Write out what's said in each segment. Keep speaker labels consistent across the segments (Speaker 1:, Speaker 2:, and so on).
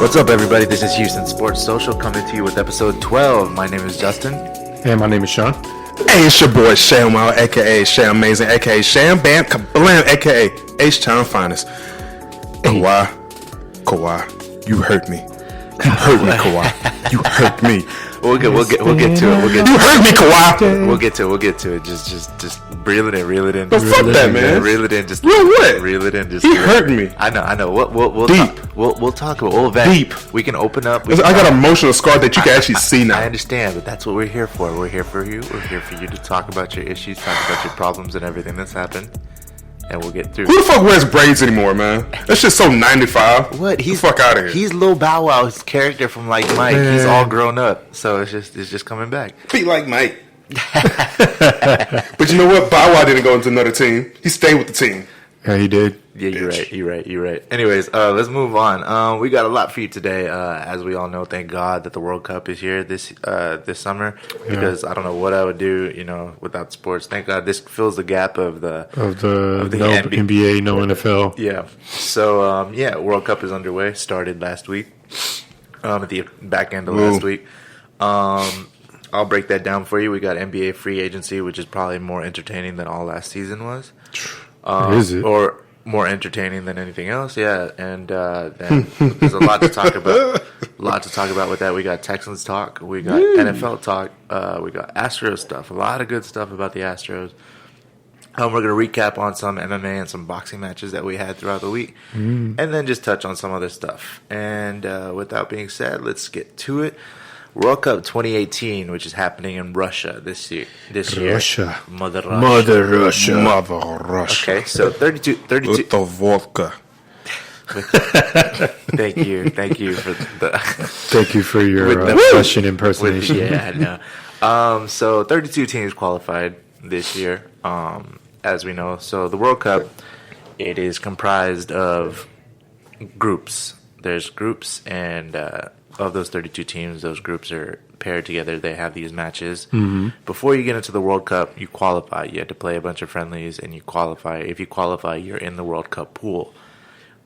Speaker 1: What's up, everybody? This is Houston Sports Social coming to you with episode 12. My name is Justin.
Speaker 2: Hey, my name is Sean.
Speaker 3: Hey, it's your boy Sham Wild, a.k.a. Sham Amazing, a.k.a. Sham Bam Kablam, a.k.a. H-Town Finest. Kawhi, you hurt me. You hurt me, Kawhi. You hurt me.
Speaker 1: We'll get to it.
Speaker 3: You hurt me, Kawhi.
Speaker 1: We'll get to it. Just reel it in.
Speaker 3: But fuck that, man.
Speaker 1: Reel it in. Just
Speaker 3: Real what?
Speaker 1: Reel it in. Just
Speaker 3: He hurt me.
Speaker 1: I know. We'll
Speaker 3: Deep.
Speaker 1: talk. We'll talk about. We'll vent.
Speaker 3: Deep.
Speaker 1: We can open up.
Speaker 3: I got an emotional scar that you can actually see now.
Speaker 1: I understand, but that's what we're here for. We're here for you. We're here for you to talk about your issues, talk about your problems and everything that's happened, and we'll get through.
Speaker 3: Who the fuck wears braids anymore, man? That's just so 95.
Speaker 1: What?
Speaker 3: Get the fuck out of here.
Speaker 1: He's Lil Bow Wow's character from Like Mike. He's all grown up, so it's just coming back.
Speaker 3: Be like Mike. But you know what? Bow Wow didn't go into another team. He stayed with the team.
Speaker 2: Yeah, he did.
Speaker 1: Yeah, you're right. Anyways, let's move on. We got a lot for you today. As we all know, thank God that the World Cup is here this summer. Because I don't know what I would do, without sports. Thank God this fills the gap of the
Speaker 2: no NBA, no NFL.
Speaker 1: Yeah. So World Cup is underway. Started last week. At the back end of last week. I'll break that down for you. We got NBA free agency, which is probably more entertaining than all last season was.
Speaker 2: Is it?
Speaker 1: Or more entertaining than anything else, yeah. And then there's a lot to talk about. With that. We got Texans talk. We got NFL talk. We got Astros stuff. A lot of good stuff about the Astros. We're going to recap on some MMA and some boxing matches that we had throughout the week. And then just touch on some other stuff. And with that being said, let's get to it. World Cup 2018, which is happening in Russia this year.
Speaker 2: Russia.
Speaker 1: Mother Russia.
Speaker 3: Mother Russia.
Speaker 1: Okay, so 32.
Speaker 3: With the vodka.
Speaker 1: Thank you for the.
Speaker 2: Thank you for your Russian impersonation.
Speaker 1: Yeah, I know. So 32 teams qualified this year, as we know. So the World Cup, it is comprised of groups. There's groups, and of those 32 teams, those groups are paired together. They have these matches. Before you get into the World Cup, you qualify. You have to play a bunch of friendlies, and you qualify. If you qualify, you're in the World Cup pool.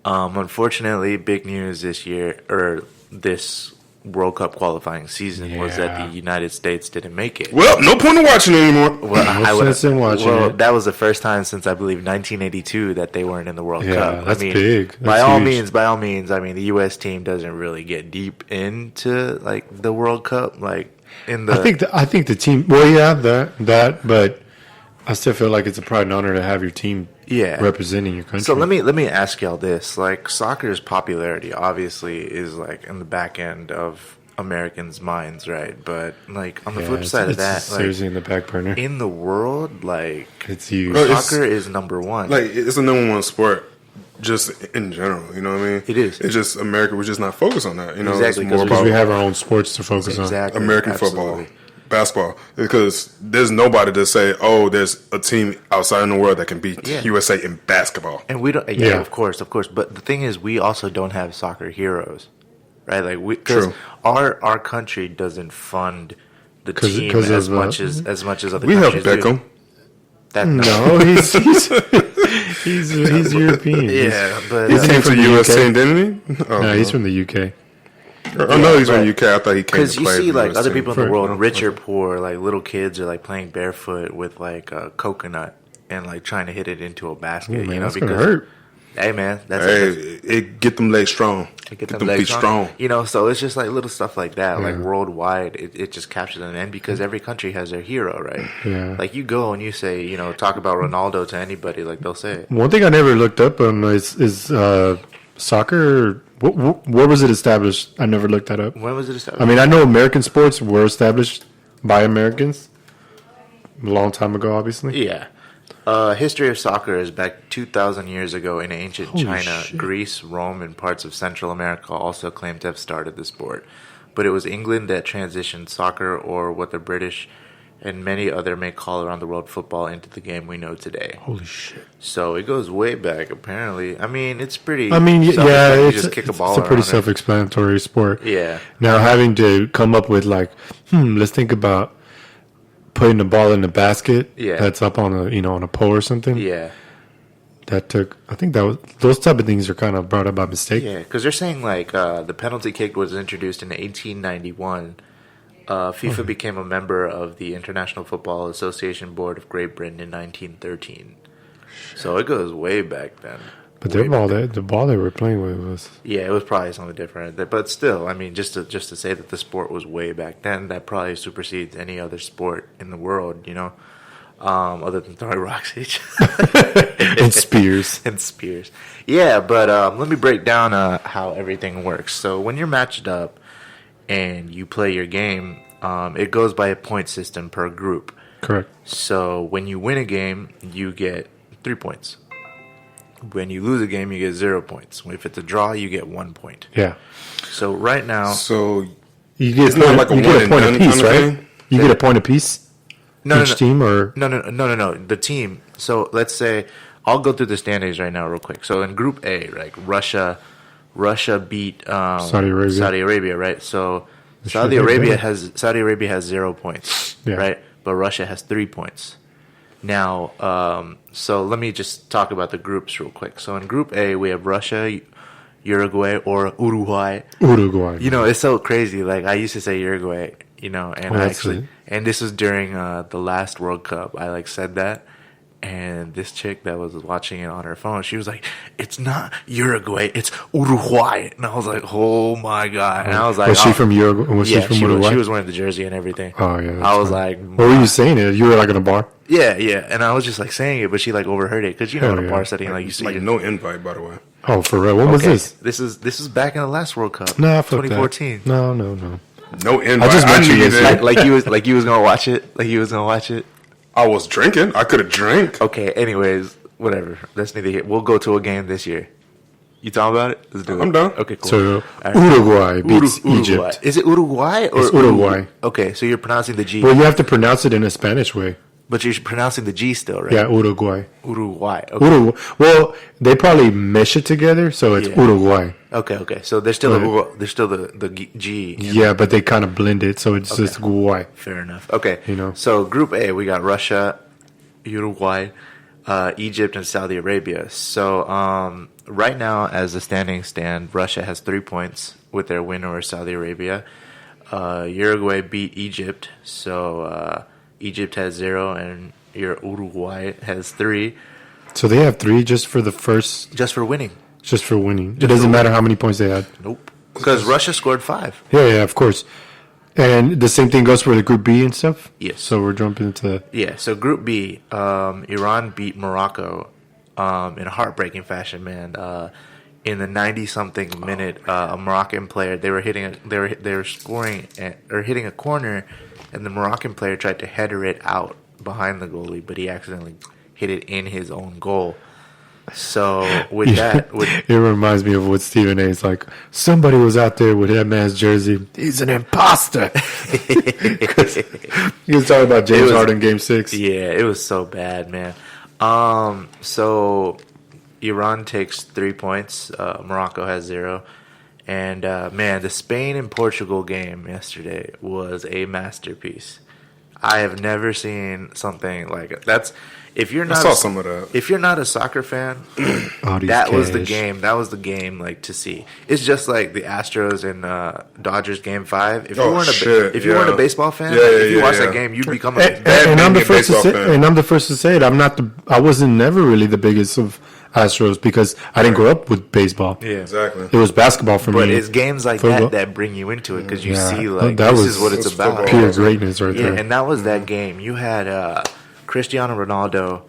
Speaker 1: Unfortunately, big news this year, or this World Cup qualifying season, was that the United States didn't make it.
Speaker 3: Well, no point in watching it anymore.
Speaker 1: Well, that was the first time since I believe 1982 that they weren't in the World Cup.
Speaker 2: That's big. That's
Speaker 1: by
Speaker 2: huge.
Speaker 1: all means, I mean the U.S. team doesn't really get deep into like the World Cup, like in the.
Speaker 2: I think the team. Well, yeah, that, but I still feel like it's a pride and honor to have your team representing your country.
Speaker 1: So let me ask y'all this: like soccer's popularity obviously is like in the back end of Americans' minds, right? But like on the flip side of that,
Speaker 2: seriously in the back burner
Speaker 1: in the world, like
Speaker 2: it's huge.
Speaker 1: Soccer is number one.
Speaker 3: Like it's the number one sport, just in general. You know what I mean?
Speaker 1: It is.
Speaker 3: It's just America. We're just not focused on that. You know,
Speaker 1: Exactly,
Speaker 3: it's more
Speaker 2: because
Speaker 3: about
Speaker 2: we have our own sports to focus on.
Speaker 3: American football. Basketball, because there's nobody to say, oh, there's a team outside in the world that can beat USA in basketball.
Speaker 1: And we don't, of course. But the thing is, we also don't have soccer heroes, right? Like, because our country doesn't fund the team as much as other countries.
Speaker 3: We have Beckham.
Speaker 2: No, he's European.
Speaker 1: Yeah, but
Speaker 3: he came to USA, didn't he?
Speaker 2: No, he's from the UK.
Speaker 3: I know he's from the UK. I thought he came to play.
Speaker 1: Because you see, like, other people in the world,
Speaker 2: For-
Speaker 1: rich or poor, like, little kids are, like, playing barefoot with, like, a coconut and, like, trying to hit it into a basket.
Speaker 2: Ooh, man,
Speaker 1: you know,
Speaker 2: that's
Speaker 1: because,
Speaker 2: gonna hurt.
Speaker 1: Hey, man.
Speaker 3: It get them legs strong.
Speaker 1: Get
Speaker 3: them feet strong.
Speaker 1: You know, so it's just, like, little stuff like that. Like, worldwide, it just captures them. And because every country has their hero, right?
Speaker 2: Yeah.
Speaker 1: Like, you go and you say, talk about Ronaldo to anybody, like, they'll say it.
Speaker 2: One thing I never looked up on is soccer. Where was it established? I never looked that up.
Speaker 1: When was it established?
Speaker 2: I mean, I know American sports were established by Americans a long time ago, obviously.
Speaker 1: Yeah. History of soccer is back 2,000 years ago in ancient China.
Speaker 2: Shit.
Speaker 1: Greece, Rome, and parts of Central America also claim to have started the sport. But it was England that transitioned soccer, or what the British and many other may call around the world football, into the game we know today.
Speaker 2: Holy shit.
Speaker 1: So it goes way back, apparently. I mean, it's pretty...
Speaker 2: It's
Speaker 1: a
Speaker 2: pretty self-explanatory sport.
Speaker 1: Yeah.
Speaker 2: Now, having to come up with, like, let's think about putting the ball in the basket that's up on a pole or something.
Speaker 1: Yeah.
Speaker 2: I think those type of things are kind of brought up by mistake.
Speaker 1: Yeah, because they're saying like the penalty kick was introduced in 1891. FIFA became a member of the International Football Association Board of Great Britain in 1913. So it goes way back then.
Speaker 2: But the ball they were playing with was
Speaker 1: it was probably something different. But still, I mean, just to say that the sport was way back then, that probably supersedes any other sport in the world, other than throwing rocks at each other.
Speaker 2: and spears.
Speaker 1: And spears. Yeah, but let me break down how everything works. So when you're matched up and you play your game, it goes by a point system per group.
Speaker 2: Correct.
Speaker 1: So when you win a game, you get 3 points. When you lose a game, you get 0 points. If it's a draw, you get 1 point.
Speaker 2: Yeah.
Speaker 1: So right now,
Speaker 2: you get a point apiece, right? You get a point apiece. Each team, or
Speaker 1: no. The team. So let's say I'll go through the standings right now, real quick. So in Group A, like Russia beat Saudi Arabia, right? So Saudi Arabia has 0 points, right? But Russia has 3 points. Now, so let me just talk about the groups real quick. So in Group A, we have Russia, Uruguay, or Uruguay. It's so crazy. Like I used to say Uruguay, and this was during the last World Cup. I said that, and this chick that was watching it on her phone, she was like, "It's not Uruguay, it's Uruguay," and I was like, "Oh my god!" And I was like,
Speaker 2: "Was she from Uruguay? Was she from Uruguay?"
Speaker 1: She was wearing the jersey and everything.
Speaker 2: Oh yeah,
Speaker 1: I was like,
Speaker 2: "What were you saying? It? You were in a bar?"
Speaker 1: Yeah, and I was just saying it, but she overheard it because in a bar setting, you see,
Speaker 3: no invite, by the way.
Speaker 2: Oh, for real? When was this?
Speaker 1: This is back in the last World Cup.
Speaker 2: Nah,
Speaker 1: 2014.
Speaker 2: No.
Speaker 3: No invite.
Speaker 2: I just mentioned it.
Speaker 1: Like you was gonna watch it. Like you was gonna watch it.
Speaker 3: I was drinking. I could have drank.
Speaker 1: Okay. Anyways, whatever. That's neither here. We'll go to a game this year. You talking about it? Let's do it.
Speaker 3: I'm done.
Speaker 1: Okay, cool.
Speaker 2: So Uruguay beats Egypt.
Speaker 1: Is it Uruguay or
Speaker 2: it's Uruguay?
Speaker 1: Okay, so you're pronouncing the G.
Speaker 2: Well, you have to pronounce it in a Spanish way.
Speaker 1: But you're pronouncing the G still, right?
Speaker 2: Yeah, Uruguay.
Speaker 1: Uruguay. Okay.
Speaker 2: Uruguay. Well, they probably mesh it together, so it's Uruguay.
Speaker 1: Okay. So there's still the G.
Speaker 2: Yeah, but they kind of blend it, so it's just Uruguay.
Speaker 1: Fair enough. Okay. So Group A, we got Russia, Uruguay, Egypt, and Saudi Arabia. So right now, as the standings stand, Russia has 3 points with their win over Saudi Arabia. Uruguay beat Egypt, so Egypt has 0, and Uruguay has 3.
Speaker 2: So they have 3 just for the first...
Speaker 1: Just for winning.
Speaker 2: Just for winning. It doesn't matter how many points they had.
Speaker 1: Nope. Because Russia scored 5.
Speaker 2: Yeah, of course. And the same thing goes for the Group B and stuff?
Speaker 1: Yes.
Speaker 2: So we're jumping into...
Speaker 1: Yeah, so Group B, Iran beat Morocco in a heartbreaking fashion, man. In the 90-something minute, a Moroccan player, they were scoring or hitting a corner, and the Moroccan player tried to header it out behind the goalie, but he accidentally hit it in his own goal. So with that,
Speaker 2: it reminds me of what Stephen A. is like. Somebody was out there with that man's jersey. He's an imposter. He was talking about James Harden Game 6.
Speaker 1: Yeah, it was so bad, man. So Iran takes 3 points. Morocco has 0. And man, the Spain and Portugal game yesterday was a masterpiece. I have never seen something like it. If you're not
Speaker 3: some of that.
Speaker 1: If you're not a soccer fan, that was the game. That was the game to see. It's just like the Astros and Dodgers game 5. If you weren't a baseball fan, if you watch that game, you'd become a
Speaker 2: and I'm the first to say, and I'm the first to say it. I wasn't never really the biggest of Astros because I didn't grow up with baseball.
Speaker 1: Yeah,
Speaker 3: exactly.
Speaker 2: It was basketball for me.
Speaker 1: But it's games like that bring you into it because you see this is what it's about.
Speaker 2: Pure greatness right there.
Speaker 1: And that was that game. You had Cristiano Ronaldo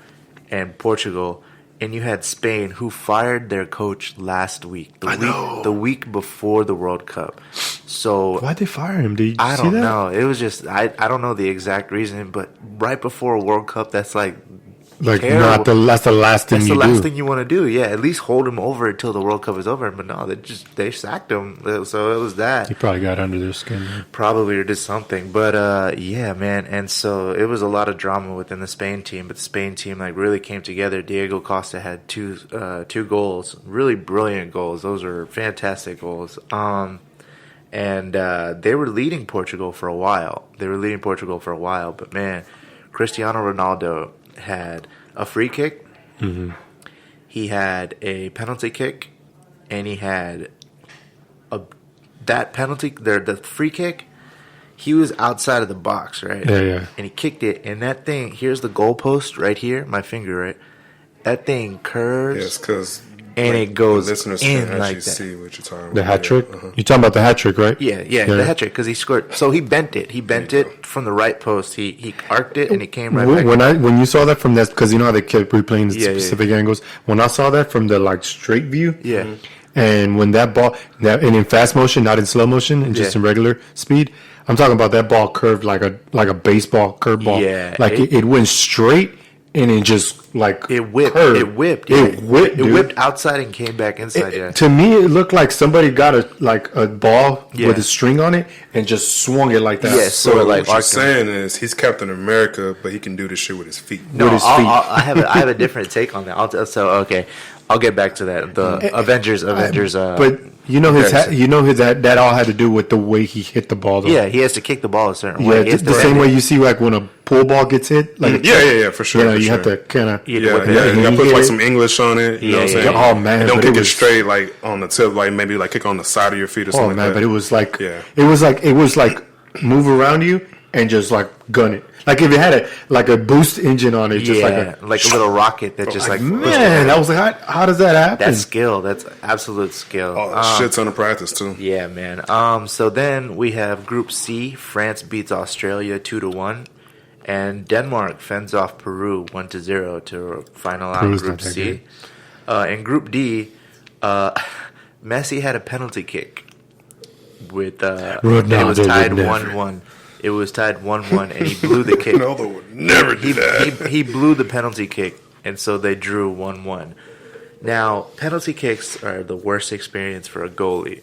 Speaker 1: and Portugal, and you had Spain, who fired their coach last week. The week before the World Cup. So
Speaker 2: why'd they fire him? Did you
Speaker 1: I
Speaker 2: see
Speaker 1: don't
Speaker 2: that?
Speaker 1: know. It was just I don't know the exact reason, but right before a World Cup, that's
Speaker 2: that's the last thing
Speaker 1: That's
Speaker 2: you
Speaker 1: the
Speaker 2: do.
Speaker 1: last thing you want to do. Yeah, at least hold him over until the World Cup is over. But no, they sacked him. So it was that.
Speaker 2: He probably got under their skin.
Speaker 1: Probably or did something. But yeah, man. And so it was a lot of drama within the Spain team. But the Spain team really came together. Diego Costa had two goals, really brilliant goals. Those are fantastic goals. And they were leading Portugal for a while. But man, Cristiano Ronaldo had a free kick.
Speaker 2: Mm-hmm.
Speaker 1: he had a penalty kick, and he had that penalty, the free kick. He was outside of the box, right?
Speaker 2: Yeah.
Speaker 1: And he kicked it, and that thing. Here's the goalpost right here, my finger, right. That thing curves.
Speaker 3: Yes, because
Speaker 1: it goes
Speaker 3: listeners
Speaker 1: in
Speaker 3: can
Speaker 1: like
Speaker 3: actually
Speaker 1: that.
Speaker 3: see what you're talking about.
Speaker 2: The hat trick?
Speaker 3: Uh-huh.
Speaker 2: You're talking about the hat trick, right?
Speaker 1: Yeah, the hat trick, because he scored. So he bent it. He bent it from the right post. He arced it, and it came right back.
Speaker 2: When you saw that from that, because you know how they kept replaying the
Speaker 1: Yeah,
Speaker 2: specific angles. When I saw that from the like straight view,
Speaker 1: Yeah.
Speaker 2: and when that ball, and in fast motion, not in slow motion, and just in regular speed, I'm talking about that ball curved like a baseball curve ball.
Speaker 1: Yeah,
Speaker 2: like it went straight. And it just like
Speaker 1: It whipped.
Speaker 2: curved.
Speaker 1: It whipped.
Speaker 2: It whipped.
Speaker 1: It
Speaker 2: dude.
Speaker 1: whipped outside and came back inside.
Speaker 2: To me, it looked like somebody got a ball
Speaker 1: Yeah.
Speaker 2: with a string on it and just swung it like that.
Speaker 1: Yes.
Speaker 3: So
Speaker 1: So, like,
Speaker 3: what you're
Speaker 1: Arkham.
Speaker 3: saying is he's Captain America, but he can do this shit with his feet.
Speaker 1: No,
Speaker 2: with his feet.
Speaker 1: I have a different take on that. I'll get back to that. The Avengers.
Speaker 2: But you know that all had to do with the way he hit the ball. Though.
Speaker 1: Yeah, he has to kick the ball a certain
Speaker 2: Yeah,
Speaker 1: way. He has
Speaker 2: the
Speaker 1: to
Speaker 2: same
Speaker 1: bend
Speaker 2: way
Speaker 1: it.
Speaker 2: you see like when a pool ball gets hit. Like
Speaker 3: Yeah, for sure.
Speaker 2: you know,
Speaker 3: for
Speaker 2: you
Speaker 3: sure.
Speaker 2: have to kind of.
Speaker 1: You
Speaker 3: Yeah,
Speaker 1: whip it.
Speaker 3: yeah. You gotta
Speaker 2: he
Speaker 3: put
Speaker 2: hit
Speaker 3: like
Speaker 2: it.
Speaker 3: some English on it. You know what I'm
Speaker 1: Yeah,
Speaker 3: saying?
Speaker 2: yeah. Oh, man,
Speaker 3: And don't
Speaker 2: but
Speaker 3: kick
Speaker 2: it
Speaker 3: it
Speaker 2: was-
Speaker 3: straight like on the tip, like maybe like kick on the side of your feet or something
Speaker 2: Oh
Speaker 3: like
Speaker 2: man,
Speaker 3: that.
Speaker 2: but it was like
Speaker 3: Yeah.
Speaker 2: it was like move around you and just like gun it. Like if it had a boost engine on it, just
Speaker 1: like a little rocket that just like
Speaker 2: man, I was like, how does that happen?
Speaker 1: that's skill. That's absolute skill.
Speaker 3: shit ton of practice too.
Speaker 1: Yeah, man. So then we have Group C. France beats Australia 2-1, and Denmark fends off Peru 1-0 to final out
Speaker 2: Peru's
Speaker 1: Group
Speaker 2: not that
Speaker 1: C. In Group D, Messi had a penalty kick with it was
Speaker 2: Ronaldo
Speaker 1: tied
Speaker 2: would never.
Speaker 1: 1-1. It was tied 1-1, and he blew the kick.
Speaker 3: Ronaldo would never do that.
Speaker 1: He blew the penalty kick, and so they drew 1-1. Now, penalty kicks are the worst experience for a goalie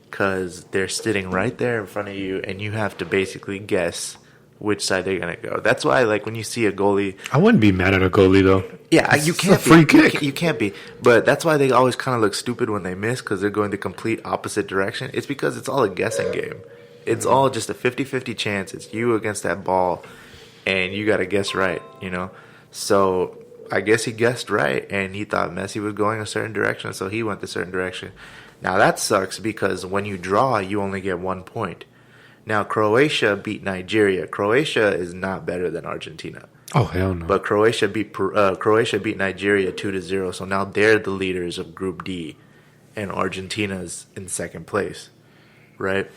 Speaker 1: because they're sitting right there in front of you, and you have to basically guess which side they're going to go. That's why, like, when you see a goalie...
Speaker 2: I wouldn't be mad at a goalie though.
Speaker 1: Yeah, you
Speaker 2: It's
Speaker 1: can't
Speaker 2: a free
Speaker 1: be.
Speaker 2: kick.
Speaker 1: You can't be. But that's why they always kind of look stupid when they miss because they're going the complete opposite direction. It's because it's all a guessing game. It's all just a 50-50 chance. It's you against that ball, and you got to guess right, you know? So I guess he guessed right, and he thought Messi was going a certain direction, so he went a certain direction. Now that sucks because when you draw, you only get 1 point. Now Croatia beat Nigeria. Croatia is not better than Argentina.
Speaker 2: Oh hell no!
Speaker 1: But Croatia beat Nigeria 2-0, so now they're the leaders of Group D, and Argentina's in second place, right?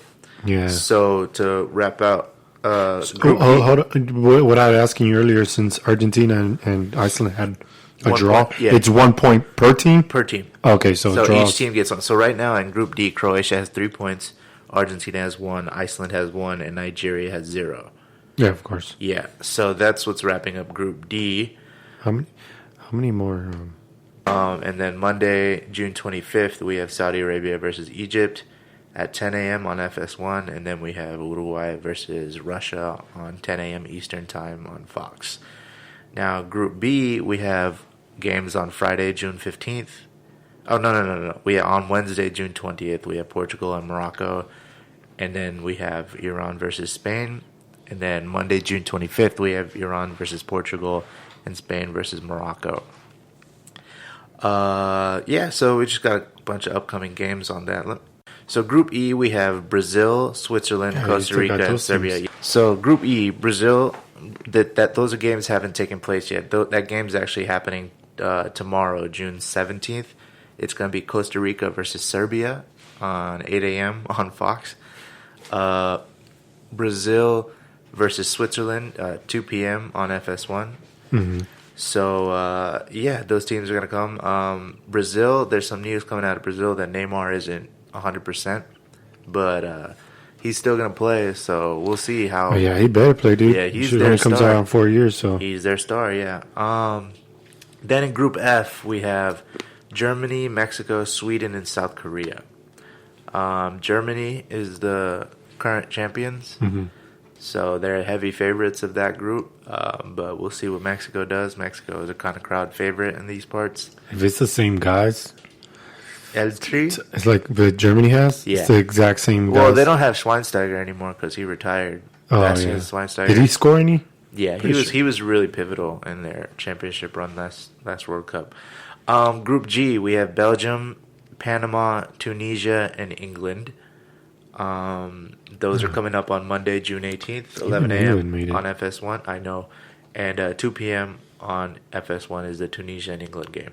Speaker 2: yeah.
Speaker 1: So to wrap out, Group D,
Speaker 2: Hold on. What I was asking you earlier, since Argentina and Iceland had a
Speaker 1: 1
Speaker 2: draw,
Speaker 1: point, yeah.
Speaker 2: it's 1 point per team.
Speaker 1: per team.
Speaker 2: Okay, so
Speaker 1: So
Speaker 2: draws.
Speaker 1: each team gets one. So right now in Group D, Croatia has 3 points, Argentina has 1, Iceland has 1, and Nigeria has 0.
Speaker 2: Yeah, of course.
Speaker 1: Yeah. So that's what's wrapping up Group D.
Speaker 2: How many more?
Speaker 1: And then Monday, June 25th, we have Saudi Arabia versus Egypt at 10 a.m. on FS1. And then we have Uruguay versus Russia on 10 a.m. Eastern Time on Fox. Now, Group B, we have games on Friday, June 15th. Oh, no. On Wednesday, June 20th, we have Portugal and Morocco. And then we have Iran versus Spain. And then Monday, June 25th, we have Iran versus Portugal and Spain versus Morocco. So we just got a bunch of upcoming games on that. So Group E, we have Brazil, Switzerland,
Speaker 2: Yeah,
Speaker 1: Costa
Speaker 2: you took out
Speaker 1: Rica, and
Speaker 2: those
Speaker 1: Serbia.
Speaker 2: teams.
Speaker 1: So Group E, Brazil, those games haven't taken place yet. That game's actually happening tomorrow, June 17th. It's going to be Costa Rica versus Serbia on 8 a.m. on Fox. Brazil versus Switzerland, 2 p.m. on FS1.
Speaker 2: Mm-hmm.
Speaker 1: So, those teams are going to come. Brazil, there's some news coming out of Brazil that Neymar isn't 100%, but he's still going to play, so we'll see how...
Speaker 2: Oh, yeah, he better play, dude.
Speaker 1: Yeah, he's
Speaker 2: Shit
Speaker 1: their
Speaker 2: only comes
Speaker 1: star.
Speaker 2: out in 4 years, so...
Speaker 1: He's their star, yeah. Then in Group F, we have Germany, Mexico, Sweden, and South Korea. Germany is the current champions.
Speaker 2: Mm-hmm.
Speaker 1: So they're heavy favorites of that group, but we'll see what Mexico does. Mexico is a kind of crowd favorite in these parts.
Speaker 2: If it's the same guys,
Speaker 1: El Tri?
Speaker 2: it's like what Germany has.
Speaker 1: Yeah.
Speaker 2: It's the exact same guys.
Speaker 1: Well, they don't have Schweinsteiger anymore because he retired.
Speaker 2: Oh,
Speaker 1: Bastian
Speaker 2: yeah.
Speaker 1: Schweinsteiger.
Speaker 2: Did he score any?
Speaker 1: Yeah, he was really pivotal in their championship run last World Cup. Group G, we have Belgium, Panama, Tunisia, and England. Those are coming up on Monday, June 18th, 11 a.m. on FS1. I know. And 2 p.m. on FS1 is the Tunisia and England game.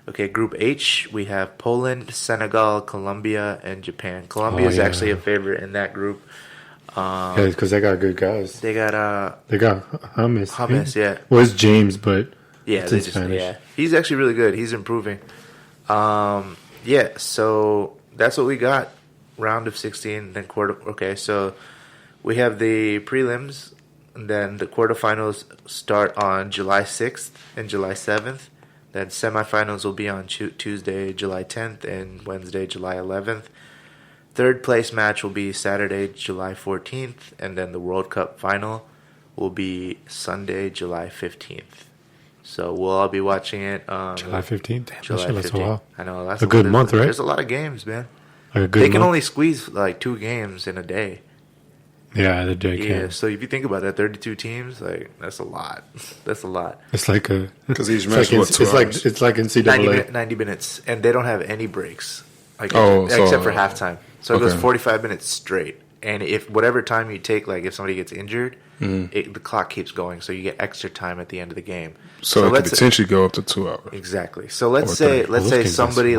Speaker 1: Okay, Group H, we have Poland, Senegal, Colombia, and Japan. Colombia is actually a favorite in that group.
Speaker 2: Yeah, because they got good guys.
Speaker 1: They got
Speaker 2: James.
Speaker 1: James, yeah.
Speaker 2: Well, it's James, but
Speaker 1: yeah,
Speaker 2: it's in Spanish.
Speaker 1: He's actually really good. He's improving. Yeah, so that's what we got. Round of 16, then quarter. Okay, so we have the prelims, and then the quarterfinals start on July 6th and July 7th. Then semifinals will be on Tuesday, July 10th, and Wednesday, July 11th. Third place match will be Saturday, July 14th, and then the World Cup final will be Sunday, July 15th. So we'll all be watching it.
Speaker 2: July 15th? Damn,
Speaker 1: July 15th. I know. That's
Speaker 2: a good month, right?
Speaker 1: There's a lot of games, man.
Speaker 2: They
Speaker 1: can only squeeze like 2 games in a day.
Speaker 2: Yeah, the day
Speaker 1: Yeah,
Speaker 2: can.
Speaker 1: so if you think about it, 32 teams, like that's a lot. That's a lot.
Speaker 2: It's like a
Speaker 3: because each match is 2 hours.
Speaker 2: It's like NCAA.
Speaker 1: 90 minutes, and they don't have any breaks, like
Speaker 3: so,
Speaker 1: except for halftime. So it goes
Speaker 3: okay.
Speaker 1: 45 minutes straight. And if whatever time you take, like if somebody gets injured, the clock keeps going, so you get extra time at the end of the game.
Speaker 3: So it could potentially go up to 2 hours.
Speaker 1: Exactly. So let's say somebody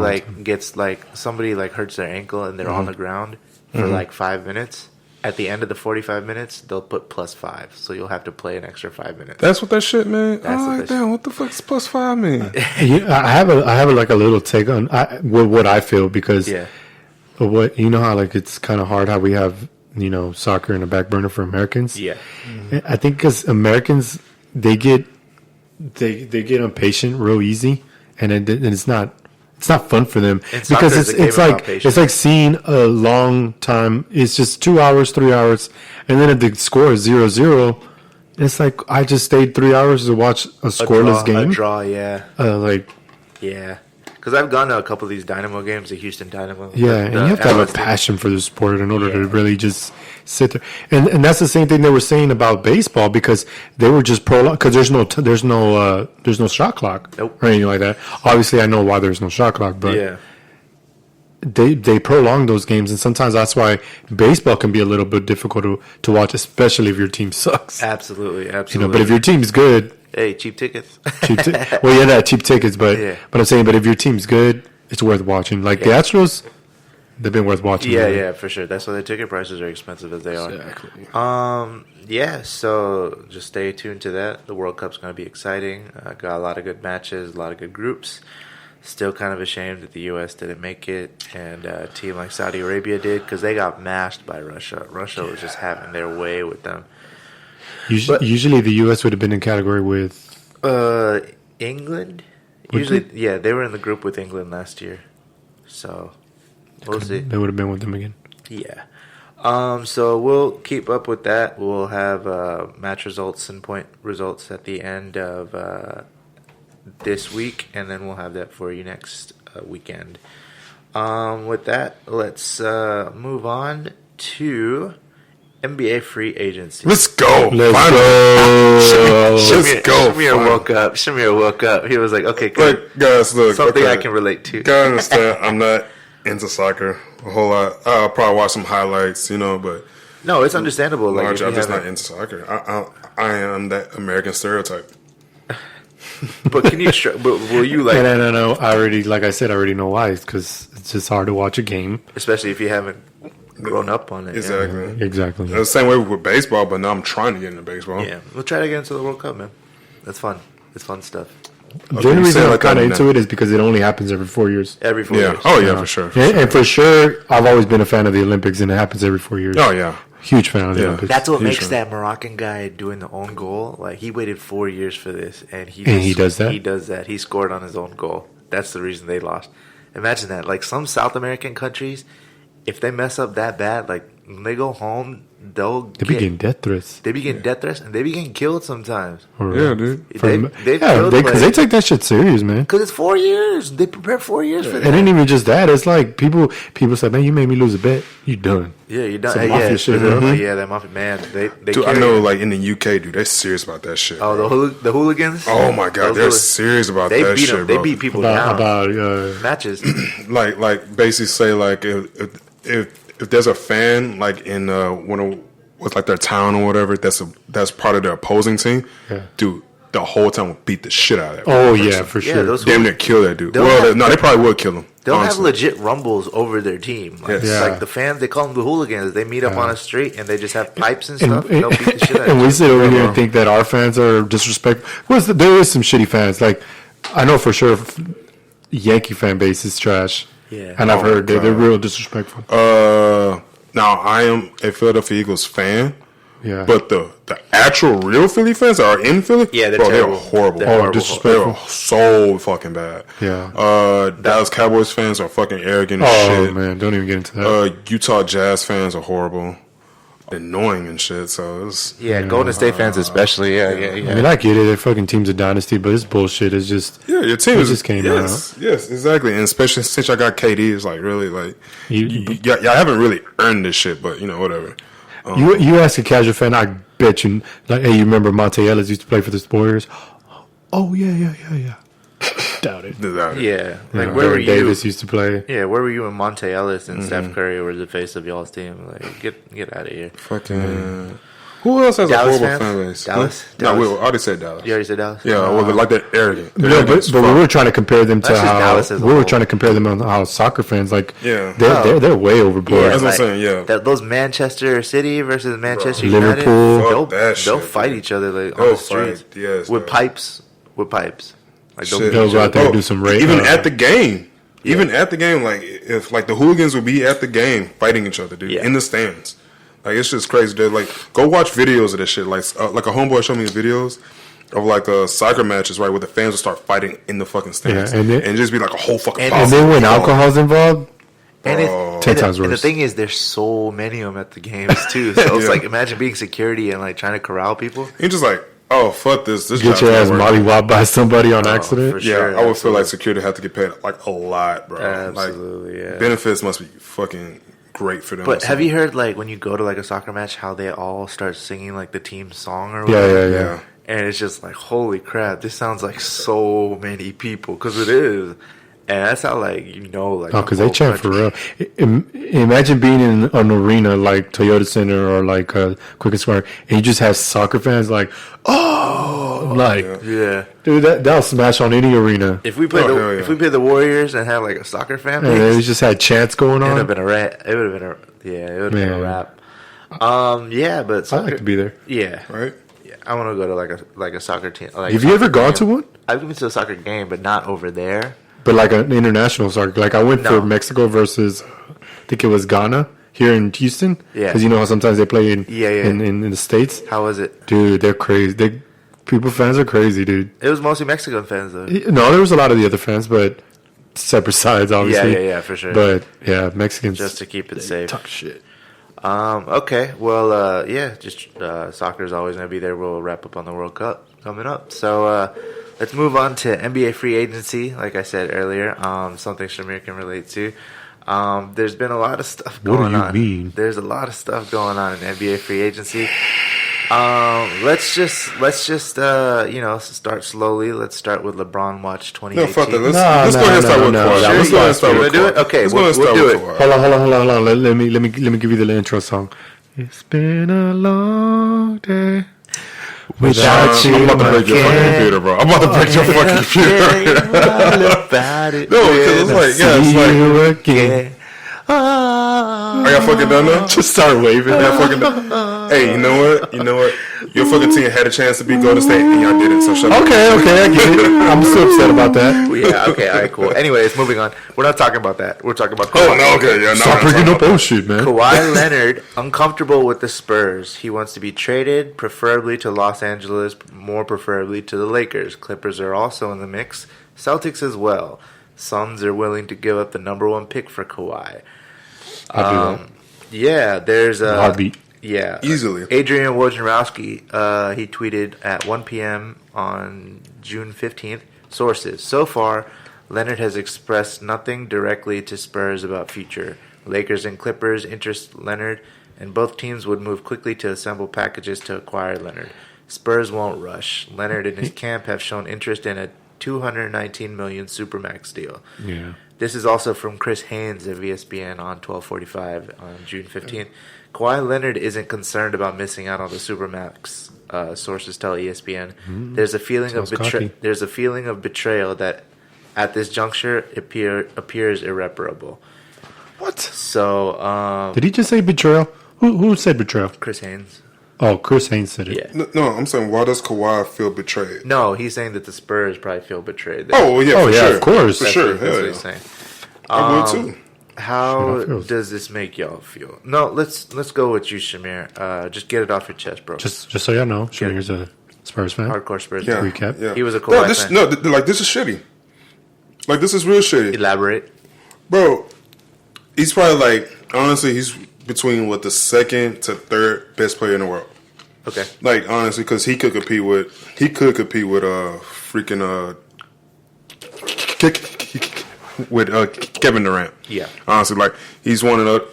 Speaker 1: somebody hurts their ankle and they're on the ground for like 5 minutes. At the end of the 45 minutes, they'll put +5, so you'll have to play an extra 5 minutes.
Speaker 3: That's what that shit mean. Damn, what the fuck's +5 mean?
Speaker 2: Yeah, I have like a little take on what I feel because what you know how like it's kind of hard how we have soccer in the back burner for Americans.
Speaker 1: Yeah,
Speaker 2: I think because Americans they get impatient real easy, and it's not fun for them because it's like seeing a long time. It's just 2 hours, 3 hours, and then if the score is 0-0, it's like I just stayed 3 hours to watch a scoreless game.
Speaker 1: A draw, yeah.
Speaker 2: Yeah.
Speaker 1: Because I've gone to a couple of these Dynamo games, the Houston Dynamo.
Speaker 2: Yeah, and you have to have a passion for the sport in order to really just sit there. And that's the same thing they were saying about baseball because they were just prolonged because there's no shot clock or anything like that. Obviously, I know why there's no shot clock, but they prolong those games, and sometimes that's why baseball can be a little bit difficult to watch, especially if your team sucks.
Speaker 1: Absolutely.
Speaker 2: But if your team's good.
Speaker 1: Hey, cheap tickets.
Speaker 2: Cheap tickets, but I'm saying, but if your team's good, it's worth watching. Like the Astros, they've been worth watching.
Speaker 1: Yeah, for sure. That's why their ticket prices are expensive as they are.
Speaker 3: Exactly.
Speaker 1: So just stay tuned to that. The World Cup's going to be exciting. Got a lot of good matches, a lot of good groups. Still kind of ashamed that the U.S. didn't make it, and a team like Saudi Arabia did because they got mashed by Russia. Russia was just having their way with them.
Speaker 2: Usually the U.S. would have been in category with
Speaker 1: England. They were in the group with England last year. So we'll see.
Speaker 2: They would have been with them again.
Speaker 1: Yeah. So we'll keep up with that. We'll have match results and point results at the end of this week, and then we'll have that for you next weekend. With that, let's move on to NBA free agency.
Speaker 3: Let's go.
Speaker 1: Shamir woke up. He was like, okay, good.
Speaker 3: Look, guys,
Speaker 1: something I can relate to.
Speaker 3: Gotta understand, I'm not into soccer a whole lot. I'll probably watch some highlights, but
Speaker 1: no, it's understandable.
Speaker 3: I'm just not into soccer. I am that American stereotype.
Speaker 1: But can you? But will you like?
Speaker 2: No. I already know why. It's because it's just hard to watch a game,
Speaker 1: especially if you haven't grown up on it.
Speaker 2: Exactly.
Speaker 3: The same way with baseball, but now I'm trying to get into baseball.
Speaker 1: Yeah, we'll try to get into the World Cup, man. That's fun. It's fun stuff.
Speaker 2: The only reason I'm kind of into it is because it only happens every 4 years.
Speaker 1: Every 4 years.
Speaker 3: Oh, yeah, for sure.
Speaker 2: And for sure, I've always been a fan of the Olympics, and it happens every 4 years.
Speaker 3: Oh, yeah.
Speaker 2: Huge fan of the Olympics.
Speaker 1: That's what makes that Moroccan guy doing the own goal. Like, he waited 4 years for this, and he
Speaker 2: does that?
Speaker 1: He does that. He scored on his own goal. That's the reason they lost. Imagine that. Like, some South American countries, if they mess up that bad, like, when they go home,
Speaker 2: They be getting death threats.
Speaker 1: They be getting death threats, and they be getting killed sometimes.
Speaker 3: Yeah, dude.
Speaker 2: Because they take that shit serious, man.
Speaker 1: Because it's 4 years. They prepare 4 years for that.
Speaker 2: And it ain't even just that. It's like people say, man, you made me lose a bet. You done.
Speaker 1: Yeah, you're done.
Speaker 2: Some mafia shit, bro.
Speaker 1: Yeah, that mafia, man. They
Speaker 3: Dude, I know, like, in the UK, dude, they're serious about that shit.
Speaker 1: Oh, the hooligans?
Speaker 3: Oh, my God. They're serious about that shit, bro.
Speaker 1: They beat people down.
Speaker 2: About
Speaker 1: matches.
Speaker 3: like basically say, like, if there's a fan, like, in with like their town or whatever, that's part of their opposing team, dude, the whole time will beat the shit out of that.
Speaker 2: Oh, yeah, for sure.
Speaker 3: Damn near kill that dude. Well, they probably would kill him.
Speaker 1: They'll have legit rumbles over their team. Like, like the fans, they call them the hooligans. They meet up on a street and they just have pipes and stuff. They'll beat the shit out of
Speaker 2: And we sit over here and think that our fans are disrespectful. Well, there is some shitty fans. Like, I know for sure Yankee fan base is trash.
Speaker 1: Yeah.
Speaker 2: And I've heard they're real disrespectful.
Speaker 3: Now, I am a Philadelphia Eagles fan.
Speaker 2: Yeah.
Speaker 3: But the actual real Philly fans that are in Philly,
Speaker 1: they're
Speaker 3: horrible.
Speaker 1: They're
Speaker 3: They're
Speaker 2: disrespectful.
Speaker 3: so fucking bad.
Speaker 2: Yeah.
Speaker 3: Dallas Cowboys fans are fucking arrogant as shit.
Speaker 2: Oh, man. Don't even get into that.
Speaker 3: Utah Jazz fans are horrible. Annoying and shit. So it's
Speaker 1: Golden State fans especially. Yeah.
Speaker 2: I mean, I get it. Their fucking team's a dynasty, but it's bullshit. It's just
Speaker 3: your team
Speaker 2: just came out.
Speaker 3: Yes, exactly. And especially since I got KD, it's like really like y'all haven't really earned this shit. But whatever.
Speaker 2: You ask a casual fan, I bet you like, hey, you remember Monte Ellis used to play for the Warriors? Oh yeah. Doubt it.
Speaker 1: Yeah. Like where were you?
Speaker 2: Davis used to play.
Speaker 1: Yeah, where were you when Monte Ellis and Steph Curry were the face of y'all's team? Like, get out of here.
Speaker 3: Fucking. Who else has
Speaker 1: Dallas
Speaker 3: a horrible
Speaker 1: fans?
Speaker 3: fan base?
Speaker 1: Dallas?
Speaker 3: No, we already said Dallas.
Speaker 1: You already said Dallas?
Speaker 3: Yeah, well, like that arrogant.
Speaker 2: No, but we were trying to compare them to
Speaker 1: That's just
Speaker 2: how
Speaker 1: Dallas as a
Speaker 2: we were
Speaker 1: whole.
Speaker 2: trying to compare them on how soccer fans like.
Speaker 3: Yeah.
Speaker 2: They're way overboard.
Speaker 3: That's what I'm saying. Yeah,
Speaker 1: Those Manchester City versus Manchester
Speaker 2: Liverpool.
Speaker 1: United,
Speaker 3: Fuck that
Speaker 1: they'll
Speaker 3: shit,
Speaker 1: fight
Speaker 3: dude.
Speaker 1: each other like on
Speaker 3: They'll
Speaker 1: the streets
Speaker 3: fight, yes,
Speaker 1: with
Speaker 3: bro.
Speaker 1: pipes. Like
Speaker 3: Shit.
Speaker 2: They'll go out there and do some rape.
Speaker 3: Even at the game. Even at the game, like if like the hooligans would be at the game fighting each other, dude, in the stands. Like it's just crazy, dude. Like go watch videos of this shit. Like a homeboy showed me videos of like soccer matches, right, where the fans will start fighting in the fucking stands, and just be like a whole fucking.
Speaker 2: And then when alcohol's involved,
Speaker 1: and
Speaker 2: 10 times worse.
Speaker 1: And the thing is, there's so many of them at the games too. So it's like imagine being security and like trying to corral people.
Speaker 3: You're just like, oh fuck this
Speaker 2: get your ass mollywopped by somebody on accident.
Speaker 1: For sure,
Speaker 3: I would feel like security had to get paid like a lot, bro.
Speaker 1: Absolutely,
Speaker 3: like, benefits must be fucking great for them.
Speaker 1: But have you heard like when you go to like a soccer match how they all start singing like the team song or whatever?
Speaker 2: Yeah.
Speaker 1: And it's just like, holy crap, this sounds like so many people because it is. And that's how like like
Speaker 2: because they chant for real. Imagine being in an arena like Toyota Center or like Quick Square, and you just have soccer fans like, dude, that'll smash on any arena.
Speaker 1: If we played the Warriors and had like a soccer fan base,
Speaker 2: and they just had chants going on.
Speaker 1: It would have been a wrap. It would have been a wrap. But
Speaker 2: I'd like to be there.
Speaker 1: Yeah,
Speaker 3: right.
Speaker 1: Yeah, I want to go to like a soccer team. Like
Speaker 2: have you ever gone to one?
Speaker 1: I've been to a soccer game, but not over there.
Speaker 2: But like an international soccer, like I went for Mexico versus, I think it was Ghana here in Houston.
Speaker 1: Yeah,
Speaker 2: because you know how sometimes they play in the States.
Speaker 1: How was it,
Speaker 2: dude? They're crazy. Fans are crazy, dude.
Speaker 1: It was mostly Mexican fans though.
Speaker 2: No, there was a lot of the other fans, but separate sides, obviously.
Speaker 1: Yeah, for sure.
Speaker 2: But yeah, Mexicans
Speaker 1: just to keep it safe.
Speaker 2: Talk shit.
Speaker 1: Okay. Well, just soccer is always going to be there. We'll wrap up on the World Cup coming up. So let's move on to NBA free agency. Like I said earlier, something Shamir can relate to. There's been a lot of stuff going on.
Speaker 2: What do you mean?
Speaker 1: There's a lot of stuff going on in NBA free agency. Let's just start slowly. Let's start with LeBron Watch 2018.
Speaker 3: No, fuck that. Let's go ahead and start with Kawhi. Let's go ahead and start with
Speaker 1: do it. Okay, we'll do it.
Speaker 2: Hold on. Let me give you the intro song. It's been a long day without you.
Speaker 3: I'm about to break your fucking computer, bro. I'm about to break your fucking computer. No, because it's like, again. I got fucking done now.
Speaker 2: Just start waving.
Speaker 3: I got fucking done. Hey, you know what? Your fucking team had a chance to beat Golden State, and y'all didn't. So shut up.
Speaker 2: Okay, I get it. I'm still upset about that.
Speaker 1: Yeah. Okay. All right. Cool. Anyways, moving on. We're not talking about that. We're talking about.
Speaker 3: Oh no. Okay. Yeah.
Speaker 2: Stop bringing up bullshit, man.
Speaker 1: Kawhi Leonard uncomfortable with the Spurs. He wants to be traded, preferably to Los Angeles, more preferably to the Lakers. Clippers are also in the mix. Celtics as well. Suns are willing to give up the number 1 pick for Kawhi.
Speaker 2: I'll do that.
Speaker 1: Yeah, there's a
Speaker 2: heartbeat.
Speaker 1: Yeah,
Speaker 3: Easily.
Speaker 1: Adrian Wojnarowski, he tweeted at 1 p.m. on June 15th. Sources: so far, Leonard has expressed nothing directly to Spurs about future. Lakers and Clippers interest Leonard, and both teams would move quickly to assemble packages to acquire Leonard. Spurs won't rush. Leonard and his camp have shown interest in a $219 million Supermax deal.
Speaker 2: Yeah.
Speaker 1: This is also from Chris Haynes of ESPN on 12:45 on June 15th. Kawhi Leonard isn't concerned about missing out on the Supermax. Sources tell ESPN. There's a feeling of There's a feeling of betrayal that, at this juncture, appears irreparable.
Speaker 2: What?
Speaker 1: So,
Speaker 2: did he just say betrayal? Who said betrayal?
Speaker 1: Chris Haynes.
Speaker 2: Oh, Chris Haynes said it.
Speaker 1: Yeah.
Speaker 3: No, I'm saying, why does Kawhi feel betrayed?
Speaker 1: No, he's saying that the Spurs probably feel betrayed.
Speaker 3: Oh, well, yeah, for sure.
Speaker 2: Of course.
Speaker 3: For sure.
Speaker 1: That's what
Speaker 3: Yeah.
Speaker 1: he's saying.
Speaker 3: I would too.
Speaker 1: How
Speaker 2: Shit,
Speaker 1: does this make y'all feel? No, let's go with you, Shamir. Just get it off your chest, bro.
Speaker 2: Just so y'all know, Shamir's a Spurs fan.
Speaker 1: Hardcore Spurs.
Speaker 3: Yeah.
Speaker 1: fan.
Speaker 2: Recap.
Speaker 3: Yeah.
Speaker 1: He was a Kawhi fan.
Speaker 3: Like, this is shitty. Like, this is real shitty.
Speaker 1: Elaborate.
Speaker 3: Bro, he's probably like, honestly, he's between the second to third best player in the world.
Speaker 1: Okay.
Speaker 3: Like, honestly, because he could compete with Kevin Durant.
Speaker 1: Yeah.
Speaker 3: Honestly, like, he's one of the.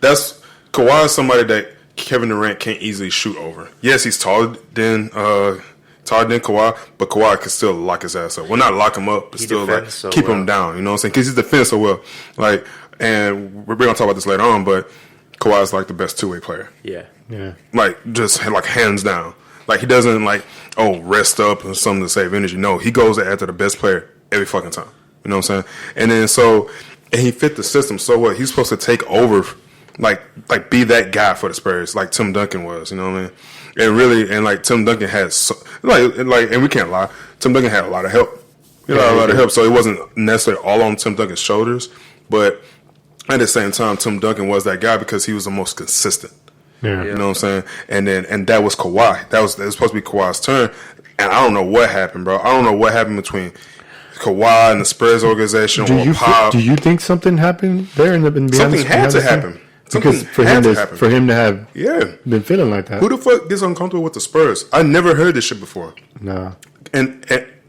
Speaker 3: That's Kawhi is somebody that Kevin Durant can't easily shoot over. Yes, he's taller than Kawhi, but Kawhi can still lock his ass up. Well, not lock him up, but still like
Speaker 1: so
Speaker 3: keep
Speaker 1: well.
Speaker 3: him down. You know what I'm saying? Because he's defends so well. Like, and we're gonna talk about this later on, but Kawhi's like the best two-way player.
Speaker 1: Yeah.
Speaker 2: Yeah.
Speaker 3: Like, just like hands down. Like, he doesn't like, rest up or something to save energy. No, he goes after the best player every fucking time. You know what I'm saying? And then and he fit the system so well. He's supposed to take over, like be that guy for the Spurs, like Tim Duncan was. You know what I mean? And really, and like Tim Duncan had and we can't lie, Tim Duncan had a lot of help. A lot of help. So it wasn't necessarily all on Tim Duncan's shoulders, but at the same time, Tim Duncan was that guy because he was the most consistent.
Speaker 2: Yeah.
Speaker 3: You know what I'm saying? And that was Kawhi. That was supposed to be Kawhi's turn. And I don't know what happened, bro. I don't know what happened between Kawhi and the Spurs organization
Speaker 2: Do you think something happened there in behind
Speaker 3: something had to happen.
Speaker 2: Because for him to have been feeling like that.
Speaker 3: Who the fuck gets uncomfortable with the Spurs? I never heard this shit before.
Speaker 2: No.
Speaker 3: And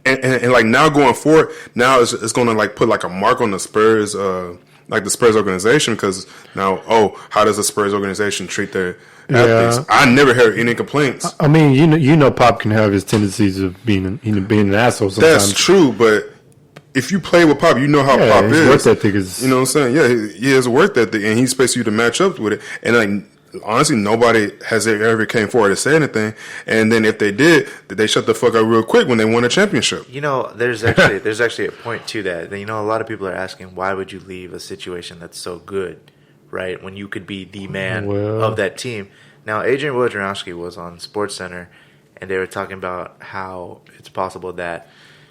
Speaker 3: like now going forward, now it's going to like put like a mark on the Spurs, like the Spurs organization, because now, how does the Spurs organization treat their athletes? I never heard any complaints.
Speaker 2: I mean, you know, Pop can have his tendencies of being an asshole sometimes.
Speaker 3: That's true, but if you play with Pop, you know how Pop
Speaker 2: his
Speaker 3: is.
Speaker 2: work ethic is.
Speaker 3: You know what I'm saying? Yeah, he has a work ethic, and he expects you to match up with it. And like, honestly, nobody has ever came forward to say anything. And then if they did, they shut the fuck up real quick when they won a championship.
Speaker 1: You know, there's actually a point to that. You know, a lot of people are asking, why would you leave a situation that's so good, right? When you could be the man of that team. Now, Adrian Wojnarowski was on SportsCenter, and they were talking about how it's possible that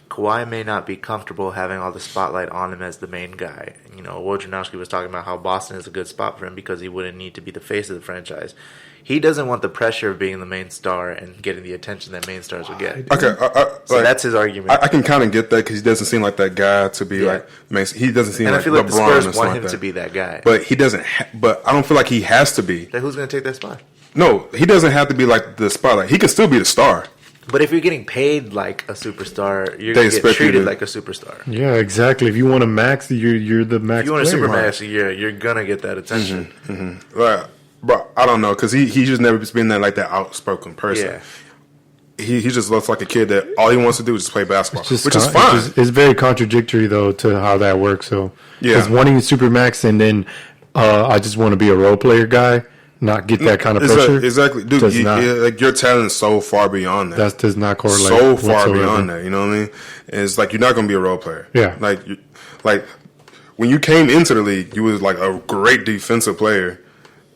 Speaker 1: Kawhi may not be comfortable having all the spotlight on him as the main guy. You know, Wojnarowski was talking about how Boston is a good spot for him because he wouldn't need to be the face of the franchise. He doesn't want the pressure of being the main star and getting the attention that main stars would get.
Speaker 3: Okay,
Speaker 1: so that's his argument.
Speaker 3: I can kind of get that because he doesn't seem like that guy to be like. He doesn't seem
Speaker 1: and
Speaker 3: like
Speaker 1: I feel like
Speaker 3: LeBron
Speaker 1: the Spurs want
Speaker 3: like
Speaker 1: him
Speaker 3: that.
Speaker 1: to be that guy.
Speaker 3: But he doesn't. But I don't feel like he has to be.
Speaker 1: Then who's going to take that spot?
Speaker 3: No, he doesn't have to be like the spotlight. He can still be the star.
Speaker 1: But if you're getting paid like a superstar, you're going to get treated like a superstar.
Speaker 2: Yeah, exactly. If you want a max, you're the max.
Speaker 1: If you want a
Speaker 2: player.
Speaker 1: supermax a year, you're going to get that attention.
Speaker 3: Mm-hmm. Right. But I don't know because he just never been that outspoken person.
Speaker 1: Yeah.
Speaker 3: He just looks like a kid that all he wants to do is just play basketball, which is fine.
Speaker 2: It's very contradictory though to how that works. So because wanting supermax and then I just want to be a role player guy. Not get that kind of pressure.
Speaker 3: Exactly, dude. Like your talent is so far beyond that.
Speaker 2: That does not correlate.
Speaker 3: So far beyond that. You know what I mean? And it's like you're not going to be a role player.
Speaker 2: Yeah.
Speaker 3: Like when you came into the league, you was like a great defensive player,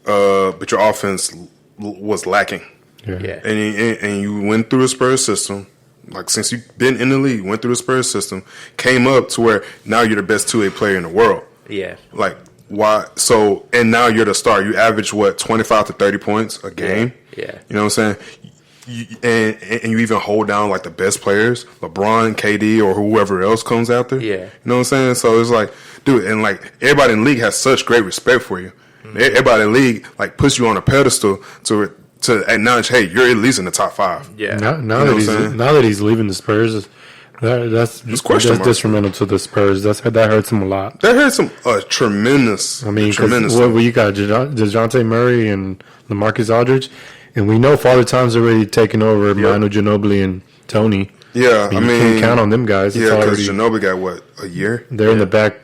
Speaker 3: but your offense was lacking.
Speaker 2: Yeah.
Speaker 3: And you went through a Spurs system. Like since you've been in the league, went through the Spurs system, came up to where now you're the best two-way player in the world.
Speaker 1: Yeah.
Speaker 3: Like. Why? So, and now you're the star. You average 25 to 30 points a game.
Speaker 1: Yeah.
Speaker 3: You know what I'm saying? And you even hold down like the best players, LeBron, KD, or whoever else comes after.
Speaker 1: Yeah.
Speaker 3: You know what I'm saying? So it's like, dude, and like everybody in the league has such great respect for you. Everybody in the league like puts you on a pedestal to acknowledge, hey, you're at least in the top 5.
Speaker 1: Yeah.
Speaker 2: Now that he's leaving the Spurs, that's detrimental to the Spurs. That hurts him a lot.
Speaker 3: That hurts him tremendous.
Speaker 2: I mean, what you got, DeJounte Murray and LaMarcus Aldridge, and we know Father Time's already taken over Manu Ginobili and Tony.
Speaker 3: Yeah,
Speaker 2: I mean, you can't count on them guys.
Speaker 3: Yeah, because Ginobili got a year?
Speaker 2: They're in the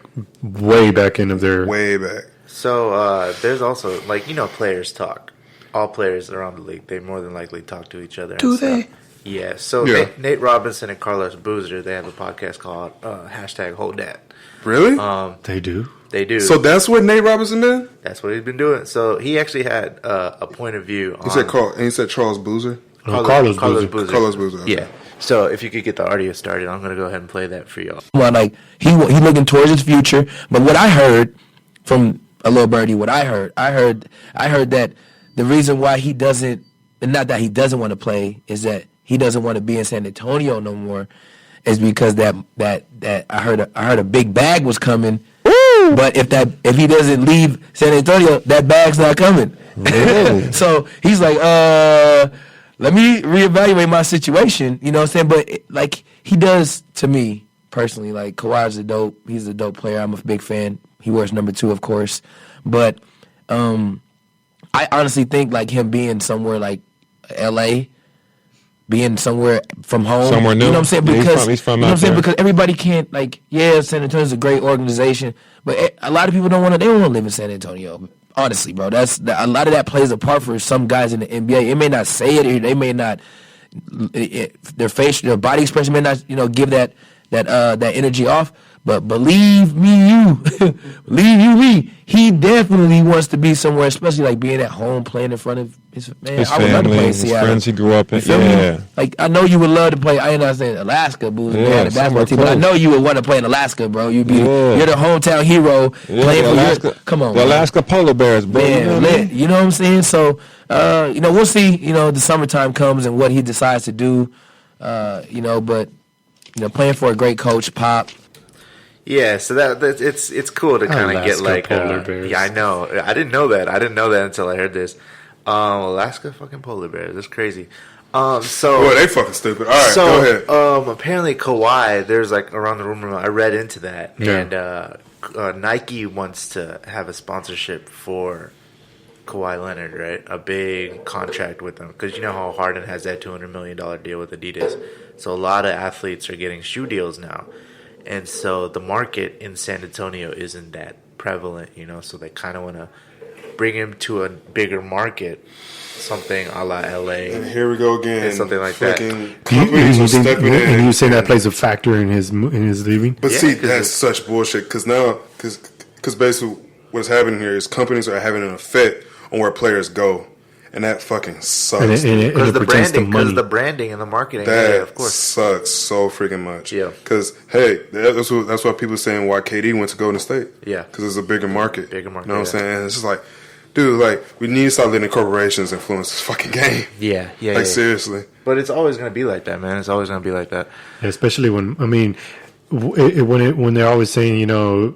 Speaker 2: way back end of their
Speaker 3: way back.
Speaker 1: So there's also players talk. All players around the league, they more than likely talk to each other.
Speaker 4: Do they?
Speaker 1: Yeah. So Nate Robinson and Carlos Boozer, they have a podcast called #HoldThat.
Speaker 3: Really?
Speaker 2: They do.
Speaker 1: They do.
Speaker 3: So that's what Nate Robinson did?
Speaker 1: That's what he's been doing. So he actually had a point of view.
Speaker 3: He said Charles Boozer?
Speaker 2: Carlos Boozer.
Speaker 3: Carlos Boozer. Okay.
Speaker 1: Yeah. So if you could get the audio started, I'm going to go ahead and play that for y'all.
Speaker 4: Well, like he looking towards his future. But what I heard from a little birdie, I heard that the reason why he doesn't, and not that he doesn't want to play, is that he doesn't want to be in San Antonio no more, is because that I heard a big bag was coming. Woo! But if he doesn't leave San Antonio, that bag's not coming. So he's like, let me reevaluate my situation. You know what I'm saying? But like he does to me personally. Like Kawhi's he's a dope player. I'm a big fan. He wears number 2, of course. But I honestly think like him being somewhere like L.A., being somewhere from home,
Speaker 5: somewhere new.
Speaker 4: You know what I'm saying? Because
Speaker 5: he's from
Speaker 4: you know what I'm saying?
Speaker 5: there.
Speaker 4: Because everybody can't San Antonio's a great organization, but a lot of people don't want to live in San Antonio. Honestly, bro, a lot of that plays a part for some guys in the NBA. It may not say it, or they may not. Their body expression may not, give that energy off. But believe me, he definitely wants to be somewhere, especially like being at home, playing in front of his
Speaker 5: family, his friends he grew up in.
Speaker 4: Yeah. Like I know you would love to play. I ain't not saying Alaska, boo, the basketball team, but I know you would want to play in Alaska, bro. You're the hometown hero. Playing for
Speaker 5: Alaska.
Speaker 4: Come on,
Speaker 5: the Alaska Polar Bears, bro.
Speaker 4: Man, you know what I'm saying? So, we'll see. The summertime comes and what he decides to do. But playing for a great coach, Pop.
Speaker 1: Yeah, so that it's cool to kind of get like
Speaker 2: polar bears.
Speaker 1: Yeah, I know. I didn't know that. I didn't know that until I heard this. Alaska fucking polar bears. That's crazy. Boy,
Speaker 3: they fucking stupid. All right, go ahead.
Speaker 1: Apparently Kawhi, there's like around the rumor. I read into that, and Nike wants to have a sponsorship for Kawhi Leonard, right? A big contract with them, because you know how Harden has that $200 million deal with Adidas. So a lot of athletes are getting shoe deals now. And so the market in San Antonio isn't that prevalent, so they kind of want to bring him to a bigger market, something a la LA.
Speaker 3: And here we go again.
Speaker 1: Something like that.
Speaker 2: And you say that plays a factor in his leaving?
Speaker 3: But see, that's such bullshit, because basically what's happening here is companies are having an effect on where players go. And that fucking sucks.
Speaker 1: Because the branding and the marketing.
Speaker 3: That
Speaker 1: of course.
Speaker 3: sucks so freaking much.
Speaker 1: Yeah. Because,
Speaker 3: hey, that's why people are saying why KD went to Golden State.
Speaker 1: Yeah.
Speaker 3: Because it's a bigger market.
Speaker 1: You know what
Speaker 3: I'm saying? And it's just like, dude, we need to stop letting corporations influence this fucking game.
Speaker 1: Yeah.
Speaker 3: Seriously.
Speaker 1: But it's always going to be like that, man. It's always going to be like that.
Speaker 2: Especially when they're always saying,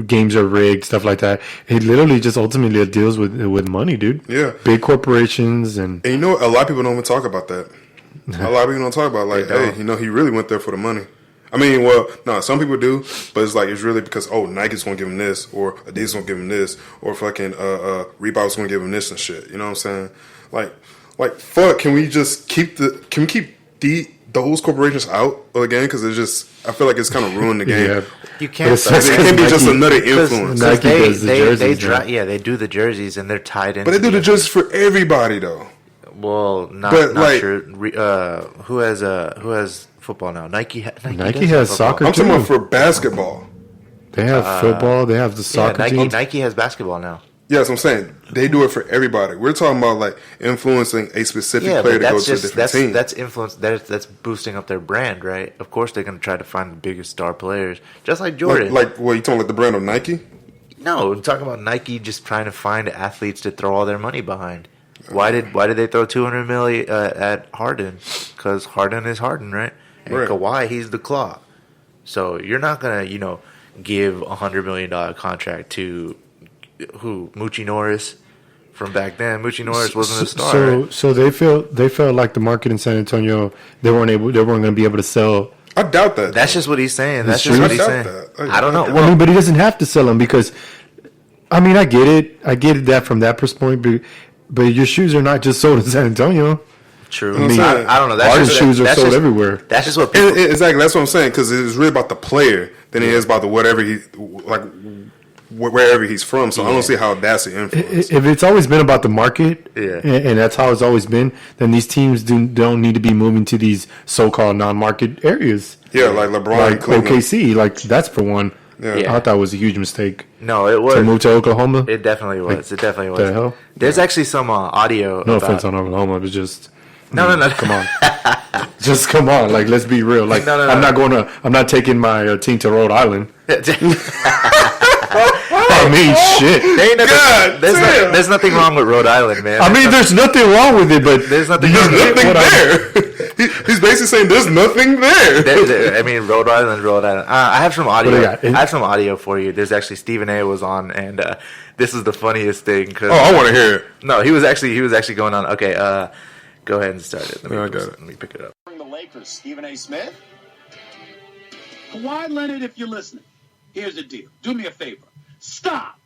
Speaker 2: games are rigged, stuff like that. It literally just ultimately deals with money, dude.
Speaker 3: Yeah,
Speaker 2: big corporations and
Speaker 3: a lot of people don't even talk about that. A lot of people don't talk about he really went there for the money. I mean, no, some people do, but it's really because Nike's gonna give him this, or Adidas gonna give him this, or fucking Reebok's gonna give him this and shit. You know what I'm saying? Like fuck. Can we keep those corporations out of the game? Because I feel like it's kind of ruined the game.
Speaker 2: Yeah.
Speaker 1: You can't.
Speaker 3: It can be just another influence.
Speaker 2: Nike does the jerseys.
Speaker 1: They do the jerseys and they're tied in.
Speaker 3: But they do the jerseys for everybody though.
Speaker 1: Well, not sure. Who has football now? Nike
Speaker 2: has soccer.
Speaker 3: I'm talking about for basketball.
Speaker 2: They have football. They have the soccer team.
Speaker 1: Nike has basketball now.
Speaker 3: Yeah, that's what I'm saying. They do it for everybody. We're talking about influencing a specific player to go to a different team.
Speaker 1: That's influence. That's boosting up their brand, right? Of course, they're going to try to find the biggest star players, just like Jordan.
Speaker 3: You talking like the brand of Nike?
Speaker 1: No, I'm talking about Nike just trying to find athletes to throw all their money behind. Why did they throw $200 million at Harden? Because Harden is Harden, right? And Kawhi, he's the Claw. So you're not going to give $100 million contract to who Moochie Norris from back then. Moochie Norris wasn't a star.
Speaker 2: So they felt like the market in San Antonio they weren't going to be able to sell.
Speaker 3: I doubt that.
Speaker 1: That's just what he's saying. That's
Speaker 2: true.
Speaker 1: just what he's
Speaker 3: I
Speaker 1: saying.
Speaker 3: doubt that.
Speaker 1: I don't know.
Speaker 2: Well, I mean, but he doesn't have to sell them because, I mean, I get it. I get it that from that perspective, but your shoes are not just sold in San Antonio.
Speaker 1: True.
Speaker 3: I mean,
Speaker 1: I don't know. That's
Speaker 2: artist
Speaker 1: just,
Speaker 2: shoes are
Speaker 1: that's
Speaker 2: sold
Speaker 1: just,
Speaker 2: everywhere.
Speaker 1: That's just what people.
Speaker 3: Exactly. That's what I'm saying. Because it's really about the player than it is about the whatever he like. Wherever he's from, so I don't see how that's an influence.
Speaker 2: If it's always been about the market,
Speaker 1: Yeah.
Speaker 2: and that's how it's always been, then these teams don't need to be moving to these so-called non-market areas.
Speaker 3: Yeah, like LeBron,
Speaker 2: Like
Speaker 3: Cleveland.
Speaker 2: OKC, like that's for one.
Speaker 3: Yeah.
Speaker 2: I thought it was a huge mistake
Speaker 1: No, it
Speaker 2: to
Speaker 1: was.
Speaker 2: move to Oklahoma.
Speaker 1: It definitely was. It definitely was.
Speaker 2: the hell?
Speaker 1: There's actually some audio.
Speaker 2: No
Speaker 1: about,
Speaker 2: offense on Oklahoma, but just
Speaker 1: No.
Speaker 2: come on, just come on. Like let's be real. Like
Speaker 1: No.
Speaker 2: I'm not taking my team to Rhode Island. I mean, shit.
Speaker 1: There ain't nothing, there's nothing wrong with Rhode Island, man.
Speaker 2: I mean, there's nothing wrong with it, but
Speaker 1: There's nothing
Speaker 3: There's
Speaker 1: wrong with
Speaker 3: nothing
Speaker 1: it.
Speaker 3: there. He's basically saying there's nothing there.
Speaker 1: I mean, Rhode Island. I have some audio.
Speaker 2: What do you got?
Speaker 1: I have some audio for you. There's actually Stephen A. was on, and this is the funniest thing. Cause,
Speaker 3: Oh, I want to hear it.
Speaker 1: No, he was actually going on. Okay, go ahead and start it.
Speaker 3: Yeah, I got it.
Speaker 1: Let me pick it up.
Speaker 6: The Lakers, Stephen A. Smith. Kawhi Leonard, if you're listening, here's the deal. Do me a favor. Stop.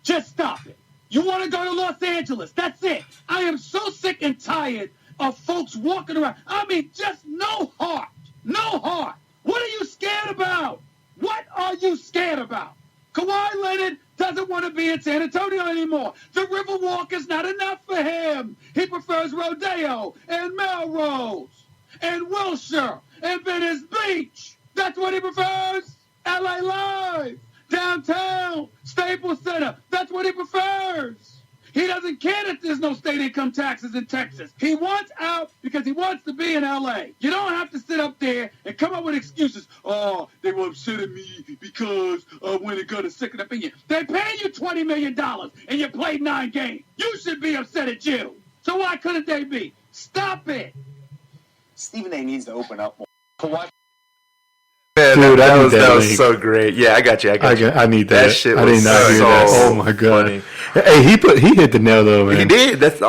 Speaker 6: Just stop it. You want to go to Los Angeles. That's it. I am so sick and tired of folks walking around. I mean, just no heart. No heart. What are you scared about? What are you scared about? Kawhi Leonard doesn't want to be in San Antonio anymore. The Riverwalk is not enough for him. He prefers Rodeo and Melrose and Wilshire and Venice Beach. That's what he prefers. LA Live, downtown, Staples Center. That's what he prefers. He doesn't care that there's no state income taxes in Texas. He wants out because he wants to be in LA. You don't have to sit up there and come up with excuses. Oh, they were upset at me because I went and got a second opinion. They pay you $20 million and you played 9 games. You should be upset at you. So why couldn't they be? Stop it.
Speaker 7: Stephen A. needs to open up more. Kawhi.
Speaker 1: Man,
Speaker 2: Dude,
Speaker 1: that
Speaker 2: I need
Speaker 1: was
Speaker 2: that
Speaker 1: was
Speaker 2: link.
Speaker 1: so great. Yeah, I got you.
Speaker 2: I need that.
Speaker 1: That shit
Speaker 2: I
Speaker 1: was
Speaker 2: did not hear
Speaker 1: so
Speaker 2: that. Oh my god.
Speaker 1: funny.
Speaker 2: Hey, he hit the nail though, man.
Speaker 1: He did. That's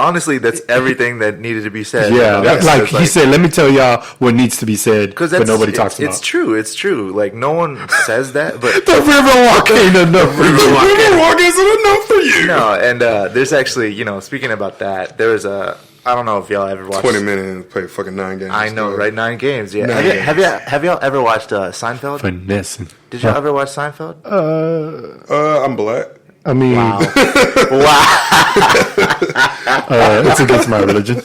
Speaker 1: everything that needed to be said.
Speaker 2: Yeah,
Speaker 1: That's
Speaker 2: like
Speaker 1: just
Speaker 2: he said, let me tell y'all what needs to be said, but nobody talks about.
Speaker 1: It's true. It's true. Like no one says that, but
Speaker 2: The Riverwalk ain't enough for you.
Speaker 3: Riverwalk isn't enough for you.
Speaker 1: no. And there's actually, speaking about that, there was I don't know if y'all ever watched
Speaker 3: 20 minutes and play fucking 9 games.
Speaker 1: I know, right? 9 games. Yeah.
Speaker 3: 9
Speaker 1: Have y'all ever watched Seinfeld?
Speaker 2: Finessing.
Speaker 1: Did y'all ever watch Seinfeld?
Speaker 3: I'm black.
Speaker 2: I mean,
Speaker 1: Wow.
Speaker 2: it's against my religion.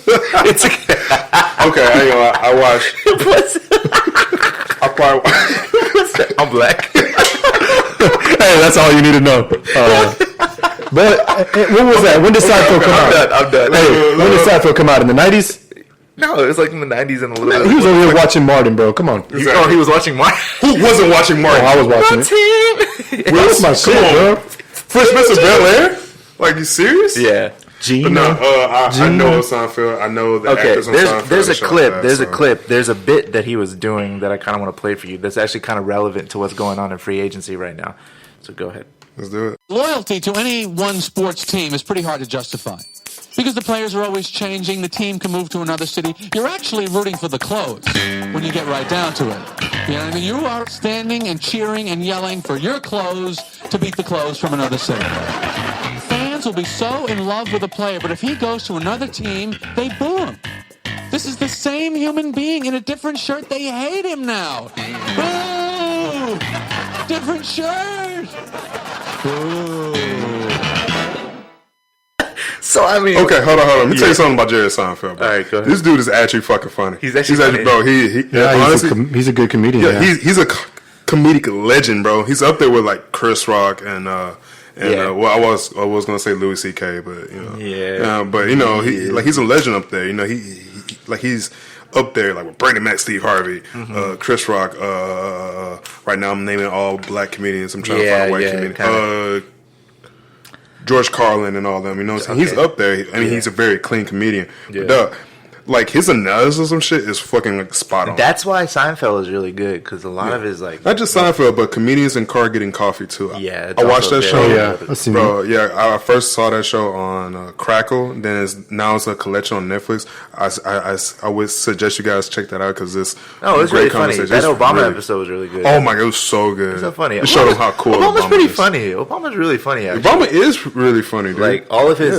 Speaker 1: It's
Speaker 3: Okay, I ain't gonna lie. I watched. I probably.
Speaker 1: I'm black.
Speaker 2: Hey, that's all you need to know. But when was that? When did Seinfeld come out?
Speaker 1: I'm done.
Speaker 2: Hey, when did Seinfeld come out? In the 90s?
Speaker 1: No, it was like in the 90s and a little bit.
Speaker 2: He was over here watching Martin, bro. Come on.
Speaker 1: Oh, he was watching Martin.
Speaker 3: Who wasn't watching Martin?
Speaker 2: I was watching it. That's my shit, bro.
Speaker 3: Fresh Prince of Bel Air? Like, you serious?
Speaker 1: Yeah.
Speaker 3: But no, I know Seinfeld. I know the
Speaker 1: Okay,
Speaker 3: actors on Seinfeld.
Speaker 1: there's a
Speaker 3: and shit
Speaker 1: clip.
Speaker 3: like that,
Speaker 1: There's a
Speaker 3: so.
Speaker 1: clip. There's a bit that he was doing that I kind of want to play for you. That's actually kind of relevant to what's going on in free agency right now. So go ahead.
Speaker 3: Let's do it.
Speaker 8: Loyalty to any one sports team is pretty hard to justify. Because the players are always changing, the team can move to another city. You're actually rooting for the clothes when you get right down to it. You know what I mean? You are standing and cheering and yelling for your clothes to beat the clothes from another city. Fans will be so in love with a player, but if he goes to another team, they boo him. This is the same human being in a different shirt. They hate him now. Boo! Different shirt! Boo!
Speaker 1: So I mean,
Speaker 3: Okay, hold on. Let me tell you something about Jerry Seinfeld, bro.
Speaker 1: All right, go ahead.
Speaker 3: This dude is actually fucking funny.
Speaker 1: He's actually funny.
Speaker 3: bro.
Speaker 2: Yeah,
Speaker 3: Honestly,
Speaker 2: he's a good comedian.
Speaker 3: yeah,
Speaker 2: Yeah,
Speaker 3: he's a comedic legend, bro. He's up there with like Chris Rock and
Speaker 1: Yeah.
Speaker 3: well, I was gonna say Louis C.K., but
Speaker 1: Yeah.
Speaker 3: but he's a legend up there. You know, he's up there like with Brandon Mack, Steve Harvey, Chris Rock. Right now, I'm naming all black comedians. I'm trying to find a white comedian.
Speaker 1: kinda.
Speaker 3: George Carlin and all them. You know, what I'm saying? He's
Speaker 1: Okay.
Speaker 3: up there. I mean, he's a very clean comedian.
Speaker 1: Yeah.
Speaker 3: But like his analysis and shit is fucking like spot on.
Speaker 1: That's why Seinfeld is really good because a lot of his like
Speaker 3: not just Seinfeld, but comedians in car getting coffee too.
Speaker 1: Yeah,
Speaker 3: I watched that show.
Speaker 2: Oh, yeah, I've seen
Speaker 3: bro. Yeah, I first saw that show on Crackle. Then now it's a collection on Netflix. I would suggest you guys check that out because it's
Speaker 1: really funny. That Obama episode was really good.
Speaker 3: Oh my god, it was so good.
Speaker 1: It's so funny.
Speaker 3: It showed them how cool
Speaker 1: Obama's
Speaker 3: Obama
Speaker 1: pretty
Speaker 3: is.
Speaker 1: funny. Obama's really funny. Actually.
Speaker 3: Obama is really funny, dude.
Speaker 1: Like all of his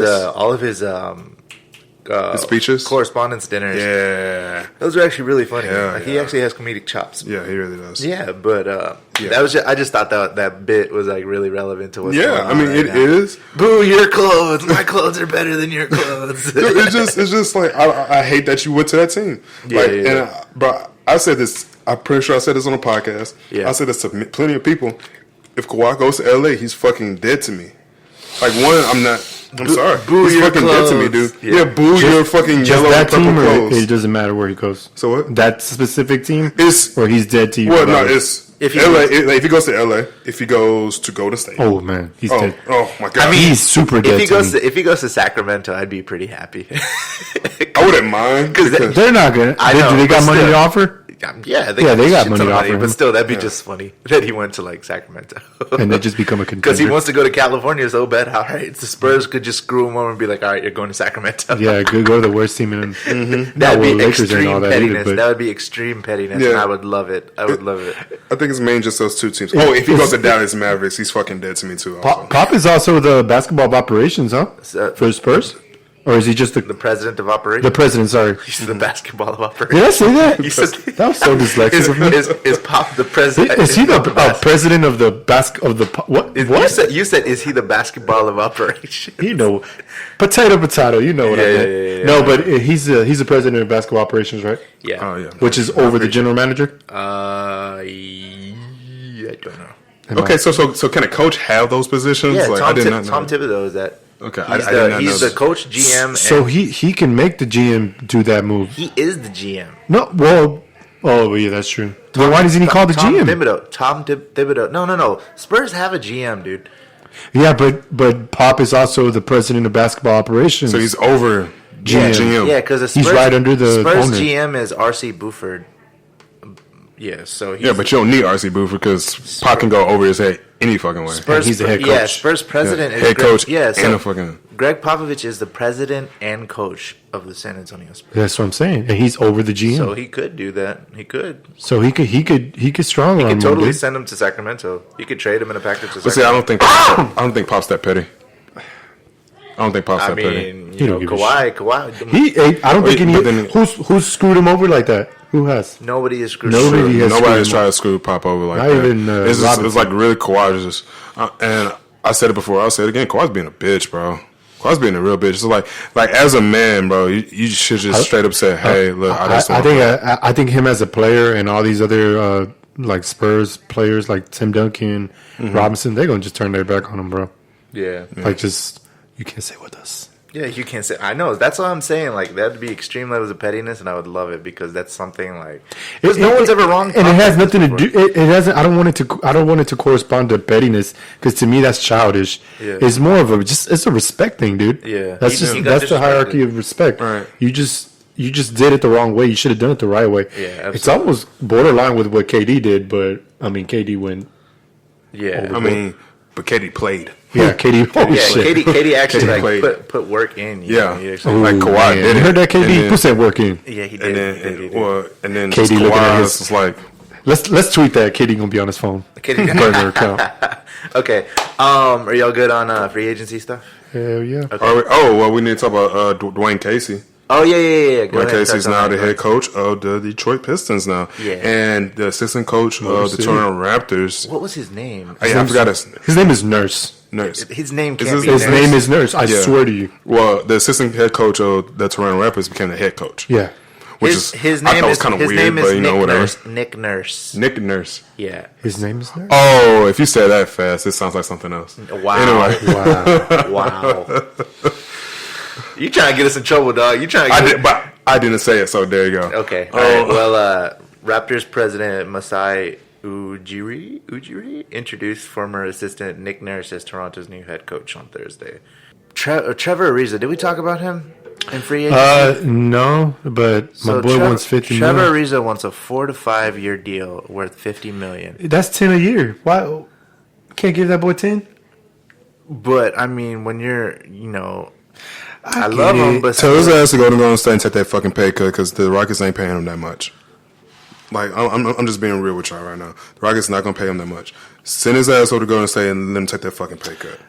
Speaker 3: his speeches,
Speaker 1: correspondence dinners.
Speaker 3: Yeah,
Speaker 1: those are actually really funny.
Speaker 3: Yeah,
Speaker 1: like he actually has comedic chops.
Speaker 3: Yeah, he really does.
Speaker 1: Yeah, but that was I just thought that bit was like really relevant to what's going on.
Speaker 3: I mean it is.
Speaker 1: Boo your clothes! My clothes are better than your clothes.
Speaker 3: Dude, it's just like I hate that you went to that team. Bro, I said this. I'm pretty sure I said this on a podcast.
Speaker 1: Yeah.
Speaker 3: I said this to plenty of people. If Kawhi goes to LA, he's fucking dead to me. Like I'm sorry.
Speaker 1: Boo
Speaker 3: he's
Speaker 1: your
Speaker 3: fucking
Speaker 1: clothes.
Speaker 3: dead to me, dude.
Speaker 1: Yeah.
Speaker 3: Boo your fucking
Speaker 2: Just
Speaker 3: yellow
Speaker 2: that
Speaker 3: and purple
Speaker 2: team, or
Speaker 3: clothes.
Speaker 2: it doesn't matter where he goes.
Speaker 3: So what?
Speaker 2: That specific team,
Speaker 3: It's
Speaker 2: or he's dead to you.
Speaker 3: well, no,
Speaker 2: about it?
Speaker 3: it's
Speaker 1: If he-
Speaker 3: LA. If he goes to LA, if he goes to Golden State.
Speaker 2: Oh man, he's dead.
Speaker 3: Oh my god.
Speaker 2: I mean, he's super dead.
Speaker 1: If he goes to Sacramento, I'd be pretty happy.
Speaker 3: I wouldn't mind because
Speaker 2: they're not gonna.
Speaker 1: I know,
Speaker 2: do they got
Speaker 1: but
Speaker 2: money
Speaker 1: still.
Speaker 2: to offer?
Speaker 1: Yeah, they
Speaker 2: got
Speaker 1: shit
Speaker 2: money
Speaker 1: ton
Speaker 2: to
Speaker 1: of
Speaker 2: offer him.
Speaker 1: but still, that'd be just funny that he went to like Sacramento
Speaker 2: And they just become a contender.
Speaker 1: because he wants to go to California so bad. All right, the Spurs could just screw him over and be like, "All right, you're going to Sacramento."
Speaker 2: Yeah, go to the worst team in.
Speaker 1: That'd be
Speaker 2: Lakers ain't all
Speaker 1: extreme
Speaker 2: that
Speaker 1: pettiness.
Speaker 2: either, but-
Speaker 1: That would be extreme pettiness,
Speaker 3: Yeah.
Speaker 1: and I would love it. I would love it.
Speaker 3: I think it's mainly just those two teams. Oh, if he goes to Dallas Mavericks, he's fucking dead to me too. Also.
Speaker 2: Pop is also the basketball of operations, huh? For the Spurs, or is he just
Speaker 1: The president of operations.
Speaker 2: the president? Sorry,
Speaker 1: He's the basketball of
Speaker 2: did I
Speaker 1: operations.
Speaker 2: say that?
Speaker 1: You said
Speaker 2: That was so dyslexic of me.
Speaker 1: is Pop the president?
Speaker 2: Is he the
Speaker 1: bas-
Speaker 2: president of the what? What?
Speaker 1: You said is he the basketball of operations?
Speaker 2: You know, potato. You know what I
Speaker 1: Yeah,
Speaker 2: meant.
Speaker 1: yeah.
Speaker 2: No, but he's the president of basketball operations, right?
Speaker 1: Yeah.
Speaker 3: Oh yeah.
Speaker 2: Which is over the general manager.
Speaker 1: I don't know.
Speaker 3: Okay, so can a coach have those positions?
Speaker 1: Yeah,
Speaker 3: like,
Speaker 1: Tom,
Speaker 3: I did not know.
Speaker 1: Tom Thibodeau is that.
Speaker 3: Okay,
Speaker 1: He's
Speaker 3: I did not
Speaker 1: he's
Speaker 3: know
Speaker 1: the coach, GM.
Speaker 2: So
Speaker 1: and
Speaker 2: he can make the GM do that move.
Speaker 1: he is the GM.
Speaker 2: No, well, yeah, that's true. Then why doesn't he call the
Speaker 1: Tom
Speaker 2: GM?
Speaker 1: Thibodeau. Tom Thibodeau. No. Spurs have a GM, dude.
Speaker 2: Yeah, but Pop is also the president of basketball operations.
Speaker 3: So he's over GM.
Speaker 1: Yeah, because
Speaker 2: He's right under the
Speaker 1: Spurs
Speaker 2: owner.
Speaker 1: GM is R.C. Buford. Yeah, so he's
Speaker 3: Yeah, but you don't need RC Buford because Pop can go over his head any fucking way.
Speaker 1: Spurs,
Speaker 2: he's the head
Speaker 1: Yeah,
Speaker 2: coach.
Speaker 1: Spurs president is
Speaker 3: Head
Speaker 1: Greg,
Speaker 3: coach
Speaker 1: Yeah,
Speaker 3: and a fucking.
Speaker 1: Greg Popovich is the president and coach of the San Antonio Spurs.
Speaker 2: That's what I'm saying, and he's over the GM.
Speaker 1: So he could do that. He could.
Speaker 2: So he could strong
Speaker 1: He
Speaker 2: arm
Speaker 1: could
Speaker 2: him,
Speaker 1: totally
Speaker 2: dude.
Speaker 1: send him to Sacramento. He could trade him in a package to
Speaker 3: But see,
Speaker 1: Sacramento.
Speaker 3: I don't think Pop's that petty. I don't think Pop's
Speaker 1: I
Speaker 3: that petty.
Speaker 1: mean,
Speaker 2: He
Speaker 1: you know,
Speaker 2: don't give a
Speaker 1: Kawhi.
Speaker 2: I don't think
Speaker 3: but then-
Speaker 2: who's screwed him over like that. Who has?
Speaker 1: Nobody is screwed.
Speaker 2: Nobody has
Speaker 3: Nobody's
Speaker 2: screwed
Speaker 3: trying
Speaker 2: him.
Speaker 3: to screw Pop over like
Speaker 2: Not
Speaker 3: that.
Speaker 2: even,
Speaker 3: It's like really Kawhi is just, and I said it before. I'll say it again. Kawhi's being a bitch, bro. Kawhi's being a real bitch. It's like as a man, bro, you should just straight up say, "Hey, look, I just
Speaker 2: I
Speaker 3: want
Speaker 2: I think him as a player and all these other like Spurs players like Tim Duncan, Robinson, they're gonna just turn their back on him, bro.
Speaker 1: Yeah.
Speaker 2: Like just you can't say with us.
Speaker 1: Yeah, you can't say. I know. That's what I'm saying. Like that'd be extreme levels of pettiness, and I would love it because that's something like because no one's ever wrong.
Speaker 2: and it has nothing to do. It hasn't. I don't want it to correspond to pettiness because to me that's childish.
Speaker 1: Yeah.
Speaker 2: It's more of it's a respect thing, dude.
Speaker 1: Yeah.
Speaker 2: that's
Speaker 1: You got
Speaker 2: that's the hierarchy of respect.
Speaker 3: Right.
Speaker 2: You just did it the wrong way. You should have done it the right way.
Speaker 1: Yeah,
Speaker 2: it's
Speaker 1: absolutely.
Speaker 2: almost borderline with what KD did, but I mean KD went.
Speaker 1: Yeah.
Speaker 3: I mean, but Katie played.
Speaker 2: Yeah, KD. Holy
Speaker 1: Yeah,
Speaker 2: shit.
Speaker 1: KD actually
Speaker 3: KD
Speaker 1: like
Speaker 3: played.
Speaker 1: put work in. You
Speaker 3: Yeah.
Speaker 1: know, he actually,
Speaker 2: Ooh,
Speaker 3: Like Kawhi
Speaker 2: man.
Speaker 3: did
Speaker 2: You
Speaker 3: it.
Speaker 2: heard that, KD?
Speaker 3: And then-
Speaker 2: Put that work in.
Speaker 1: yeah, he did.
Speaker 3: And then,
Speaker 1: he did.
Speaker 3: and then
Speaker 2: KD
Speaker 3: just
Speaker 2: looking at
Speaker 3: Kawhi
Speaker 2: his-
Speaker 3: is like,
Speaker 2: Let's tweet that. KD gonna be on his phone.
Speaker 1: KD.
Speaker 2: Burner account.
Speaker 1: Okay. Are y'all good on free agency stuff?
Speaker 2: Hell yeah.
Speaker 3: we need to talk about Dwayne Casey.
Speaker 1: Oh yeah. Go
Speaker 3: Dwayne
Speaker 1: ahead,
Speaker 3: Casey's
Speaker 1: touch on
Speaker 3: now
Speaker 1: that.
Speaker 3: the head coach of the Detroit Pistons now,
Speaker 1: Yeah.
Speaker 3: and the assistant coach of the
Speaker 2: City.
Speaker 3: Toronto Raptors.
Speaker 1: What was his name?
Speaker 3: I forgot his
Speaker 2: name is Nurse.
Speaker 3: nurse.
Speaker 1: His name
Speaker 3: Is
Speaker 1: can't
Speaker 3: his-
Speaker 1: be
Speaker 2: His
Speaker 1: Nurse.
Speaker 2: name is Nurse. I
Speaker 3: Yeah.
Speaker 2: swear to you.
Speaker 3: Well, the assistant head coach of the Toronto Raptors became the head coach.
Speaker 2: Yeah.
Speaker 3: Which
Speaker 1: His
Speaker 3: I
Speaker 1: name
Speaker 3: thought
Speaker 1: is
Speaker 3: was kind of
Speaker 1: his
Speaker 3: weird,
Speaker 1: name
Speaker 3: but
Speaker 1: is
Speaker 3: you know
Speaker 1: Nick
Speaker 3: whatever.
Speaker 1: Nurse. Nick Nurse.
Speaker 3: Nick Nurse.
Speaker 1: Yeah.
Speaker 2: His name is Nurse.
Speaker 3: Oh, if you say that fast, it sounds like something else.
Speaker 1: Wow.
Speaker 3: Anyway,
Speaker 2: Wow.
Speaker 1: Wow. You trying to get us in trouble, dog? You trying to get
Speaker 3: but I didn't say it, so there you go.
Speaker 1: Okay. All right. Well, Raptors president Masai Ujiri introduced former assistant Nick Nurse as Toronto's new head coach on Thursday. Trevor Ariza. Did we talk about him in free agency?
Speaker 2: No, but my boy wants $50 million.
Speaker 1: Trevor Ariza wants a 4 to 5 year deal worth $50 million.
Speaker 2: That's 10 a year. Why can't give that boy 10?
Speaker 1: But I mean, when you're, I love him, but
Speaker 3: tell his ass to go to Golden State and take that fucking pay cut because the Rockets ain't paying him that much. Like, I'm just being real with y'all right now. The Rockets not gonna pay him that much. Send his ass over to Golden State and let him take that fucking pay cut.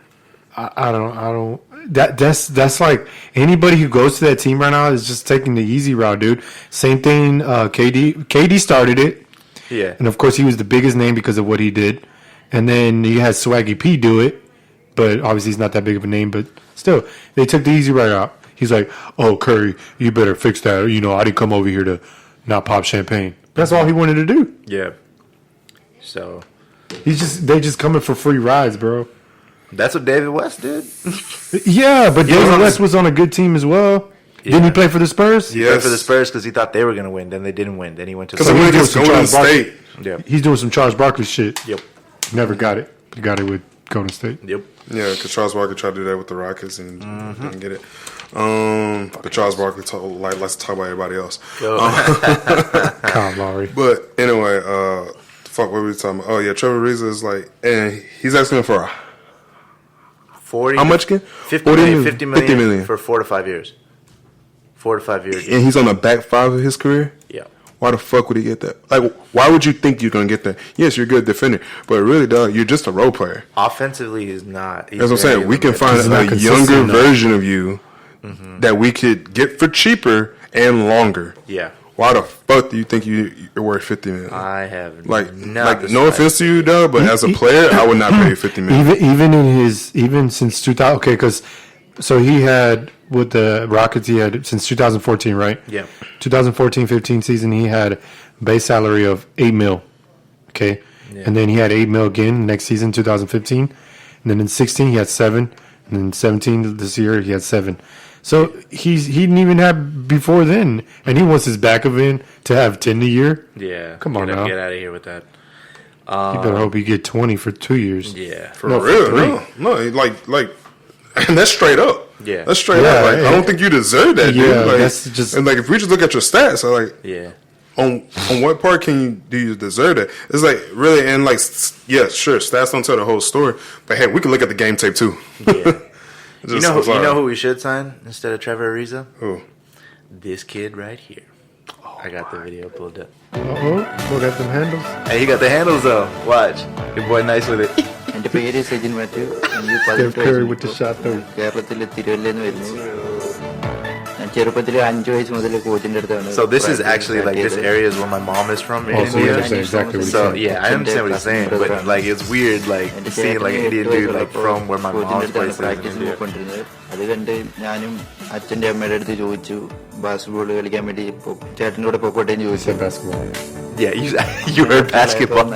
Speaker 2: I don't. That's like anybody who goes to that team right now is just taking the easy route, dude. Same thing. KD started it.
Speaker 1: Yeah,
Speaker 2: and of course he was the biggest name because of what he did. And then you had Swaggy P do it, but obviously he's not that big of a name. But still, they took the easy route out. He's like, "Oh, Curry, you better fix that. I didn't come over here to not pop champagne." That's all he wanted to do.
Speaker 1: Yeah. So
Speaker 2: they just coming for free rides, bro.
Speaker 1: That's what David West did.
Speaker 2: Yeah, but David West was on a good team as well. Yeah. Didn't he play for the Spurs?
Speaker 1: Yeah, for the Spurs because he thought they were going to win. Then they didn't win. Then he went to.
Speaker 3: Because he went to Golden State.
Speaker 1: Yeah,
Speaker 2: he's doing some Charles Barkley shit.
Speaker 1: Yep.
Speaker 2: Never got it. He got it with Golden State.
Speaker 1: Yep.
Speaker 3: Yeah, because Charles Barkley tried to do that with the Rockets and didn't get it. But Charles Barkley likes to talk about everybody else.
Speaker 2: Kyle Lowry.
Speaker 3: But anyway, fuck, what were we talking about? Oh yeah, Trevor Ariza is like, and he's asking for a
Speaker 1: 40.
Speaker 3: How much again?
Speaker 1: 50 million for 4 to 5 years. 4 to 5 years.
Speaker 3: And he's on the back 5 of his career?
Speaker 1: Yeah.
Speaker 3: Why the fuck would he get that? Like, why would you think you're going to get that? Yes, you're a good defender, but really, dog, you're just a role player.
Speaker 1: Offensively, he's not.
Speaker 3: That's what I'm saying. We can find a younger version of you that we could get for cheaper and longer.
Speaker 1: Yeah.
Speaker 3: Why the fuck do you think you're worth $50 million?
Speaker 1: I have
Speaker 3: no offense to you, dog, but as a player, I would not pay you $50 million.
Speaker 2: Even since 2000. Okay, because so he had with the Rockets, he had since 2014, right?
Speaker 1: Yeah.
Speaker 2: 2014-15 season, he had base salary of $8 million. Okay,
Speaker 1: yeah.
Speaker 2: And then he had $8 million again next season, 2015, and then in 16 he had $7 million, and then 17 this year he had $7 million. So he didn't even have before then, and he wants his backup in to have 10 a year.
Speaker 1: Yeah,
Speaker 2: come on now,
Speaker 1: get out of here with that.
Speaker 2: You better hope you get 20 for 2 years.
Speaker 1: Yeah,
Speaker 3: for real. No, like, and that's straight up.
Speaker 1: Yeah,
Speaker 3: that's straight up. Like, I don't think you deserve that, dude.
Speaker 2: Yeah,
Speaker 3: like,
Speaker 2: that's just
Speaker 3: and like if we just look at your stats,
Speaker 1: yeah.
Speaker 3: On what part do you deserve that? It's like really, and like sure, stats don't tell the whole story, but hey, we can look at the game tape too.
Speaker 1: Yeah. You know who we should sign instead of Trevor Ariza?
Speaker 3: Who?
Speaker 1: This kid right here. I got the video pulled up.
Speaker 2: We got them handles.
Speaker 1: Hey, he got the handles though. Watch. Your boy nice with it.
Speaker 2: Steph Curry with the shot though.
Speaker 1: So this is actually like this area is where my mom is from in India.
Speaker 2: Exactly
Speaker 1: So yeah, I understand what he's saying, but like it's weird like seeing like an Indian dude like from where my mom's place is in India. Yeah, you heard basketball.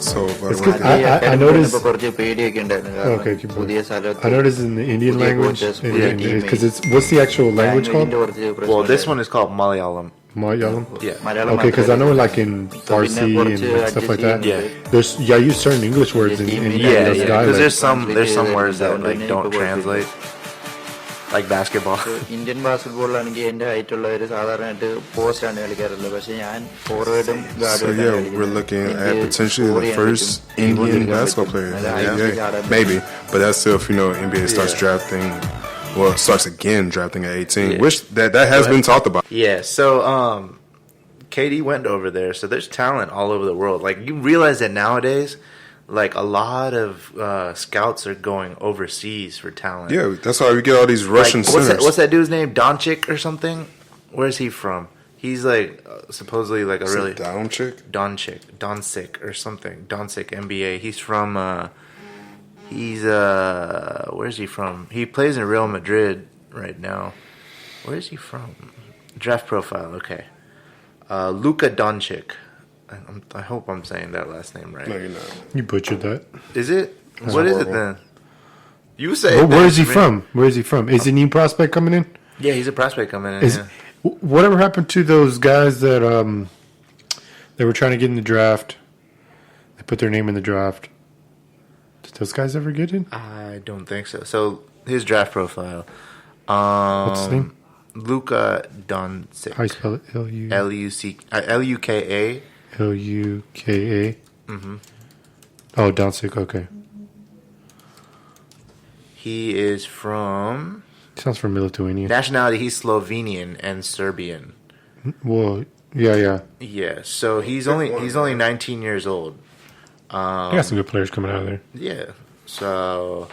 Speaker 3: So
Speaker 2: I noticed. Okay, keep going. I noticed in the Indian language, because it's what's the actual language called?
Speaker 1: Well, this one is called Malayalam.
Speaker 2: Malayalam.
Speaker 1: Yeah.
Speaker 2: Okay, because I know like in Farsi and stuff like that.
Speaker 1: Yeah.
Speaker 2: I use certain English words in those
Speaker 1: because there's some words that like don't translate. Like basketball.
Speaker 9: Indian basketball
Speaker 3: So yeah, we're looking at potentially the first Indian basketball player. Yeah, maybe, but that's still if NBA starts drafting. Well, it starts again drafting at 18, which that has been talked about.
Speaker 1: Yeah. So KD went over there. So there's talent all over the world. Like you realize that nowadays. Like a lot of scouts are going overseas for talent.
Speaker 3: Yeah, that's why we get all these Russian centers.
Speaker 1: What's that dude's name? Doncic or something? Where's he from? He's like supposedly like a really
Speaker 3: Doncic
Speaker 1: or something. Doncic NBA. He's from. Where's he from? He plays in Real Madrid right now. Where is he from? Draft profile. Okay, Luka Doncic. I hope I'm saying that last name right.
Speaker 3: No, you're not.
Speaker 2: You butchered that.
Speaker 1: Is it? What is it then? You say.
Speaker 2: Where is he from? Where is he from? Is he a new prospect coming in?
Speaker 1: Yeah, he's a prospect coming in.
Speaker 2: Whatever happened to those guys that they were trying to get in the draft? They put their name in the draft. Did those guys ever get in?
Speaker 1: I don't think so. So his draft profile.
Speaker 2: What's his name?
Speaker 1: Luka Doncic.
Speaker 2: How you spell it?
Speaker 1: Luka.
Speaker 2: Luka. Oh, Doncic. Okay.
Speaker 1: He is from
Speaker 2: Sounds from Lithuania.
Speaker 1: nationality. He's Slovenian and Serbian.
Speaker 2: Well, yeah.
Speaker 1: Yeah, so he's only 19 years old.
Speaker 2: They got some good players coming out of there.
Speaker 1: Yeah, so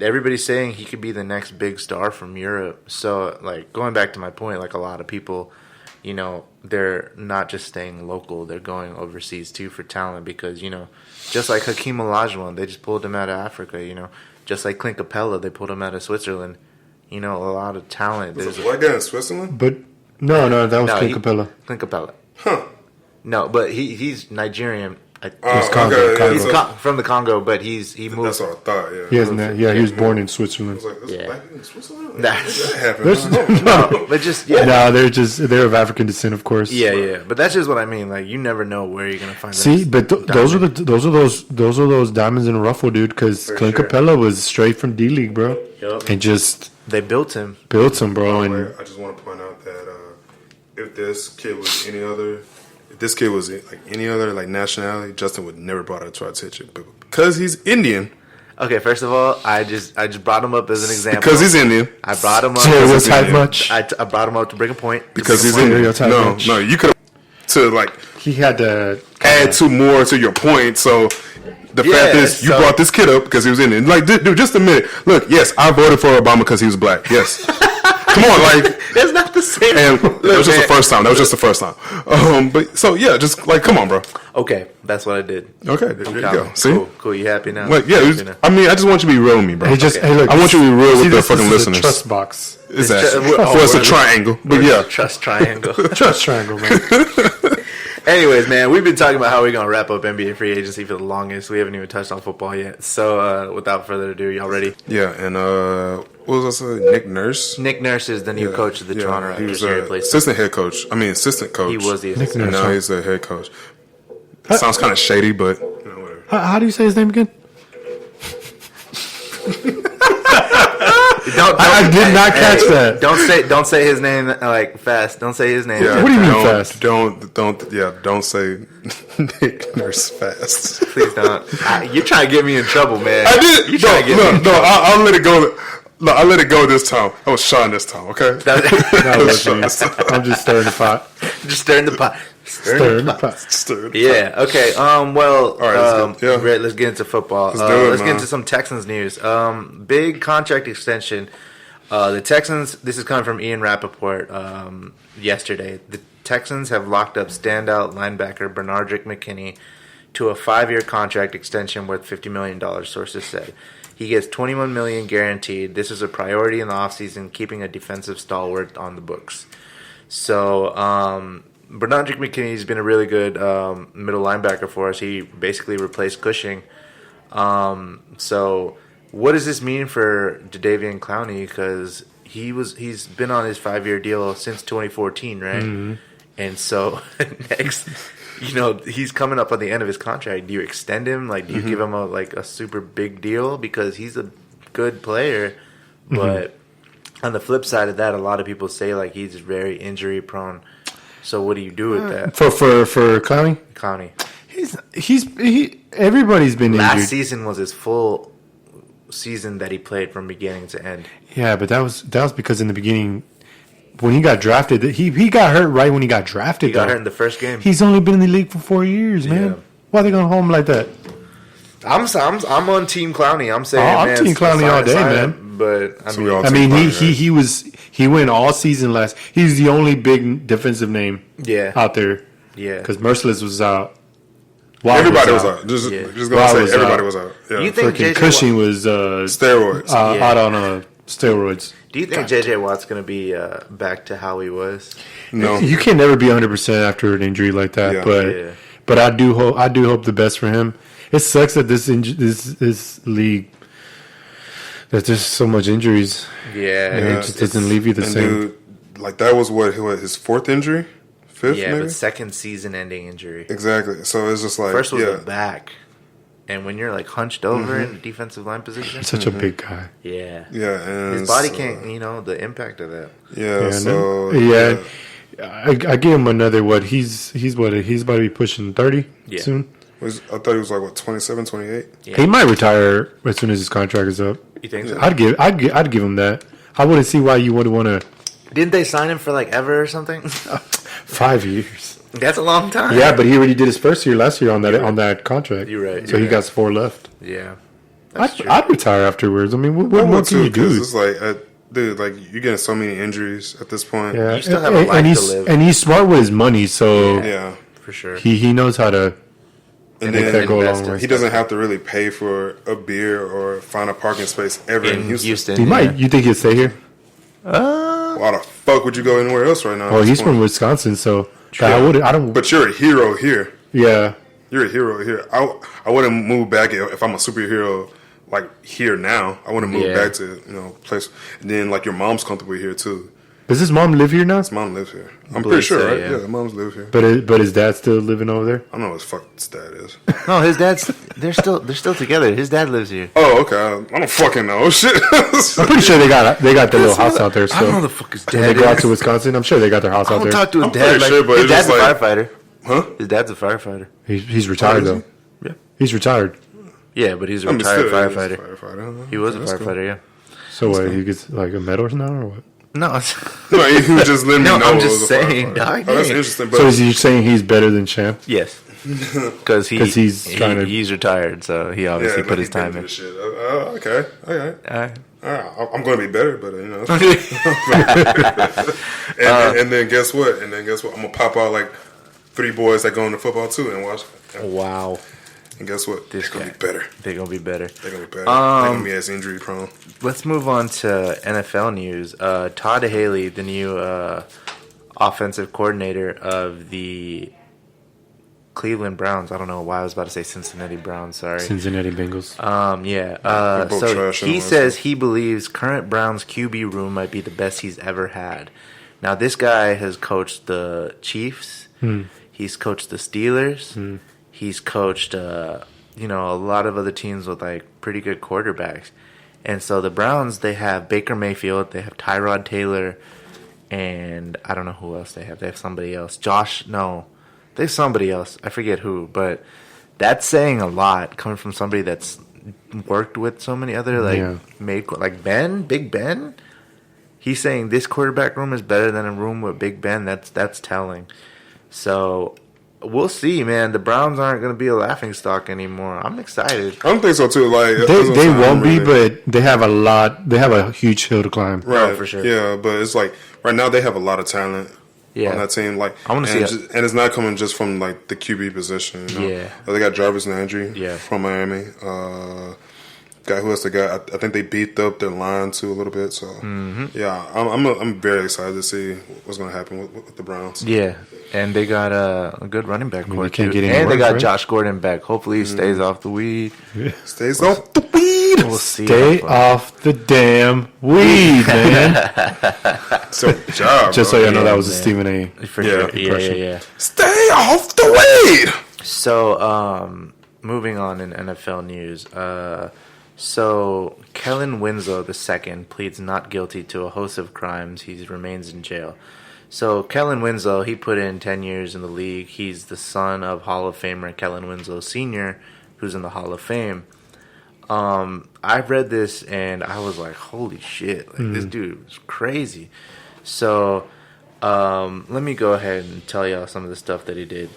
Speaker 1: everybody's saying he could be the next big star from Europe. So, like, going back to my point, like, a lot of people, you know, they're not just staying local, they're going overseas too for talent because, you know, just like Hakeem Olajuwon, they just pulled him out of Africa, you know. Just like Clint Capella, they pulled him out of Switzerland. You know, a lot of talent.
Speaker 3: Was a white guy in Switzerland?
Speaker 2: But no, that was Clint Capella.
Speaker 1: Clint Capella.
Speaker 3: Huh.
Speaker 1: No, but he's Nigerian.
Speaker 2: He's Congo.
Speaker 1: He's from the Congo, but he moved.
Speaker 3: That's what I thought. Yeah.
Speaker 2: He hasn't. Yeah, he was born in Switzerland.
Speaker 3: I was like,
Speaker 1: Yeah.
Speaker 3: black people in Switzerland?
Speaker 1: Nah.
Speaker 3: That happened.
Speaker 1: No, but just
Speaker 2: No, they're of African descent, of course.
Speaker 1: yeah. But that's just what I mean. Like, you never know where you're gonna find.
Speaker 2: See, but those are those diamonds in the rough, dude. Because Clint Capella was straight from D League, bro, and just
Speaker 1: they built him,
Speaker 2: bro.
Speaker 3: By
Speaker 2: And
Speaker 3: the way, I just want to point out that if this kid was any other like nationality, Justin would never brought it to our attention. But because he's Indian,
Speaker 1: Okay, first of all, I just brought him up as an example
Speaker 3: because he's Indian,
Speaker 1: I brought him up.
Speaker 2: stereotype much.
Speaker 1: I brought him up to bring a point.
Speaker 3: because he's
Speaker 2: Stereotype
Speaker 3: Indian.
Speaker 2: much.
Speaker 3: No, you could to like
Speaker 2: He had to
Speaker 3: add two more to your point. So the fact is, you brought this kid up because he was Indian. Like, dude, just a minute. Look, yes, I voted for Obama because he was black. Yes. Come on, like.
Speaker 1: That's not the same.
Speaker 3: And that was just the first time. But so yeah, just like, come on, bro.
Speaker 1: Okay, that's what I did.
Speaker 3: Okay, there you go. See,
Speaker 1: Cool. You happy now?
Speaker 3: like, yeah. I mean, I just want you to be real with me, bro.
Speaker 2: Hey, just hey, look.
Speaker 3: I want you to be real with the
Speaker 2: this
Speaker 3: fucking
Speaker 2: is
Speaker 3: listeners.
Speaker 2: A trust box.
Speaker 3: Exactly.
Speaker 1: It's
Speaker 3: Well, it's a triangle, but yeah.
Speaker 1: Trust triangle.
Speaker 2: Trust triangle, man.
Speaker 1: Anyways, man, we've been talking about how we're gonna wrap up NBA free agency for the longest. We haven't even touched on football yet. So, without further ado, y'all ready?
Speaker 3: Yeah, and what was I saying? Nick Nurse.
Speaker 1: Nick Nurse is the new coach of the Toronto Raptors.
Speaker 3: He was
Speaker 1: He replaced
Speaker 3: assistant head coach. Assistant coach.
Speaker 1: He was the
Speaker 2: Nick
Speaker 1: assistant.
Speaker 3: And
Speaker 2: Nurse.
Speaker 3: now he's the head coach. It sounds kind of shady, but you know, whatever.
Speaker 2: How do you say his name again?
Speaker 1: I
Speaker 2: did not catch that.
Speaker 1: Don't say his name like fast. Don't say his name.
Speaker 3: Yeah,
Speaker 2: What do you mean fast?
Speaker 3: Don't say Nick Nurse fast.
Speaker 1: Please don't. You're trying to get me in trouble, man.
Speaker 3: I did.
Speaker 1: You trying to get me in trouble.
Speaker 3: I'll let it go. No, I let it go this time. I was Sean this time. Okay.
Speaker 2: That was me. I'm just stirring the pot.
Speaker 1: Just stirring the pot.
Speaker 2: Stirring the pot.
Speaker 3: Stirred.
Speaker 1: Yeah. Okay. Well.
Speaker 3: All right,
Speaker 1: Let's get into football.
Speaker 3: Let's
Speaker 1: Get into some Texans news. Big contract extension. The Texans. This is coming from Ian Rappaport. Yesterday, the Texans have locked up standout linebacker Bernardrick McKinney to a 5-year contract extension worth $50 million. Sources said he gets $21 million guaranteed. This is a priority in the offseason, keeping a defensive stalwart on the books. So. Bernardrick McKinney's been a really good middle linebacker for us. He basically replaced Cushing. So what does this mean for Jadeveon Clowney? Because he's been on his 5-year deal since 2014, right? Mm-hmm. And so next, he's coming up on the end of his contract. Do you extend him? Like, do you give him a super big deal because he's a good player? But on the flip side of that, a lot of people say like he's very injury prone. So what do you do with that?
Speaker 2: For Clowney?
Speaker 1: Clowney.
Speaker 2: Everybody's been injured.
Speaker 1: Last season was his full season that he played from beginning to end.
Speaker 2: Yeah, but that was because in the beginning, when he got drafted, he got hurt right when he got drafted.
Speaker 1: He got hurt in the first game.
Speaker 2: He's only been in the league for 4 years, man.
Speaker 1: Yeah.
Speaker 2: Why are they going home like that?
Speaker 1: I'm on Team Clowney. I'm saying,
Speaker 2: I'm Team Clowney all day, man.
Speaker 1: But
Speaker 2: he went all season last. He's the only big defensive name out there.
Speaker 1: Yeah,
Speaker 2: because Merciless was out.
Speaker 3: Everybody was out. Just gonna say everybody was out. Yeah.
Speaker 1: You think JJ
Speaker 2: Cushing was
Speaker 3: steroids?
Speaker 2: Out on steroids.
Speaker 1: Do you think JJ Watt's going to be back to how he was?
Speaker 2: No, you can never be 100% after an injury like that.
Speaker 3: Yeah.
Speaker 2: But I do hope the best for him. It sucks that this league that there's so much injuries.
Speaker 1: Yeah,
Speaker 2: it just doesn't leave you the same.
Speaker 3: Dude, like that was his 4th injury, 5th.
Speaker 1: Yeah,
Speaker 3: maybe?
Speaker 1: but second season-ending injury.
Speaker 3: Exactly. So it's just like
Speaker 1: first was a back. And when you're like hunched over in the defensive line position,
Speaker 2: Such a big guy.
Speaker 1: yeah,
Speaker 3: and
Speaker 1: his body can't, the impact of that.
Speaker 2: I give him another he's about to be pushing 30 soon.
Speaker 3: I thought he was like 27, 28.
Speaker 1: Yeah.
Speaker 2: He might retire as soon as his contract is up.
Speaker 1: You think so?
Speaker 2: I'd give him that. I wouldn't see why you would want to.
Speaker 1: Didn't they sign him for like ever or something?
Speaker 2: 5 years.
Speaker 1: That's a long time.
Speaker 2: Yeah, but he already did his first year last year on that contract.
Speaker 1: You're right.
Speaker 2: So he got 4 left.
Speaker 1: Yeah.
Speaker 2: I'd retire afterwards. I mean, what more can you do?
Speaker 3: It's like, dude, like you're getting so many injuries at this point.
Speaker 2: Yeah,
Speaker 1: You still have a life to live.
Speaker 2: And he's smart with his money, so
Speaker 3: Yeah.
Speaker 1: For sure.
Speaker 2: he knows how to
Speaker 3: And
Speaker 2: make
Speaker 3: then
Speaker 2: that go a long way.
Speaker 3: he doesn't have to really pay for a beer or find a parking space ever in Houston.
Speaker 2: You think he'll stay here?
Speaker 3: Why the fuck would you go anywhere else right now?
Speaker 2: Oh, he's from Wisconsin, so I don't.
Speaker 3: But you're a hero here.
Speaker 2: Yeah,
Speaker 3: You're a hero here. I wouldn't move back if I'm a superhero like here now. I wouldn't move back to place. And then like your mom's comfortable here too.
Speaker 2: does his mom live here now?
Speaker 3: His mom lives here. I'm pretty sure,
Speaker 1: so,
Speaker 3: right?
Speaker 1: yeah.
Speaker 3: Yeah, the moms live here.
Speaker 2: But his dad's still living over there.
Speaker 3: I don't know what his fuck dad is.
Speaker 1: No, his dad's. They're still together. His dad lives here.
Speaker 3: Oh, okay. I don't fucking know. Shit.
Speaker 2: I'm pretty sure they got their little house out there.
Speaker 1: I don't know
Speaker 2: Still,
Speaker 1: the fuck his
Speaker 2: when they
Speaker 1: dad
Speaker 2: go out
Speaker 1: is.
Speaker 2: to Wisconsin, I'm sure they got their house
Speaker 1: I
Speaker 2: out
Speaker 1: don't
Speaker 2: there.
Speaker 1: talk to his
Speaker 3: I'm
Speaker 1: dad.
Speaker 3: pretty sure, but
Speaker 1: His
Speaker 3: it's
Speaker 1: dad's
Speaker 3: just
Speaker 1: a
Speaker 3: like-
Speaker 1: firefighter.
Speaker 3: Huh?
Speaker 1: His dad's a firefighter.
Speaker 2: He's retired
Speaker 3: is he?
Speaker 2: though.
Speaker 1: Yeah.
Speaker 2: He's retired.
Speaker 1: Yeah, but he's a
Speaker 3: I mean,
Speaker 1: retired
Speaker 3: still,
Speaker 1: firefighter.
Speaker 3: Huh?
Speaker 1: He was a
Speaker 3: That's cool.
Speaker 1: firefighter. Yeah.
Speaker 2: So what? He gets like a medal now or what?
Speaker 1: No,
Speaker 3: No, he was just letting
Speaker 1: No,
Speaker 3: me know.
Speaker 1: I'm
Speaker 3: it
Speaker 1: just
Speaker 3: was a
Speaker 1: saying,
Speaker 3: firefighter.
Speaker 1: dog,
Speaker 3: Oh, that's
Speaker 1: yeah.
Speaker 3: interesting. But
Speaker 2: So is he saying he's better than Champ?
Speaker 1: yes, because
Speaker 2: he's trying to-
Speaker 1: he's retired, so he obviously
Speaker 3: yeah,
Speaker 1: put
Speaker 3: no,
Speaker 1: his
Speaker 3: he been
Speaker 1: time
Speaker 3: through
Speaker 1: in.
Speaker 3: this shit. Okay. All right. I'm going to be better, but and then guess what? I'm gonna pop out like 3 boys that go into football too and watch.
Speaker 1: Wow,
Speaker 3: And guess what?
Speaker 1: This
Speaker 3: They're gonna
Speaker 1: guy.
Speaker 3: be better.
Speaker 1: they're gonna be better.
Speaker 3: They're gonna be better. They're gonna be as injury prone.
Speaker 1: Let's move on to NFL news. Todd Haley, the new offensive coordinator of the Cleveland Browns. I don't know why I was about to say Cincinnati Browns. Sorry.
Speaker 2: Cincinnati Bengals.
Speaker 3: They're both
Speaker 1: So
Speaker 3: trash
Speaker 1: he
Speaker 3: anyways.
Speaker 1: says he believes current Browns QB room might be the best he's ever had. Now, this guy has coached the Chiefs. He's coached the Steelers. He's coached, a lot of other teams with like pretty good quarterbacks. And so the Browns, they have Baker Mayfield, they have Tyrod Taylor, and I don't know who else they have. They have somebody else. They have somebody else. I forget who, but that's saying a lot coming from somebody that's worked with so many other Big Ben. He's saying this quarterback room is better than a room with Big Ben. That's telling. So we'll see, man. The Browns aren't going to be a laughingstock anymore. I'm excited.
Speaker 3: I don't think so too. Like
Speaker 2: They won't be, but they have a lot. They have a huge hill to climb.
Speaker 3: right
Speaker 1: for sure.
Speaker 3: Yeah, but it's like right now they have a lot of talent.
Speaker 1: Yeah.
Speaker 3: On that team, like
Speaker 1: I wanna see it.
Speaker 3: and it's not coming just from like the QB position.
Speaker 1: Yeah.
Speaker 3: They got Jarvis Landry.
Speaker 1: Yeah.
Speaker 3: From Miami. Guy who else they got? I think they beefed up their line too a little bit. So yeah, I'm very excited to see what's going to happen with the Browns.
Speaker 1: Yeah, and they got a good running back core
Speaker 2: you can't
Speaker 1: too.
Speaker 2: get any
Speaker 1: And they
Speaker 2: worse,
Speaker 1: got
Speaker 2: right?
Speaker 1: Josh Gordon back. Hopefully he stays off the weed.
Speaker 3: Stays off the weed.
Speaker 1: We'll see.
Speaker 2: Stay
Speaker 1: how far.
Speaker 2: off the damn weed, man.
Speaker 3: So job.
Speaker 2: Just so
Speaker 3: bro.
Speaker 2: you know, that was a
Speaker 1: man.
Speaker 2: Stephen A.
Speaker 1: For
Speaker 3: Yeah,
Speaker 1: sure.
Speaker 2: impression.
Speaker 1: Yeah.
Speaker 3: Stay off the weed.
Speaker 1: So, moving on in NFL news. So Kellen Winslow II pleads not guilty to a host of crimes. He remains in jail. So Kellen Winslow, he put in 10 years in the league. He's the son of Hall of Famer Kellen Winslow Sr., who's in the Hall of Fame. I read this and I was like, holy shit, like this dude is crazy. So let me go ahead and tell y'all some of the stuff that he did.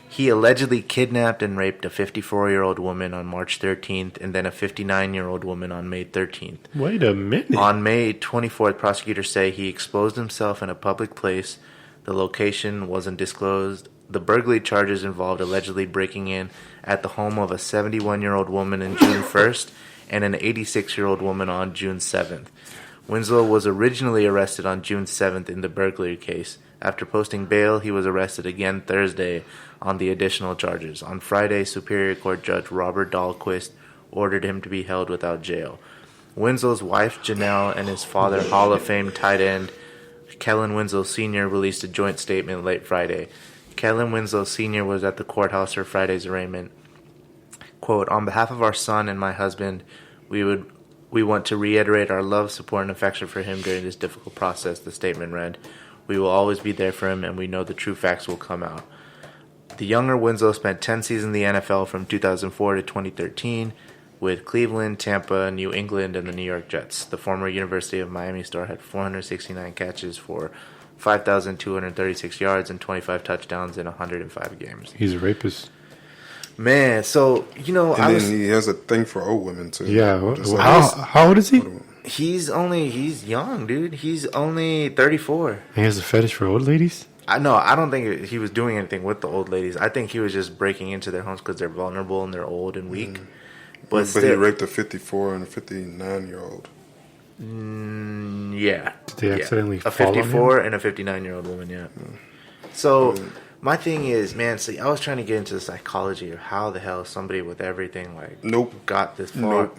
Speaker 1: He allegedly kidnapped and raped a 54-year-old woman on March 13th and then a 59-year-old woman on May 13th.
Speaker 2: Wait a minute.
Speaker 1: On May 24th, prosecutors say he exposed himself in a public place. The location wasn't disclosed. The burglary charges involved allegedly breaking in at the home of a 71-year-old woman on June 1st and an 86-year-old woman on June 7th. Winslow was originally arrested on June 7th in the burglary case. After posting bail, he was arrested again Thursday on the additional charges. On Friday, Superior Court Judge Robert Dahlquist ordered him to be held without jail. Winslow's wife, Janelle, and his father, Hall of Fame tight end Kellen Winslow Sr., released a joint statement late Friday. Kellen Winslow Sr. was at the courthouse for Friday's arraignment. quote, "On behalf of our son and my husband, we want to reiterate our love, support, and affection for him during this difficult process," the statement read. "We will always be there for him, and we know the true facts will come out." The younger Winslow spent 10 seasons in the NFL from 2004 to 2013 with Cleveland, Tampa, New England, and the New York Jets. The former University of Miami star had 469 catches for 5,236 yards and 25 touchdowns in 105 games.
Speaker 2: He's a rapist.
Speaker 1: Man, so, you know,
Speaker 3: and then he has a thing for old women, too.
Speaker 2: Yeah. How old is he?
Speaker 1: He's young, dude. He's only 34.
Speaker 2: He has a fetish for old ladies?
Speaker 1: I don't think he was doing anything with the old ladies. I think he was just breaking into their homes because they're vulnerable and they're old and weak. But
Speaker 3: he raped a 54 and a 59-year-old.
Speaker 1: Yeah.
Speaker 2: Did they accidentally
Speaker 1: a 54 and a 59-year-old woman, yeah. So my thing is, man, see, I was trying to get into the psychology of how the hell somebody with everything got this far.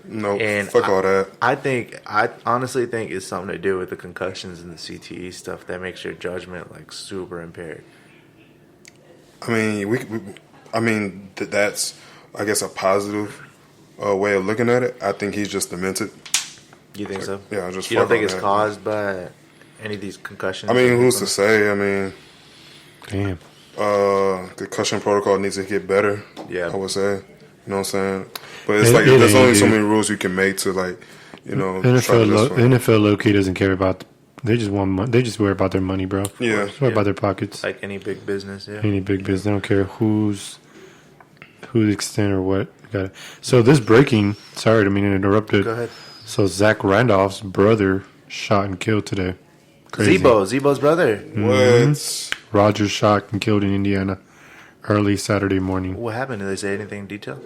Speaker 3: Nope.
Speaker 1: And
Speaker 3: fuck all that.
Speaker 1: I honestly think it's something to do with the concussions and the CTE stuff that makes your judgment super impaired.
Speaker 3: I mean, that's I guess a positive way of looking at it. I think he's just demented.
Speaker 1: You think so?
Speaker 3: Yeah, just.
Speaker 1: You don't think it's caused by any of these concussions?
Speaker 3: I mean, who's to say? I mean,
Speaker 2: damn.
Speaker 3: Concussion protocol needs to get better.
Speaker 1: Yeah,
Speaker 3: I would say. You know what I'm saying? But it's there's only so many rules you can make to
Speaker 2: NFL low-key doesn't care about. They just want money. They just worry about their money, bro.
Speaker 3: Yeah,
Speaker 2: worry about their pockets.
Speaker 1: Like any big business. Yeah,
Speaker 2: any big business. They don't care who's extent or what. Got it. So this breaking. Sorry, I mean to interrupt it.
Speaker 1: Go ahead.
Speaker 2: So Zach Randolph's brother shot and killed today. Crazy.
Speaker 1: Zebo's brother.
Speaker 3: What?
Speaker 2: Roger shot and killed in Indiana early Saturday morning.
Speaker 1: What happened? Did they say anything in detail?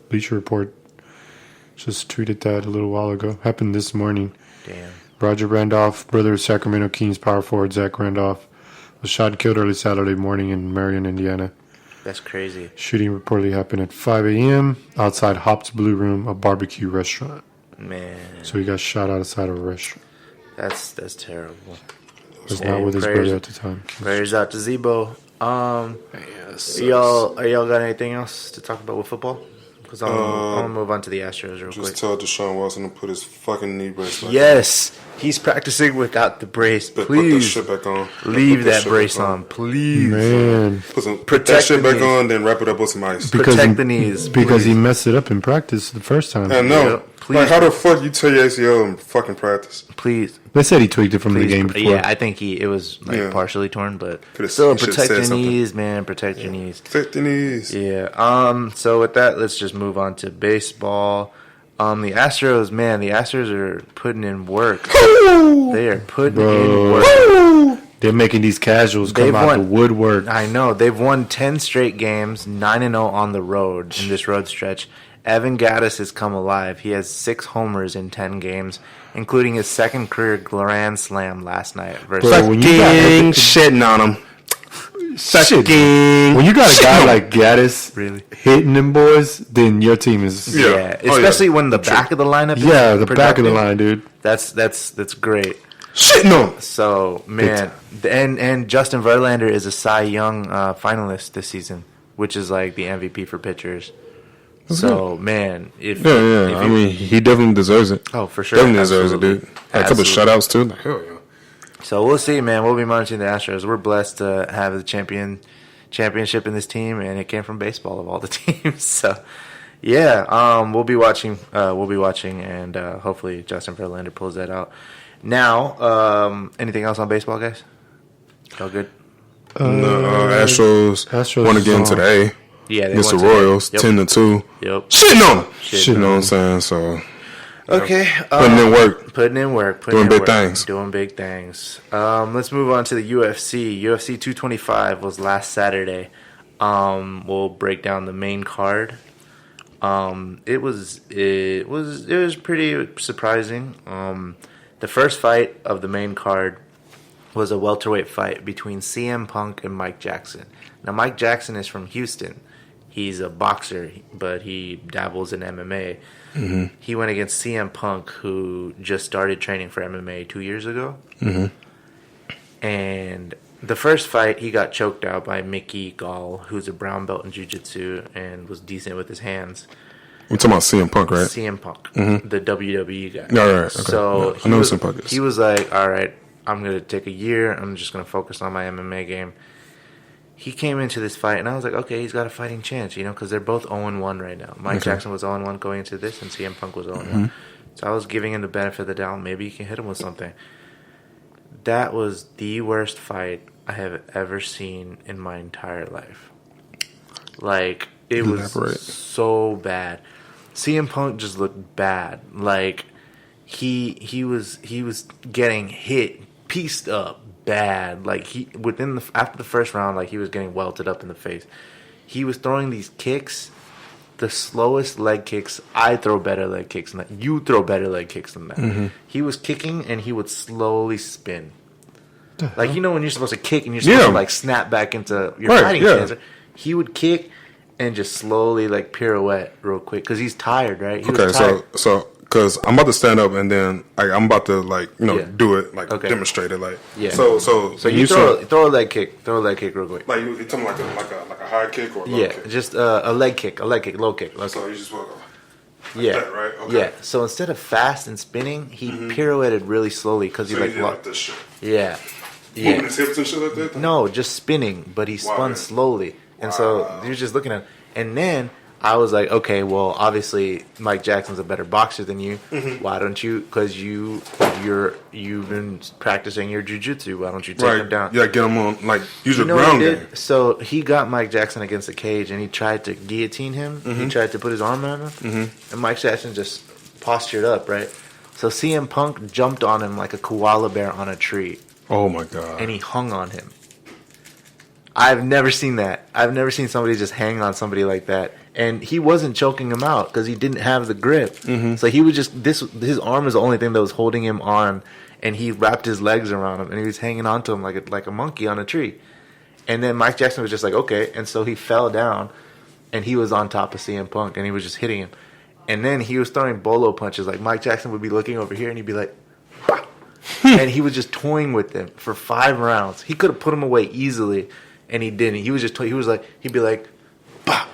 Speaker 2: Bleacher Report just tweeted that a little while ago. Happened this morning.
Speaker 1: Damn.
Speaker 2: Roger Randolph, brother of Sacramento Kings power forward Zach Randolph, was shot and killed early Saturday morning in Marion, Indiana.
Speaker 1: That's crazy.
Speaker 2: Shooting reportedly happened at 5 a.m. outside Hop's Blue Room, a barbecue restaurant.
Speaker 1: Man.
Speaker 2: So he got shot outside of a restaurant.
Speaker 1: That's terrible.
Speaker 2: Was not with his brother at the time.
Speaker 1: Prayers out to Zebo.
Speaker 2: Yes.
Speaker 1: Y'all got anything else to talk about with football? Because I'm gonna move on to the Astros real quick.
Speaker 3: Just tell Deshaun Watson to put his fucking knee brace back on.
Speaker 1: Yes, he's practicing without the brace. Please
Speaker 3: put that shit back on.
Speaker 1: Leave that brace on, please.
Speaker 2: Man,
Speaker 3: put that shit back on, then wrap it up with some ice.
Speaker 1: Protect the knees
Speaker 2: because he messed it up in practice the first time.
Speaker 3: I know.
Speaker 1: Yeah, please.
Speaker 3: Like, how the fuck you tear your ACL in fucking practice?
Speaker 1: Please.
Speaker 2: They said he tweaked it from the game before.
Speaker 1: Yeah, I think it was partially torn, but still protect your knees, man. Protect your knees.
Speaker 3: Protect your knees.
Speaker 1: Yeah. So with that, let's just move on to baseball. The Astros, man, are putting in work. They are putting in work.
Speaker 2: They're making these casuals come out the woodwork.
Speaker 1: I know. They've won 10 straight games, 9-0 on the road in this road stretch. Evan Gattis has come alive. He has 6 homers in 10 games, including his second career grand slam last night.
Speaker 3: Fucking shitting on him.
Speaker 2: When you got a guy like Gattis hitting them boys, then your team is
Speaker 1: especially when the back of the lineup.
Speaker 2: Yeah, the back of the line, dude.
Speaker 1: That's great.
Speaker 3: Shitting on.
Speaker 1: So man, and Justin Verlander is a Cy Young finalist this season, which is like the MVP for pitchers. So man, if
Speaker 5: I mean, he definitely deserves it.
Speaker 1: Oh, for sure,
Speaker 5: definitely deserves it, dude. A couple of shutouts too. Hell yeah.
Speaker 1: So we'll see, man. We'll be monitoring the Astros. We're blessed to have the championship in this team, and it came from baseball of all the teams. So yeah, we'll be watching. And hopefully Justin Verlander pulls that out. Now, anything else on baseball, guys? All good.
Speaker 3: Astros won again today.
Speaker 1: Yeah,
Speaker 3: against the Royals, 10-2.
Speaker 1: Yep.
Speaker 3: Shitting on them. You know what I'm saying? So,
Speaker 1: okay.
Speaker 3: Putting in work.
Speaker 1: Doing
Speaker 3: big things.
Speaker 1: Doing big things. Let's move on to the UFC. UFC 225 was last Saturday. We'll break down the main card. It was pretty surprising. The first fight of the main card was a welterweight fight between CM Punk and Mike Jackson. Now, Mike Jackson is from Houston. He's a boxer, but he dabbles in MMA. Mm-hmm. He went against CM Punk, who just started training for MMA 2 years ago. Mm-hmm. And The first fight, he got choked out by Mickey Gall, who's a brown belt in jiu-jitsu and was decent with his hands.
Speaker 3: We're talking about CM Punk, right?
Speaker 1: CM Punk, the WWE guy.
Speaker 3: All right. Okay.
Speaker 1: So
Speaker 3: I know CM Punk is.
Speaker 1: he was like, all right, I'm going to take a year. I'm just going to focus on my MMA game. He came into this fight, and I was like, okay, he's got a fighting chance, because they're both 0-1 right now. Mike Jackson was 0-1 going into this, and CM Punk was 0-1. So I was giving him the benefit of the doubt. Maybe he can hit him with something. That was the worst fight I have ever seen in my entire life. Like, it was so bad. CM Punk just looked bad. Like, he was getting hit, pieced up bad. Like, after the first round, like, he was getting welted up in the face. He was throwing these kicks, the slowest leg kicks. I throw better leg kicks than that. You throw better leg kicks than that. He was kicking and he would slowly spin. Like, when you're supposed to kick and you're supposed to, like, snap back into your fighting stance. He would kick and just slowly, like, pirouette real quick because he's tired, right? He was tired.
Speaker 3: so because I'm about to stand up and then I'm about to, like, do it, like, demonstrate it, like.
Speaker 1: Yeah.
Speaker 3: So
Speaker 1: you throw a leg kick. Throw a leg kick real quick.
Speaker 3: Like, you're talking like a high kick or a low kick?
Speaker 1: Just a leg kick, low kick.
Speaker 3: So you just walk
Speaker 1: that,
Speaker 3: right? Okay.
Speaker 1: Yeah. So instead of fast and spinning, he pirouetted really slowly because he,
Speaker 3: he did
Speaker 1: like
Speaker 3: this shit.
Speaker 1: Yeah.
Speaker 3: Moving his hips and shit like that?
Speaker 1: No, just spinning, but he spun slowly. And so you're just looking at him. And then I was like, okay, well, obviously Mike Jackson's a better boxer than you. Why don't you? Because you've been practicing your jiu-jitsu. Why don't you take him down?
Speaker 3: Yeah, get him on, like, use your ground game.
Speaker 1: So he got Mike Jackson against the cage, and he tried to guillotine him. He tried to put his arm around him. And Mike Jackson just postured up, right? So CM Punk jumped on him like a koala bear on a tree.
Speaker 3: Oh, my God.
Speaker 1: And he hung on him. I've never seen that. I've never seen somebody just hang on somebody like that. And he wasn't choking him out because he didn't have the grip. So he was just his arm was the only thing that was holding him on, and he wrapped his legs around him and he was hanging on to him like a monkey on a tree. And then Mike Jackson was just like, okay, and so he fell down, and he was on top of CM Punk, and he was just hitting him. And then he was throwing bolo punches. Like, Mike Jackson would be looking over here, and he'd be like, bah! And he was just toying with them for 5 rounds. He could have put him away easily, and he didn't. He was just he'd be like, bah!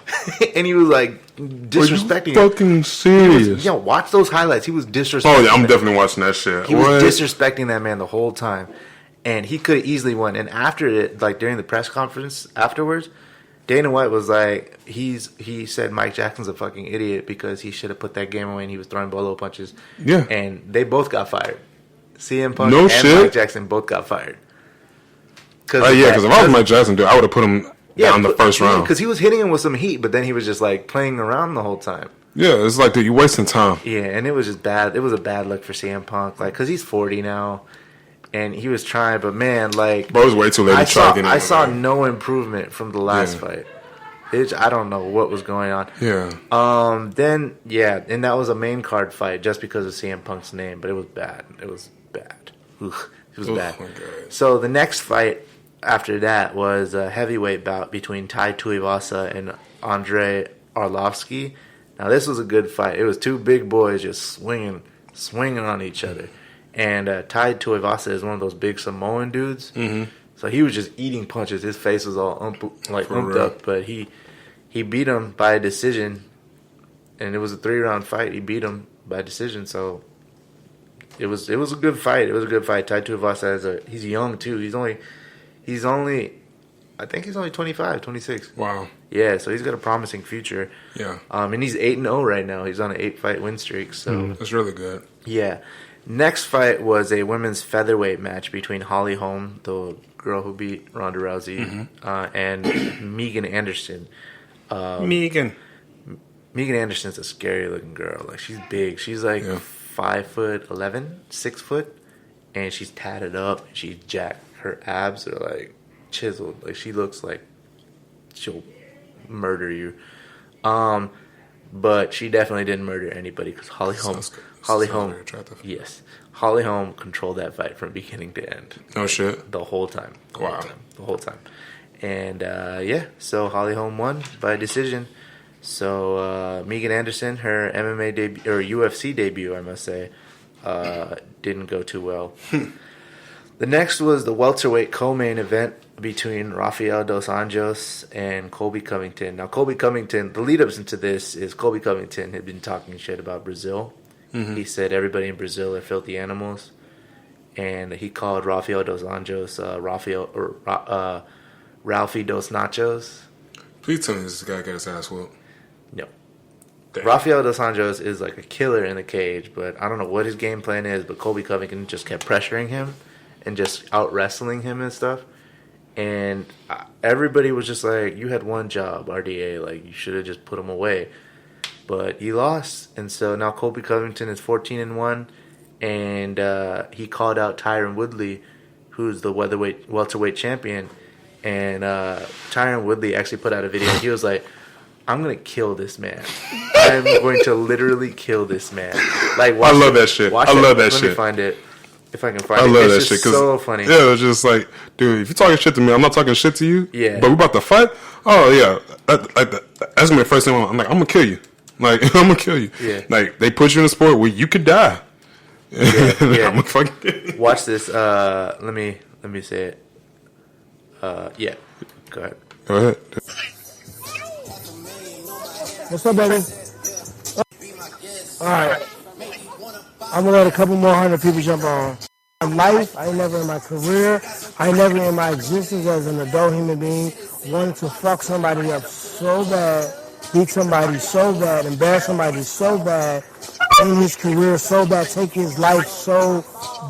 Speaker 1: And he was like disrespecting
Speaker 3: Are you fucking serious?
Speaker 1: Yeah, watch those highlights. He was disrespecting.
Speaker 3: Oh yeah, I'm definitely watching that shit.
Speaker 1: He was disrespecting that man the whole time, and he could have easily won. And after it, like during the press conference afterwards, Dana White was like, he said Mike Jackson's a fucking idiot because he should have put that game away and he was throwing bolo punches.
Speaker 3: Yeah,
Speaker 1: and they both got fired. CM Punk and Mike Jackson both got fired.
Speaker 3: Because if I was Mike Jackson, dude, I would have put him down the first round.
Speaker 1: Because he was hitting him with some heat, but then he was just like playing around the whole time.
Speaker 3: Yeah, it's like, dude, you're wasting time.
Speaker 1: Yeah, and it was just bad. It was a bad look for CM Punk, like, because he's 40 now, and he was trying, but man, like,
Speaker 3: bro, it was way too late to try again.
Speaker 1: I saw no improvement from the last fight. I don't know what was going on.
Speaker 3: Yeah.
Speaker 1: Then and that was a main card fight just because of CM Punk's name, but it was bad. It was bad. It was bad.
Speaker 3: My God.
Speaker 1: So the next fight after that was a heavyweight bout between Tai Tuivasa and Andrei Arlovsky. Now this was a good fight. It was two big boys just swinging on each other. And Tai Tuivasa is one of those big Samoan dudes. So he was just eating punches. His face was all umped up, but he beat him by a decision. And it was a 3-round fight. He beat him by decision. So it was a good fight. It was a good fight. Tai Tuivasa he's young too. He's only I think he's only 25, 26.
Speaker 3: Wow.
Speaker 1: Yeah, so he's got a promising future.
Speaker 3: Yeah.
Speaker 1: And he's 8-0 right now. He's on an 8-fight win streak. So
Speaker 3: that's really good.
Speaker 1: Yeah. Next fight was a women's featherweight match between Holly Holm, the girl who beat Ronda Rousey, and Megan Anderson.
Speaker 3: Megan
Speaker 1: Anderson's a scary looking girl. Like, she's big. She's like 5'11", 6 foot, and she's tatted up. And she's jacked. Her abs are like chiseled. Like, she looks like she'll murder you. But she definitely didn't murder anybody because Holly Holm, yes, Holly Holm controlled that fight from beginning to end.
Speaker 3: Oh shit!
Speaker 1: The whole time.
Speaker 3: Wow.
Speaker 1: The whole time. And so Holly Holm won by decision. So Megan Anderson, her MMA debut or UFC debut, I must say, didn't go too well. The next was the welterweight co-main event between Rafael dos Anjos and Colby Covington. Now, Colby Covington, the lead-ups into this is Colby Covington had been talking shit about Brazil. Mm-hmm. He said everybody in Brazil are filthy animals. And he called Rafael dos Anjos Ralphie dos Nachos.
Speaker 3: Please tell me this guy got his ass whooped.
Speaker 1: No.
Speaker 3: Damn.
Speaker 1: Rafael dos Anjos is like a killer in the cage, but I don't know what his game plan is, but Colby Covington just kept pressuring him and just out-wrestling him and stuff. And everybody was just like, you had one job, RDA. Like, you should have just put him away. But he lost. And so now Colby Covington is 14-1. And he called out Tyron Woodley, who's the welterweight champion. And Tyron Woodley actually put out a video. He was like, I'm going to kill this man. I'm going to literally kill this man. Like,
Speaker 3: I love that shit. I love that shit.
Speaker 1: Let me find it. If I can find it.
Speaker 3: I love
Speaker 1: it's
Speaker 3: that
Speaker 1: just
Speaker 3: shit.
Speaker 1: So funny.
Speaker 3: Yeah, it's just like, dude, if you're talking shit to me, I'm not talking shit to you.
Speaker 1: Yeah.
Speaker 3: But we about to fight? Oh, yeah. That's going to be the first thing I'm like, I'm going to kill you. Like, I'm going to kill you.
Speaker 1: Yeah.
Speaker 3: Like, they put you in a sport where you could die.
Speaker 1: Yeah.
Speaker 3: I'm gonna fucking
Speaker 1: watch this. Let me say it. Yeah. Go ahead.
Speaker 3: Go ahead.
Speaker 9: What's up, baby? All right. I'm gonna let a couple more 100 people jump on. In life, I ain't never in my career, I ain't never in my existence as an adult human being wanted to fuck somebody up so bad, beat somebody so bad, embarrass somebody so bad, in his career so bad, take his life so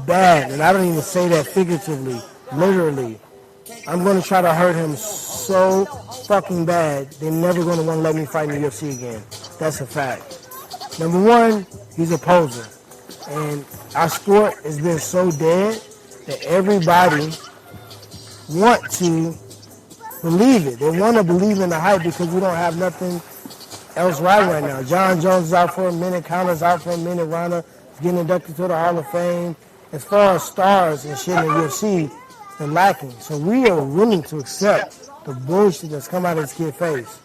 Speaker 9: bad. And I don't even say that figuratively, literally. I'm going to try to hurt him so fucking bad, they're never going to want to let me fight in the UFC again. That's a fact. Number one, he's a poser. And our sport has been so dead that everybody want to believe it. They want to believe in the hype because we don't have nothing else right now. John Jones is out for a minute, Connor's out for a minute, Ronda is getting inducted to the Hall of Fame. As far as stars and shit in the UFC, they're lacking. So we are willing to accept the bullshit that's come out of this kid's face.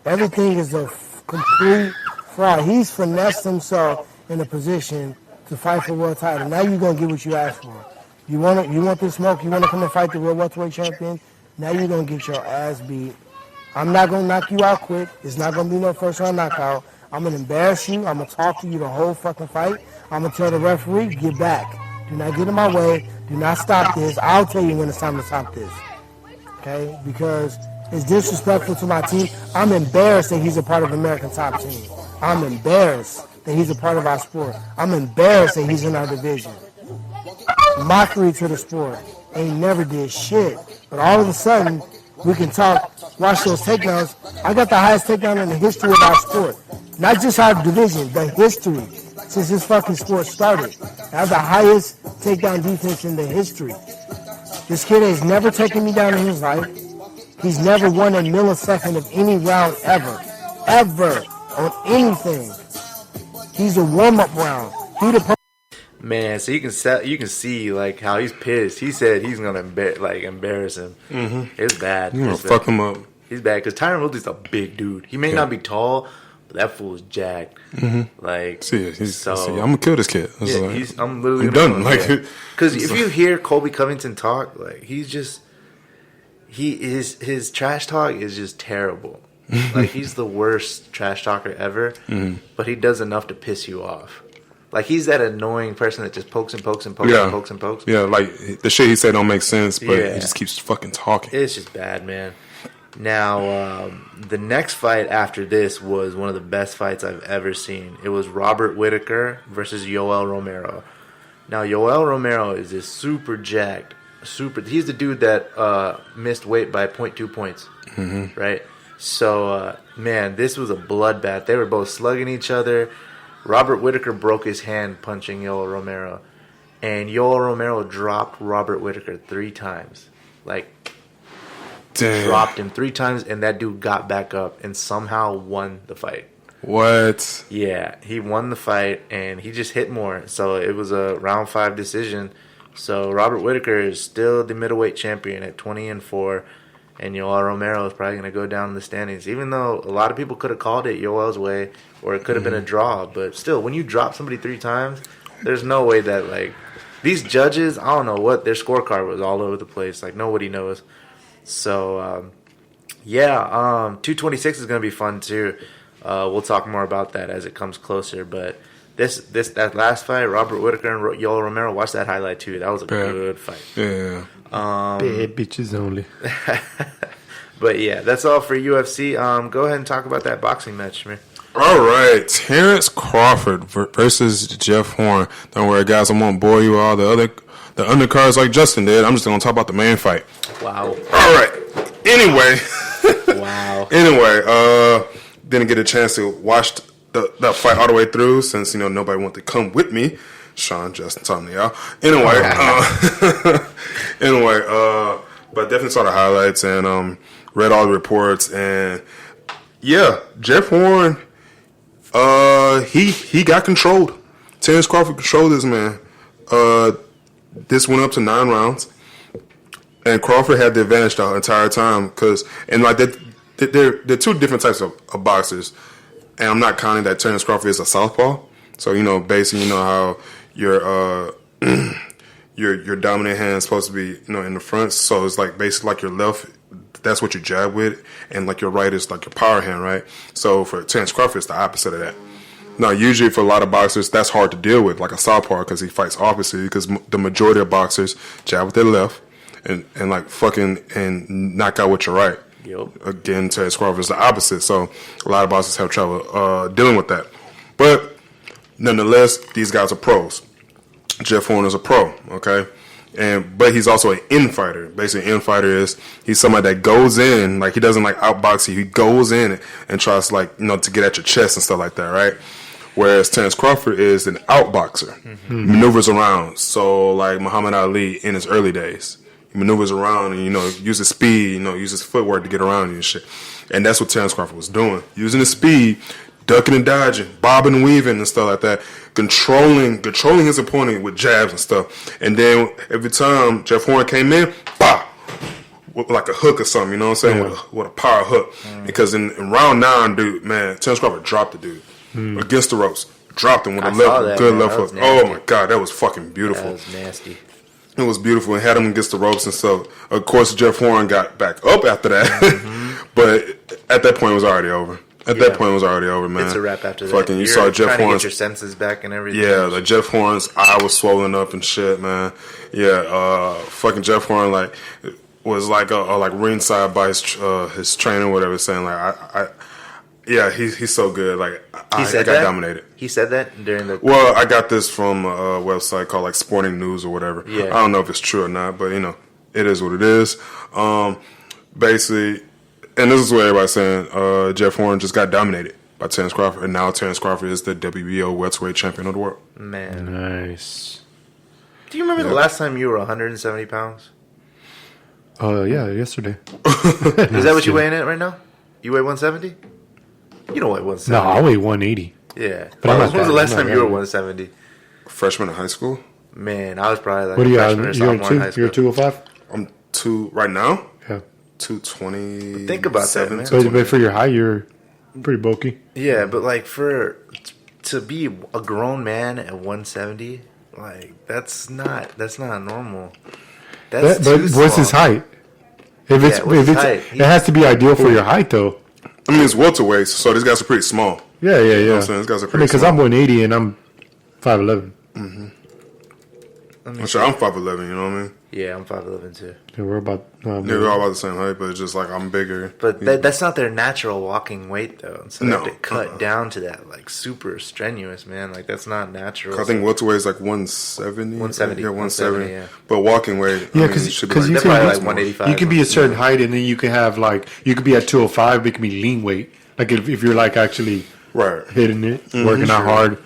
Speaker 9: Everything is a complete fraud. He's finessed himself in a position to fight for world title. Now you're gonna get what you asked for. You want this smoke? You want to come and fight the world welterweight champion? Now you're gonna get your ass beat. I'm not gonna knock you out quick. It's not gonna be no first round knockout. I'm gonna embarrass you. I'm gonna talk to you the whole fucking fight. I'm gonna tell the referee, get back. Do not get in my way. Do not stop this. I'll tell you when it's time to stop this. Okay? Because it's disrespectful to my team. I'm embarrassed that he's a part of the American top team. I'm embarrassed that he's a part of our sport. I'm embarrassed that he's in our division. Mockery to the sport. Ain't never did shit. But all of a sudden, we can talk, watch those takedowns. I got the highest takedown in the history of our sport. Not just our division, but history. Since this fucking sport started. I have the highest takedown defense in the history. This kid has never taken me down in his life. He's never won a millisecond of any round ever. Ever. On anything. He's a warm-up round.
Speaker 1: Man, so you can see like how he's pissed. He said he's gonna embarrass him. Mm-hmm. It's bad.
Speaker 3: You gonna fuck him up.
Speaker 1: He's bad because Tyron Woodley's a big dude. He may not be tall, but that fool is jacked. Mm-hmm. Like,
Speaker 3: I'm gonna kill this kid.
Speaker 1: Yeah,
Speaker 3: like,
Speaker 1: I'm literally
Speaker 3: done. Like,
Speaker 1: because if you hear Colby Covington talk, like his trash talk is just terrible. Like he's the worst trash talker ever, but he does enough to piss you off. Like he's that annoying person that just pokes and pokes and pokes and pokes and pokes.
Speaker 3: Yeah, like the shit he said don't make sense, but he just keeps fucking talking.
Speaker 1: It's just bad, man. Now, the next fight after this was one of the best fights I've ever seen. It was Robert Whittaker versus Yoel Romero. Now, Yoel Romero is this super jacked, he's the dude that missed weight by 0.2 points, right? So, man, this was a bloodbath. They were both slugging each other. Robert Whittaker broke his hand punching Yoel Romero. And Yoel Romero dropped Robert Whittaker 3 times. Like,
Speaker 3: damn.
Speaker 1: Dropped him 3 times, and that dude got back up and somehow won the fight.
Speaker 3: What?
Speaker 1: Yeah, he won the fight, and he just hit more. So it was a round 5 decision. So Robert Whittaker is still the middleweight champion at 20-4. And Yoel Romero is probably going to go down in the standings, even though a lot of people could have called it Yoel's way, or it could have been a draw. But still, when you drop somebody 3 times, there's no way that, like, these judges, I don't know what their scorecard was all over the place. Like nobody knows. So 226 is gonna be fun too. We'll talk more about that as it comes closer. But that last fight, Robert Whitaker and Yoel Romero, watch that highlight too. That was a good fight.
Speaker 3: Yeah.
Speaker 2: Bad bitches only.
Speaker 1: But yeah, that's all for UFC. Go ahead and talk about that boxing match, man.
Speaker 3: All right, Terrence Crawford versus Jeff Horn. Don't worry, guys. I won't bore you with all the undercards like Justin did. I'm just gonna talk about the main fight.
Speaker 1: Wow.
Speaker 3: All right. Anyway.
Speaker 1: Wow.
Speaker 3: Anyway, didn't get a chance to watch that fight all the way through since nobody wanted to come with me. Sean, Justin, talking to y'all. Anyway, but definitely saw the highlights and read all the reports and yeah, Jeff Horn. He got controlled. Terrence Crawford controlled this man. This went up to 9 rounds, and Crawford had the advantage the entire time they're two different types of boxers, and I'm not counting that Terrence Crawford is a southpaw. So basically how your your dominant hand is supposed to be in the front. So it's like basically like your left. That's what you jab with, and like your right is like your power hand, right? So for Terrence Crawford, it's the opposite of that. Now, usually for a lot of boxers, that's hard to deal with, like a southpaw, because he fights opposite. Because the majority of boxers jab with their left, and like and knock out with your right.
Speaker 1: Yep.
Speaker 3: Again, Terrence Crawford is the opposite. So a lot of boxers have trouble dealing with that. But nonetheless, these guys are pros. Jeff Horn is a pro, okay? But he's also an in-fighter. Basically, an in-fighter he's somebody that goes in, like he doesn't like outbox you. He goes in and tries to get at your chest and stuff like that, right? Whereas Terrence Crawford is an outboxer. Mm-hmm. Maneuvers around. So like Muhammad Ali in his early days. He maneuvers around and, uses speed, uses footwork to get around you and shit. And that's what Terrence Crawford was doing. Using his speed, ducking and dodging, bobbing and weaving and stuff like that. Controlling his opponent with jabs and stuff. And then every time Jeff Horn came in, bah! Like a hook or something, you know what I'm saying? Yeah. With a power hook. Because in round 9, dude, man, Terrence Crawford dropped the dude. Against the ropes. Dropped him with a good left hook. Oh my God, that was fucking beautiful.
Speaker 1: That was nasty.
Speaker 3: It was beautiful and had him against the ropes and stuff. Of course, Jeff Horn got back up after that. Mm-hmm. But at that point, it was already over. That point, it was already over, man.
Speaker 1: It's a wrap after that.
Speaker 3: Fucking, you saw Jeff Horn.
Speaker 1: Get your senses back and everything.
Speaker 3: Yeah, like Jeff Horn's eye was swollen up and shit, man. Yeah, fucking Jeff Horn was like ringside by his trainer, or whatever, saying he's so good. Like I got dominated.
Speaker 1: He said that during the.
Speaker 3: Well, I got this from a website called like Sporting News or whatever.
Speaker 1: Yeah.
Speaker 3: I don't know if it's true or not, but it is what it is. Basically, and this is what everybody's saying. Jeff Horn just got dominated by Terrence Crawford, and now Terrence Crawford is the WBO welterweight champion of the world.
Speaker 1: Man,
Speaker 2: nice.
Speaker 1: Do you remember the last time you were 170 pounds?
Speaker 2: Yeah, yesterday.
Speaker 1: Is that what you weigh in at right now? You weigh 170? You don't weigh 170.
Speaker 2: No, I weigh 180.
Speaker 1: Yeah.
Speaker 2: But
Speaker 1: when was the last time you were 170?
Speaker 3: Freshman in high school.
Speaker 1: Man, I was probably like
Speaker 2: what are you
Speaker 1: freshman or sophomore in high school.
Speaker 2: You're 205?
Speaker 3: I'm 2 right now?
Speaker 2: Yeah.
Speaker 3: 220.
Speaker 1: Think about that, man.
Speaker 2: But for your height, you're pretty bulky.
Speaker 1: Yeah, but like to be a grown man at 170, like that's not normal. But
Speaker 2: what's his height? It has to be ideal for your height, though.
Speaker 3: I mean, it's welterweights, so these guys are pretty small.
Speaker 2: Yeah.
Speaker 3: You know what I'm saying? These guys are pretty
Speaker 2: because
Speaker 3: small.
Speaker 2: I'm 180 and I'm 5'11".
Speaker 3: Mm-hmm. I'm sure I'm 5'11", you know what I mean?
Speaker 1: Yeah, I'm 5'11" too.
Speaker 2: Yeah, we're about.
Speaker 3: We're all about the same height, but it's just like I'm bigger.
Speaker 1: But that's not their natural walking weight, though. So they have to cut down to that, like super strenuous, man. Like that's not natural.
Speaker 3: I think welterweight is like 170.
Speaker 1: 170.
Speaker 3: Yeah, 170.
Speaker 1: Yeah.
Speaker 3: But walking weight,
Speaker 2: yeah, because
Speaker 1: they're probably like 185.
Speaker 2: You can be a certain height, and then you can have you could be at 205, but it can be lean weight. Like if you're like actually hitting it, working out hard,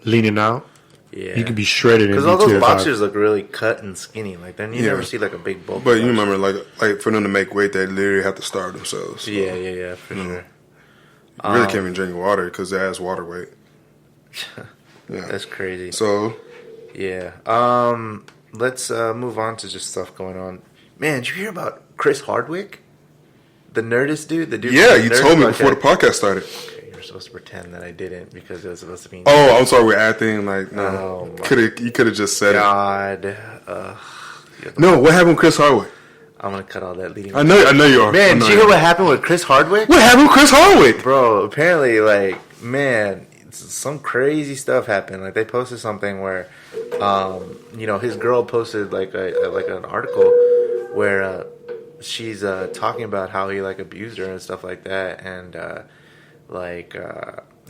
Speaker 2: leaning out.
Speaker 1: Yeah,
Speaker 2: you can be shredded.
Speaker 1: Because all those boxers look really cut and skinny. Like then you never see like a big bulk.
Speaker 3: But you remember, like for them to make weight, they literally have to starve themselves. So,
Speaker 1: yeah, for sure.
Speaker 3: You really can't even drink water because they has water weight.
Speaker 1: Yeah, that's crazy.
Speaker 3: So,
Speaker 1: yeah. Let's move on to just stuff going on. Man, did you hear about Chris Hardwick, the Nerdist dude? The dude.
Speaker 3: Yeah, you told me before the podcast started.
Speaker 1: Okay, you're were supposed to pretend that I didn't because it was supposed to be.
Speaker 3: Oh, I'm sorry. We're acting like no. You could have just said
Speaker 1: it.
Speaker 3: No, what happened with Chris Hardwick?
Speaker 1: I'm gonna cut all that leading.
Speaker 3: I know you are.
Speaker 1: Man, did you hear what happened with Chris Hardwick?
Speaker 3: What happened with Chris Hardwick,
Speaker 1: bro? Apparently, some crazy stuff happened. Like they posted something where, his girl posted like an article where she's talking about how he abused her and stuff like that, and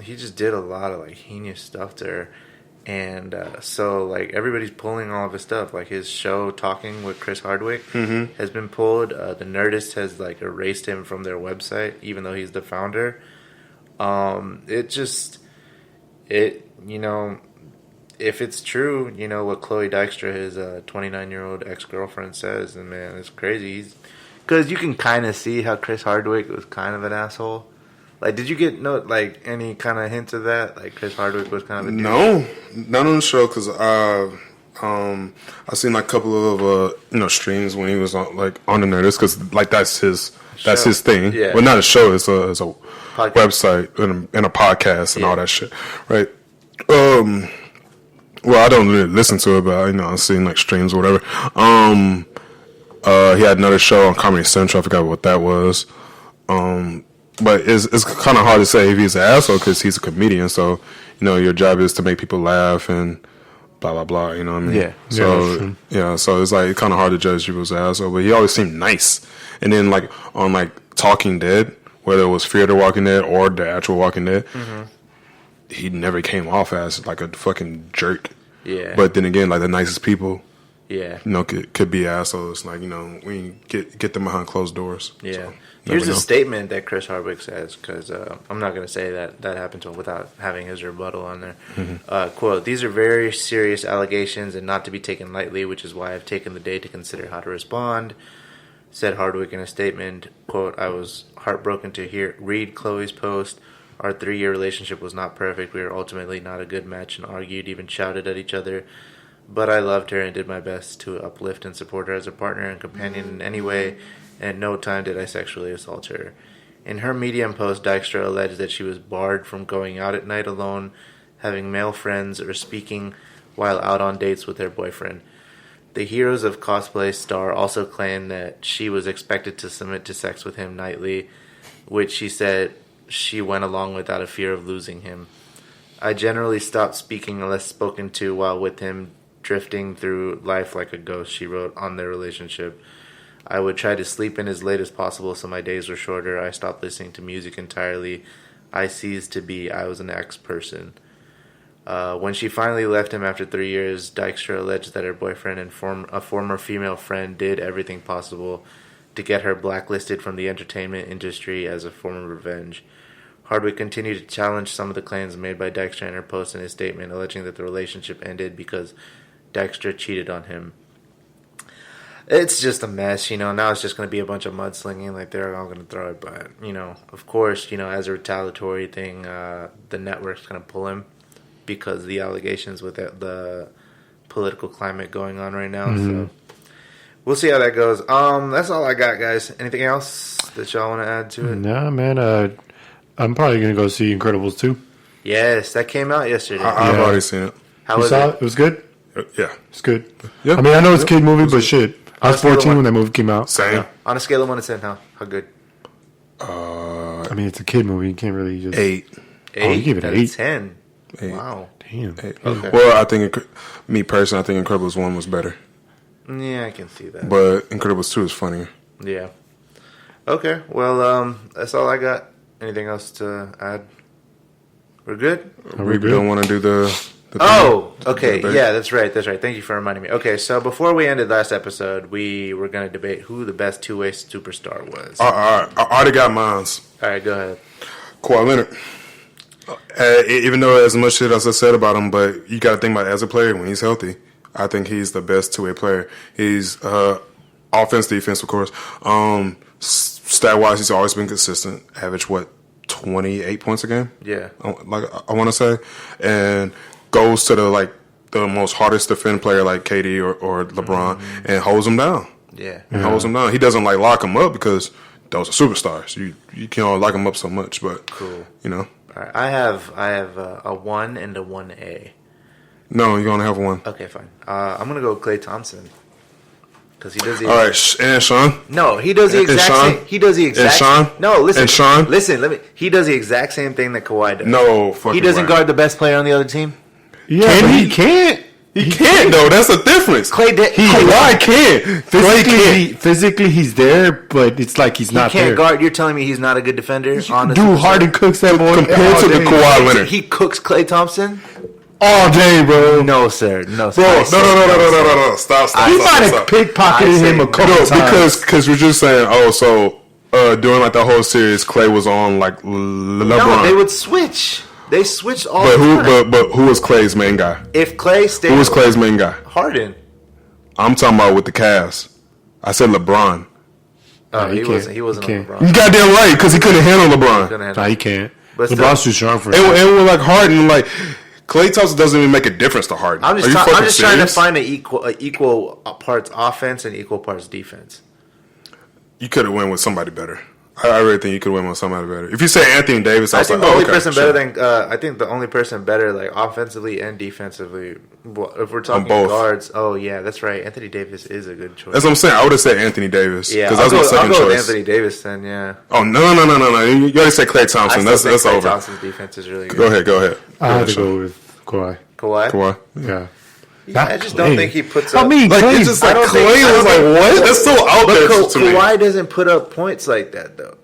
Speaker 1: he just did a lot of heinous stuff to her. And so everybody's pulling all of his stuff. Like his show Talking with Chris Hardwick has been pulled. The Nerdist has erased him from their website, even though he's the founder. If it's true, what Chloe Dykstra, his 29-year-old ex-girlfriend, says, and man, it's crazy. Because you can kind of see how Chris Hardwick was kind of an asshole. Did you get any kind of hint of that? Chris Hardwick was kind of a dude?
Speaker 3: No, not on the show because I seen a couple of streams when he was on the Nerdist because that's his thing. Yeah. Well, not a show. It's a website and a podcast and all that shit, right? Well, I don't really listen to it, but I've seen streams or whatever. He had another show on Comedy Central. I forgot what that was. But it's kind of hard to say if he's an asshole because he's a comedian. So, your job is to make people laugh and blah, blah, blah. You know what I mean?
Speaker 1: Yeah.
Speaker 3: So, so it's kind of hard to judge if he was an asshole. But he always seemed nice. And then, on Talking Dead, whether it was Fear the Walking Dead or the actual Walking Dead, he never came off as a fucking jerk.
Speaker 1: Yeah.
Speaker 3: But then again, the nicest people,
Speaker 1: yeah,
Speaker 3: could be assholes. When you get them behind closed doors.
Speaker 1: Yeah.
Speaker 3: So.
Speaker 1: Here's a statement that Chris Hardwick says, because I'm not going to say that happened to him without having his rebuttal on there. Quote, "These are very serious allegations and not to be taken lightly, which is why I've taken the day to consider how to respond," said Hardwick in a statement. Quote, "I was heartbroken to read Chloe's post. Our 3-year relationship was not perfect. We were ultimately not a good match and argued, even shouted at each other. But I loved her and did my best to uplift and support her as a partner and companion in any way. And at no time did I sexually assault her." In her Medium post, Dykstra alleged that she was barred from going out at night alone, having male friends, or speaking while out on dates with her boyfriend. The Heroes of Cosplay star also claimed that she was expected to submit to sex with him nightly, which she said she went along with out of fear of losing him. "I generally stopped speaking unless spoken to while with him, drifting through life like a ghost," she wrote on their relationship. "I would try to sleep in as late as possible so my days were shorter. I stopped listening to music entirely. I ceased to be. I was an ex-person." When she finally left him after 3 years, Dykstra alleged that her boyfriend and a former female friend did everything possible to get her blacklisted from the entertainment industry as a form of revenge. Hardwick continued to challenge some of the claims made by Dykstra in her post in his statement, alleging that the relationship ended because Dykstra cheated on him. It's just a mess, now it's just going to be a bunch of mudslinging, they're all going to throw it, but, of course, as a retaliatory thing, the network's going to pull him because of the allegations with the political climate going on right now, so we'll see how that goes. That's all I got, guys. Anything else that y'all want to add to it?
Speaker 2: Nah, man, I'm probably going to go see Incredibles 2.
Speaker 1: Yes, that came out yesterday.
Speaker 3: I've already seen it.
Speaker 1: How was it?
Speaker 2: It was good?
Speaker 3: Yeah.
Speaker 2: It's good.
Speaker 3: Yeah.
Speaker 2: I know it's a kid movie, but shit. I was 14 when that movie came out.
Speaker 3: Same.
Speaker 1: Yeah. On a scale of 1 to 10, how good?
Speaker 2: It's a kid movie. You can't really just...
Speaker 3: 8.
Speaker 2: Oh, you gave it an 8?
Speaker 1: 10.
Speaker 3: 8.
Speaker 1: Wow.
Speaker 2: Damn.
Speaker 3: 8.
Speaker 2: Okay.
Speaker 3: Well, I think, me personally, I think Incredibles 1 was better.
Speaker 1: Yeah, I can see that.
Speaker 3: But Incredibles 2 is funnier.
Speaker 1: Yeah. Okay, well, that's all I got. Anything else to add? We're good?
Speaker 3: We don't want to do the
Speaker 1: okay. Yeah, that's right. Thank you for reminding me. Okay, so before we ended last episode, we were going to debate who the best two-way superstar was.
Speaker 3: All right. I already got mine.
Speaker 1: All right, go ahead.
Speaker 3: Kawhi Leonard. Even though as much shit as I said about him, but you got to think about it as a player when he's healthy. I think he's the best two-way player. He's offense, defense, of course. Stat-wise, he's always been consistent. Average, 28 points a game?
Speaker 1: Yeah.
Speaker 3: I want to say. And goes to the most hardest defend player like KD or LeBron and holds him down.
Speaker 1: Yeah.
Speaker 3: Holds him down. He doesn't lock him up because those are superstars. You can only lock him up so much, but
Speaker 1: cool. All right. I have a 1 and a 1A.
Speaker 3: No, you're gonna have one.
Speaker 1: Okay, fine. I'm gonna go with Klay Thompson because he does the.
Speaker 3: All right, and Sean.
Speaker 1: No, he does the
Speaker 3: And
Speaker 1: exact
Speaker 3: Sean?
Speaker 1: same. He does the exact.
Speaker 3: And Sean?
Speaker 1: No, listen.
Speaker 3: And Sean?
Speaker 1: Listen. He does the exact same thing that Kawhi does.
Speaker 3: No, fucking
Speaker 1: he doesn't
Speaker 3: way.
Speaker 1: guard the best player on the other team.
Speaker 2: Yeah,
Speaker 3: Can
Speaker 2: but
Speaker 3: he?
Speaker 2: he can't.
Speaker 3: He can't though. That's the difference. Kawhi can't.
Speaker 2: Physically, he's there, but it's like he's
Speaker 1: He
Speaker 2: not
Speaker 1: can't
Speaker 2: there.
Speaker 1: guard. You're telling me he's not a good defender? Honestly,
Speaker 2: Dude, Harden cooks that boy
Speaker 3: Compared to the Kawhi Leonard.
Speaker 1: He cooks Klay Thompson.
Speaker 2: all day, bro.
Speaker 1: No, sir. No, sir.
Speaker 3: Bro, no. Stop.
Speaker 2: He might have pickpocketed him a couple times.
Speaker 3: Because we're just saying, during like the whole series, Klay was on like LeBron.
Speaker 1: No, they would switch. They switched all
Speaker 3: But
Speaker 1: the time.
Speaker 3: who was Klay's main guy?
Speaker 1: If Klay stayed,
Speaker 3: Who was Klay's main guy?
Speaker 1: Harden.
Speaker 3: I'm talking about with the Cavs. I said LeBron.
Speaker 1: He wasn't. He wasn't on LeBron.
Speaker 3: You goddamn right, because he couldn't handle LeBron.
Speaker 2: Nah, he can't.
Speaker 1: But
Speaker 2: LeBron's too strong for him.
Speaker 3: And we're like Harden, like Klay Thompson doesn't even make a difference to Harden.
Speaker 1: I'm just,
Speaker 3: Are you
Speaker 1: I'm
Speaker 3: fucking
Speaker 1: just trying to
Speaker 3: serious?
Speaker 1: find an equal parts offense and equal parts defense.
Speaker 3: You could have went with somebody better. I really think you could win with somebody better. If you say Anthony Davis,
Speaker 1: I think the only person
Speaker 3: sure.
Speaker 1: better than I think the only person better like offensively and defensively. Well, if we're talking
Speaker 3: both.
Speaker 1: guards, oh yeah, that's right. Anthony Davis is a good choice.
Speaker 3: That's what I'm saying. I would have said Anthony Davis.
Speaker 1: Yeah,
Speaker 3: because that's my
Speaker 1: I'll
Speaker 3: second
Speaker 1: go with
Speaker 3: choice.
Speaker 1: Anthony Davis then. Yeah,
Speaker 3: Oh no! You already said Klay Thompson.
Speaker 1: I
Speaker 3: That's
Speaker 1: still think Klay
Speaker 3: over.
Speaker 1: Thompson's defense is really good.
Speaker 3: Go ahead.
Speaker 2: I have to go with Kawhi.
Speaker 1: Kawhi.
Speaker 2: Yeah.
Speaker 1: Yeah, I just don't think he puts
Speaker 2: I
Speaker 1: up.
Speaker 2: mean,
Speaker 3: Like
Speaker 2: Klay-
Speaker 3: it's just like
Speaker 1: I don't
Speaker 3: Klay
Speaker 1: think-
Speaker 3: was like what? That's so out
Speaker 1: But
Speaker 3: there to me.
Speaker 1: Kawhi doesn't put up points like that though.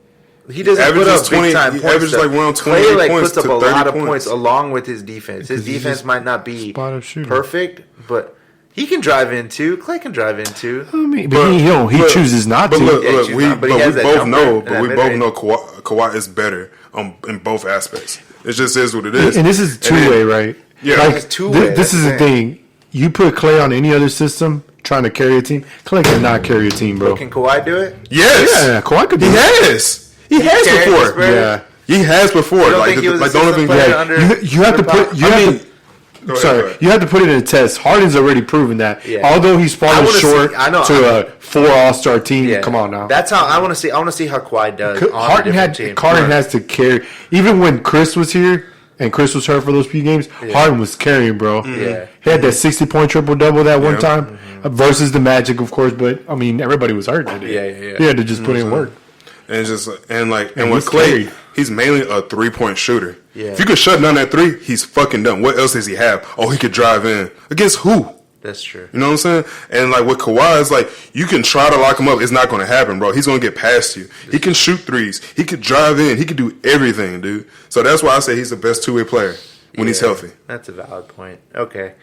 Speaker 1: He doesn't put
Speaker 3: averages
Speaker 1: up
Speaker 3: 20
Speaker 1: big time
Speaker 3: he
Speaker 1: points.
Speaker 3: averages
Speaker 1: though.
Speaker 3: like around
Speaker 1: Klay
Speaker 3: 28
Speaker 1: like
Speaker 3: points
Speaker 1: puts up
Speaker 3: to
Speaker 1: a
Speaker 3: 30
Speaker 1: lot of
Speaker 3: points.
Speaker 1: points along with his defense. His
Speaker 2: Because he's
Speaker 1: defense
Speaker 2: just
Speaker 1: might not be
Speaker 2: spot-up shooter.
Speaker 1: perfect, but he can drive in too. Klay can drive in too.
Speaker 2: I mean, but he chooses not
Speaker 3: But
Speaker 2: to.
Speaker 3: look,
Speaker 1: Yeah,
Speaker 3: look
Speaker 1: he's
Speaker 3: we
Speaker 1: not, but he has that
Speaker 3: both
Speaker 1: jumper
Speaker 3: know.
Speaker 1: and
Speaker 3: But
Speaker 1: that
Speaker 3: we both
Speaker 1: mid-range.
Speaker 3: know Kawhi is better in both aspects. It just is what it is.
Speaker 2: And this is two-way, right?
Speaker 3: Yeah.
Speaker 2: Like,
Speaker 1: It's two-way,
Speaker 2: this is the
Speaker 1: that's the
Speaker 2: thing. You put Klay on any other system trying to carry a team, Klay cannot carry a team, bro.
Speaker 1: Can Kawhi do it?
Speaker 3: Yes,
Speaker 2: Yeah, Kawhi could do
Speaker 3: he
Speaker 2: that.
Speaker 3: has. He has
Speaker 1: carried
Speaker 3: before.
Speaker 1: his brother?
Speaker 2: Yeah.
Speaker 3: He has before.
Speaker 1: You don't
Speaker 3: Like
Speaker 1: think he was
Speaker 3: like
Speaker 1: a
Speaker 3: the only
Speaker 1: system
Speaker 3: thing.
Speaker 1: player
Speaker 3: Yeah,
Speaker 1: under?
Speaker 2: You have to put. You have to.
Speaker 3: Go ahead,
Speaker 2: Sorry,
Speaker 3: go ahead.
Speaker 2: you have to put it in a test. Harden's already proven that.
Speaker 1: Yeah.
Speaker 2: Although he's
Speaker 1: I
Speaker 2: fallen
Speaker 1: wanna
Speaker 2: short
Speaker 1: see- I know,
Speaker 2: to a 4 All-Star team. Come on now.
Speaker 1: That's how I want to see. I want to see how Kawhi does. On
Speaker 2: Harden
Speaker 1: a different team.
Speaker 2: Harden has to carry. Even when Chris was here and Chris was hurt for those few games, Harden was carrying, bro.
Speaker 1: Yeah.
Speaker 2: He had that 60-point triple-double that one
Speaker 3: Yeah.
Speaker 2: time versus the Magic, of course. But I mean, everybody was hurt.
Speaker 1: Yeah.
Speaker 2: He had to just put in work.
Speaker 3: And just and with
Speaker 2: he's
Speaker 3: Klay,
Speaker 2: carried.
Speaker 3: he's mainly a 3-point shooter.
Speaker 1: Yeah.
Speaker 3: If you could shut down that 3, he's fucking done. What else does he have? Oh, he could drive in against who?
Speaker 1: That's true.
Speaker 3: You know what I'm saying? And like with Kawhi, it's like you can try to lock him up. It's not going to happen, bro. He's going to get past you. He can shoot threes. He could drive in. He could do everything, dude. So that's why I say he's the best two-way player when he's
Speaker 1: Yeah,
Speaker 3: healthy.
Speaker 1: That's a valid point. Okay.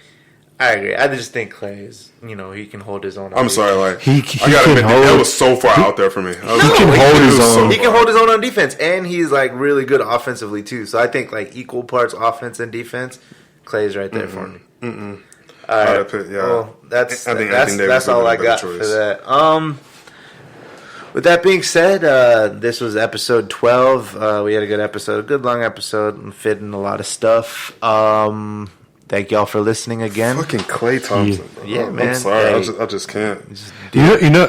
Speaker 1: I agree. I just think Klay is, he can hold his own.
Speaker 3: I'm sorry, like
Speaker 2: He
Speaker 3: I gotta
Speaker 2: can
Speaker 3: admit
Speaker 2: hold-
Speaker 3: that was so far out there for me.
Speaker 2: He can hold his own.
Speaker 1: He can hold his own on defense, and he's like really good offensively too. So I think like equal parts offense and defense, Klay's right there for me. All right. Well, that's
Speaker 3: I think Anthony Davis
Speaker 1: that's
Speaker 3: would
Speaker 1: all
Speaker 3: have
Speaker 1: I
Speaker 3: been a
Speaker 1: got
Speaker 3: better
Speaker 1: for
Speaker 3: choice.
Speaker 1: that. With that being said, this was episode 12. We had a good episode, a good long episode, and fit in a lot of stuff. Thank y'all for listening again.
Speaker 3: Fucking Klay Thompson, bro.
Speaker 1: Yeah, man.
Speaker 3: I'm sorry,
Speaker 1: Hey.
Speaker 3: I just can't.
Speaker 2: You know.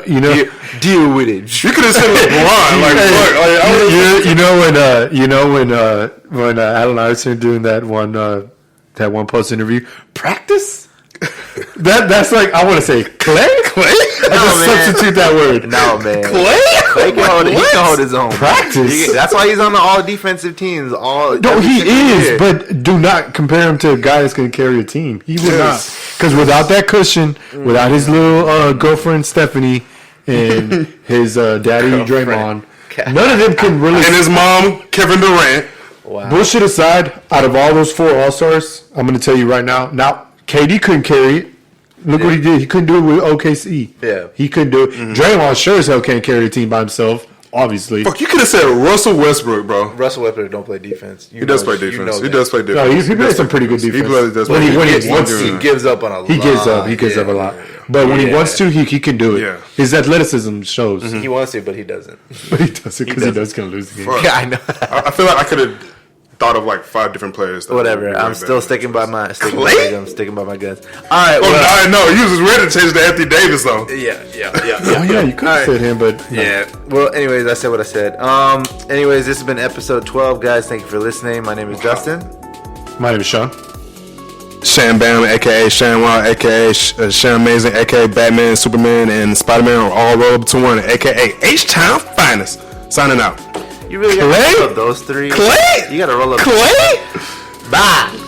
Speaker 1: Deal with it.
Speaker 3: You could have said LeBron, like fuck. Like, I was,
Speaker 2: when Allen Iverson doing that one post interview, practice. That's like I want to say Klay. I just
Speaker 1: man.
Speaker 2: substitute that word.
Speaker 1: No, man.
Speaker 2: Klay
Speaker 1: He can hold his own.
Speaker 2: Practice.
Speaker 1: That's why he's on the all defensive teams.
Speaker 2: No,
Speaker 1: every
Speaker 2: he
Speaker 1: single
Speaker 2: is,
Speaker 1: year.
Speaker 2: but do not compare him to a guy that's going to carry a team. He would not, because without that cushion, without his little girlfriend Stephanie and his daddy Draymond, none of them can really.
Speaker 3: and his mom, Kevin Durant.
Speaker 1: Wow.
Speaker 2: Bullshit aside, out of all those 4 All-Stars, I'm going to tell you right now. Now, KD couldn't carry it. Look what he did. He couldn't do it with OKC.
Speaker 1: Yeah.
Speaker 2: He couldn't do it. Draymond sure as hell can't carry a team by himself, obviously.
Speaker 3: Fuck, you could have said Russell Westbrook, bro.
Speaker 1: Russell Westbrook don't play defense.
Speaker 3: He does play defense. He does play
Speaker 2: No,
Speaker 3: defense.
Speaker 2: he plays some pretty good defense.
Speaker 3: He does
Speaker 2: When
Speaker 3: play
Speaker 2: he- when he
Speaker 3: defense.
Speaker 2: wants
Speaker 1: He gives up on a lot.
Speaker 2: He gives up. He gives up a lot. But when he wants to, he can do it.
Speaker 3: Yeah.
Speaker 2: His athleticism shows.
Speaker 1: He wants to, but he doesn't.
Speaker 2: But he does it because he knows he's going to lose the game.
Speaker 3: Fuck.
Speaker 1: Yeah, I know.
Speaker 3: I feel like I could have thought of like 5 different players.
Speaker 1: Whatever. I'm still sticking by my guns. All right.
Speaker 3: Oh no, you was ready to change to Anthony Davis though.
Speaker 1: Yeah.
Speaker 2: Oh yeah, you could have said him, but no.
Speaker 1: Yeah. Well, anyways, I said what I said. Anyways, this has been episode 12, guys. Thank you for listening. My name is Justin.
Speaker 2: My name is Sean.
Speaker 3: Shan Bam, aka Shan Wild, aka Shan Amazing, aka Batman, Superman, and Spider-Man are all rolled up to one, aka H-Town Finest. Signing out.
Speaker 1: You really got to roll up those 3?
Speaker 3: Clay?
Speaker 1: You got to roll up.
Speaker 3: Clay?
Speaker 1: Bye.